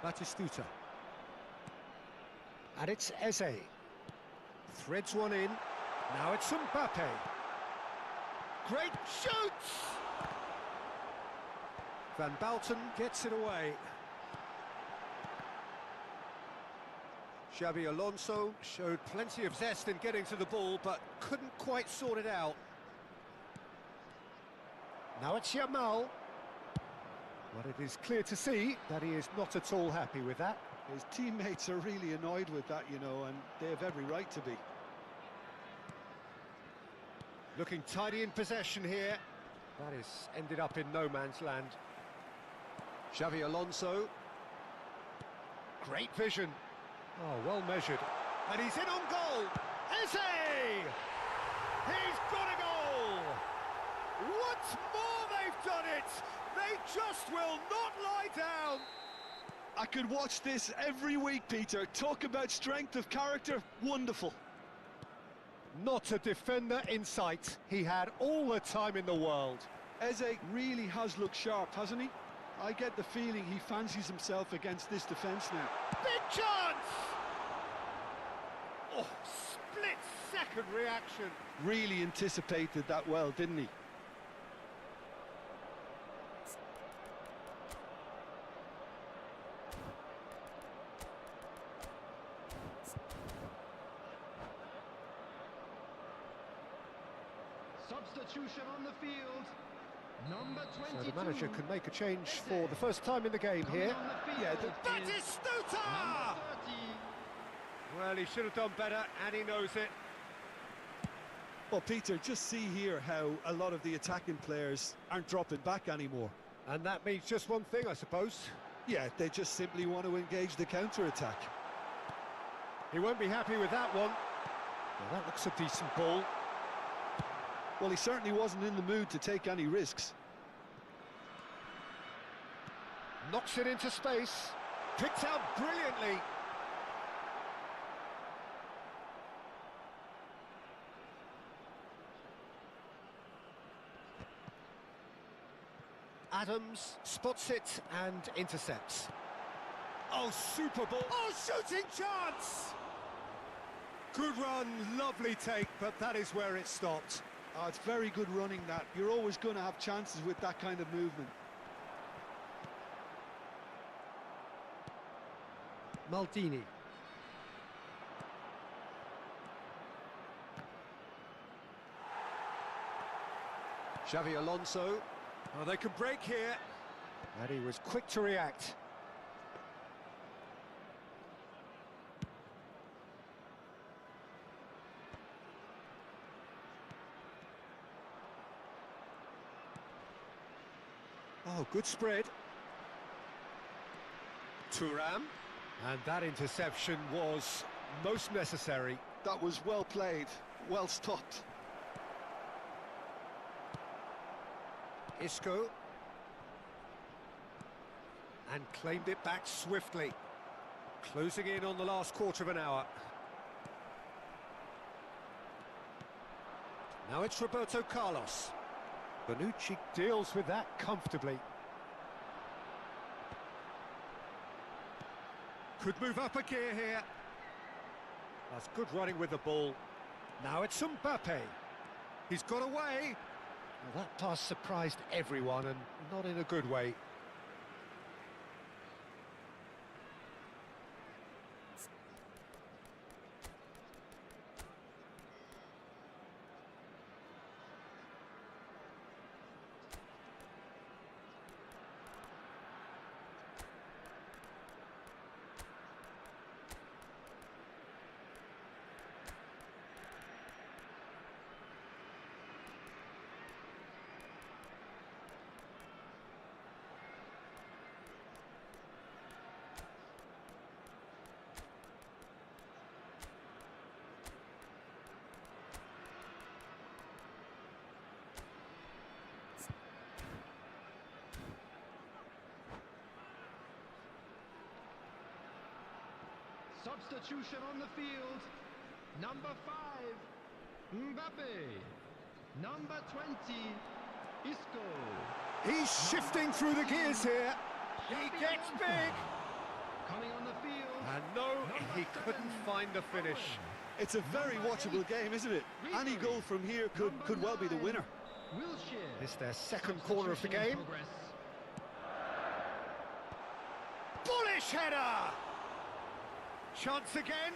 Batistuta. And it's Eze. Threads one in. Now it's Mbappe. Great shoots! Van Balten gets it away. Xavi Alonso showed plenty of zest in getting to the ball, but couldn't quite sort it out. Now it's Yamal. But it is clear to see that he is not at all happy with that. His teammates are really annoyed with that, you know, and they have every right to be. Looking tidy in possession here. That has ended up in no man's land. Xavi Alonso. Great vision. Oh, well measured. And he's in on goal. Eze! He's got a goal! Once more they've done it! They just will not lie down! I could watch this every week, Peter. Talk about strength of character. Wonderful. Not a defender in sight. He had all the time in the world. Eze really has looked sharp, hasn't he? I get the feeling he fancies himself against this defence now. Big chance! Oh, split-second reaction. Really anticipated that well, didn't he? Substitution on the field. Number 22. So the manager can make a change for the first time in the game here. Yeah, Batistuta! Well, he should have done better, and he knows it. Well, Peter, just see here how a lot of the attacking players aren't dropping back anymore. And that means just one thing, I suppose. Yeah, they just simply want to engage the counter-attack. He won't be happy with that one. Well, that looks a decent ball. Well, he certainly wasn't in the mood to take any risks. Knocks it into space. Picked out brilliantly. Adams spots it and intercepts. Oh, super ball. Oh, shooting chance! Good run, lovely take, but that is where it stopped. Oh, it's very good running, that. You're always going to have chances with that kind of movement. Maldini. Xavi Alonso. Oh, they can break here. And he was quick to react. Oh, good spread. Thuram. And that interception was most necessary. That was well played, well stopped. Isco. And claimed it back swiftly. Closing in on the last quarter of an hour. Now it's Roberto Carlos. Bonucci deals with that comfortably. Could move up a gear here. That's good running with the ball. Now it's Mbappe. He's got away. Well, that pass surprised everyone, and not in a good way. Substitution on the field. Number 5, Mbappe. Number 20, Isco. He's shifting through the gears here. He gets big. Coming on the field. And no, he couldn't find the finish. It's a very watchable game, isn't it? Any goal from here could well be the winner. Wilshere. It's their second corner of the Substitution in game. progress. Bullish header! Chance again?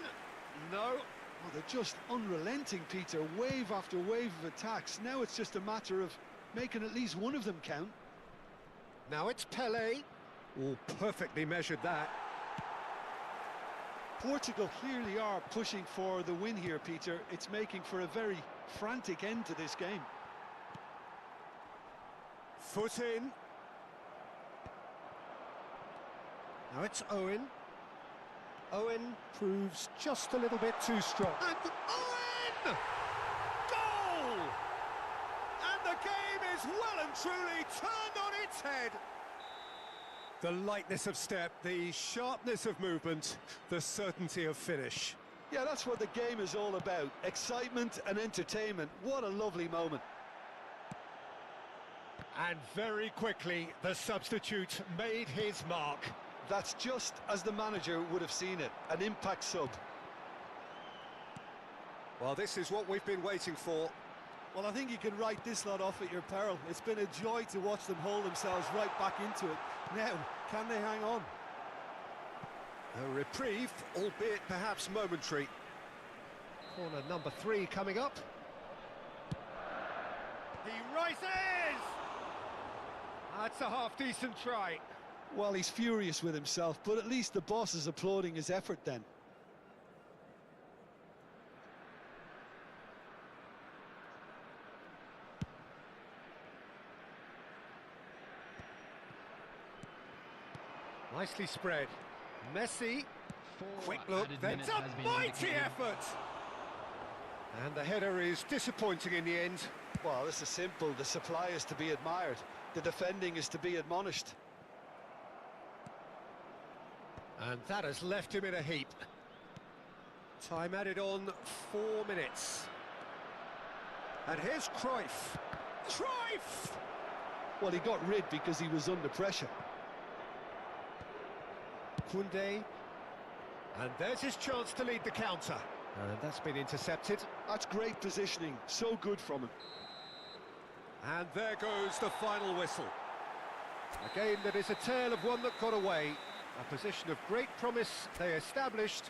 No. Oh, they're just unrelenting, Peter. Wave after wave of attacks. Now it's just a matter of making at least one of them count. Now it's Pelé. Oh, perfectly measured that. Portugal clearly are pushing for the win here, Peter. It's making for a very frantic end to this game. Foot in. Now it's Owen. Owen proves just a little bit too strong. And Owen! Goal! And the game is well and truly turned on its head. The lightness of step, the sharpness of movement, the certainty of finish. Yeah, that's what the game is all about. Excitement and entertainment. What a lovely moment. And very quickly, the substitute made his mark. That's just as the manager would have seen it. An impact sub. Well, this is what we've been waiting for. Well, I think you can write this lot off at your peril. It's been a joy to watch them hold themselves right back into it. Now, can they hang on? A reprieve, albeit perhaps momentary. Corner number 3 coming up. He rises! That's a half-decent try. Well, he's furious with himself, but at least the boss is applauding his effort then. Nicely spread. Messi. Quick Four look. added That's minutes a has been mighty indicated. effort. And the header is disappointing in the end. Well, this is simple. The supply is to be admired. The defending is to be admonished. And that has left him in a heap. Time added on, 4 minutes. And here's Cruyff. Cruyff! Well, he got rid because he was under pressure. Koundé. And there's his chance to lead the counter. And that's been intercepted. That's great positioning. So good from him. And there goes the final whistle. A game that is a tale of one that got away. A position of great promise they established,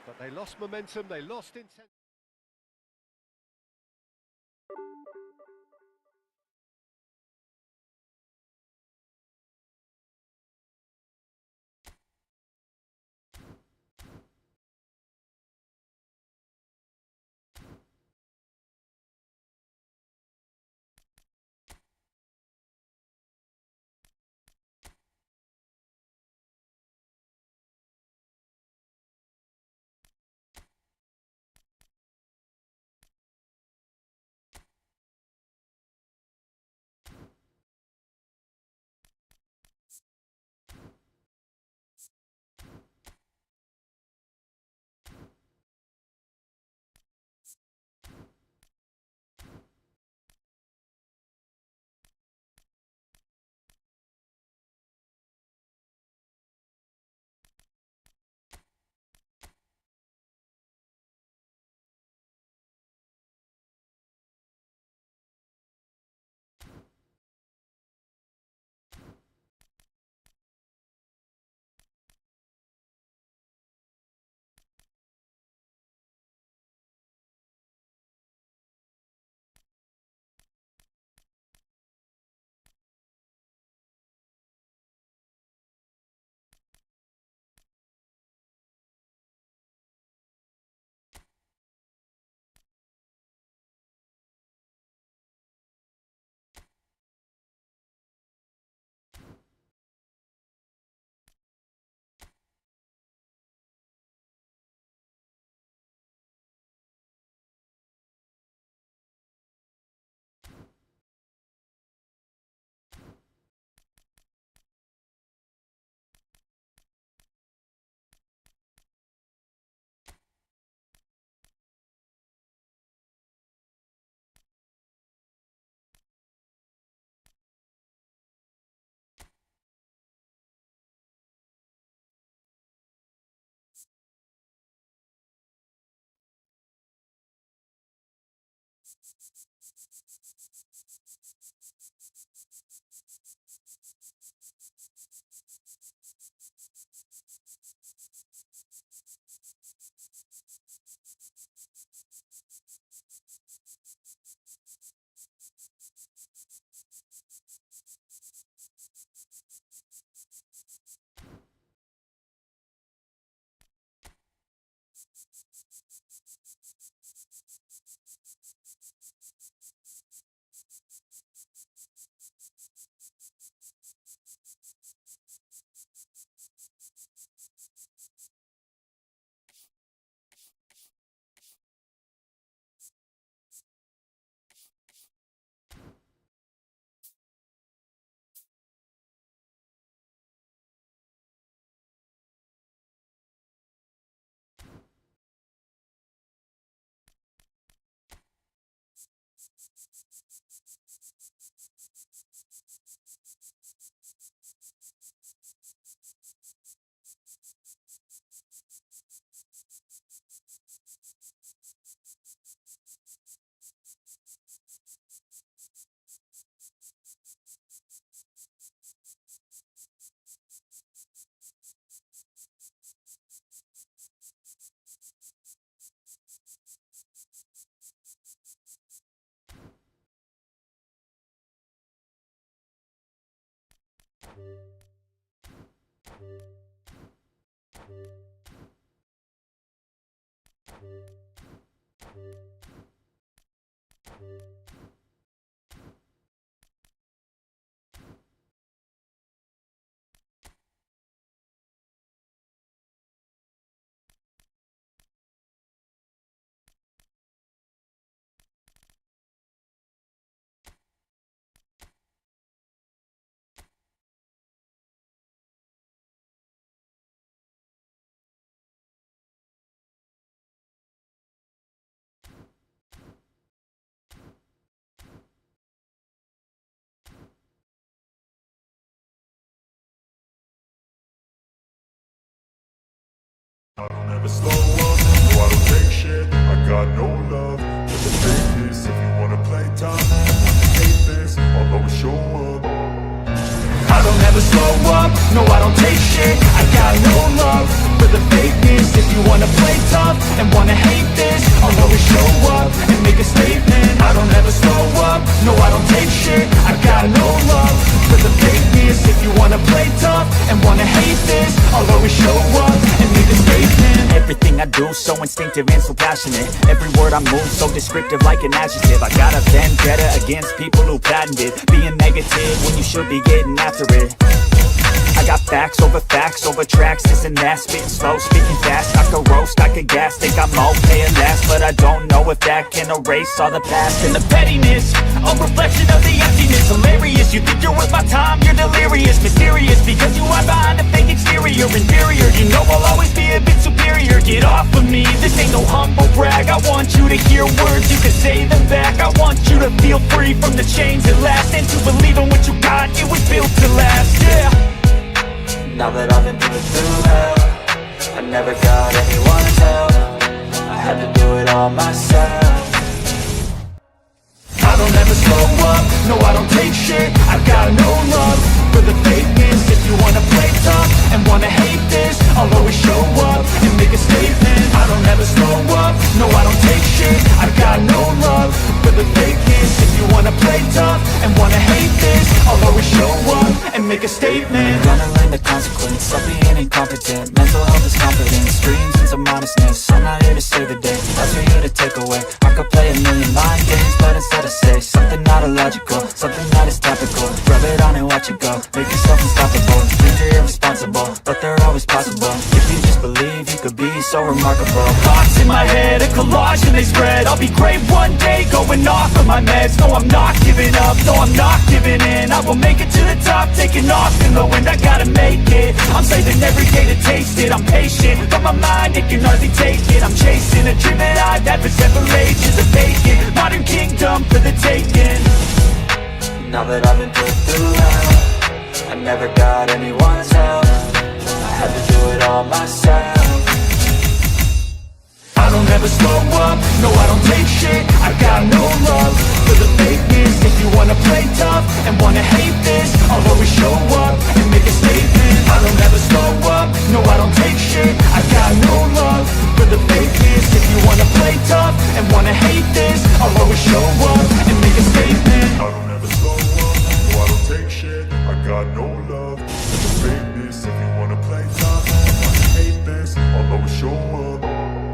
but they lost momentum, they lost intent. never slow up, no I don't take shit. I got no love for the fakeness. If you wanna play tough, hate this, I'll always show up. I don't ever slow up, no I don't take shit. I got no love for the fakeness. If you wanna play tough and wanna hate this, I'll always show up and make a statement. I don't ever slow up, no I don't take shit. I got no love for the fakeness. If you wanna play tough and wanna hate this, I'll always show up and make a statement. Everything I do so instinctive and so passionate. Every word I move so descriptive like an adjective. I got a vendetta against people who patented being negative when you should be getting after it. I got facts over tracks, this and that. Spitting slow, speaking fast. I could roast, I could gas. Think I'm okay at last, but I don't know if that can erase all the past. And the pettiness, a reflection of the emptiness. Hilarious, you think you're worth my time, you're delirious. Mysterious, because you are behind a fake exterior. Inferior, you know I'll always be a bit superior. Get off of me, this ain't no humble brag. I want you to hear words, you can say them back. I want you to feel free from the chains at last, and to believe in what you got, it was built to last, yeah. Now that I've been through hell, I never got anyone's help. I had to do it all myself. I don't ever slow up, no I don't take shit. I got no love for the fakeness. If you wanna play tough and wanna hate this, I'll always show up and make a statement. I don't ever slow up, no I don't take shit. I got no love for the fakeness. If you wanna play tough and wanna hate this, I'll always show up and make a statement. Gonna learn the consequence of being incompetent. Mental health is confidence, dreams into modestness. I'm not here to save the day, that's for you to take away. I could play a million mind games, but instead I say something not illogical, something that is topical. Rub it on and watch it go, make yourself unstoppable. Dreams are irresponsible, but they're always possible. If you just believe, you could be so remarkable. Thoughts in my head, a collage and they spread. I'll be great one day, going off of my meds. No, I'm not giving up, no, I'm not giving in. I will make it to the top, taking off in the wind. I gotta make it, I'm saving every day to taste it. I'm patient, but my mind, it can hardly take it. I'm chasing a dream that I've had for several ages. A vacant, modern kingdom for the taking. Now that I've been put through hell, I never got anyone's help. I had to do it all myself. I don't ever slow up, no I don't take shit. I got no love for the fakeness. If you wanna play tough and wanna hate this, I'll always show up and make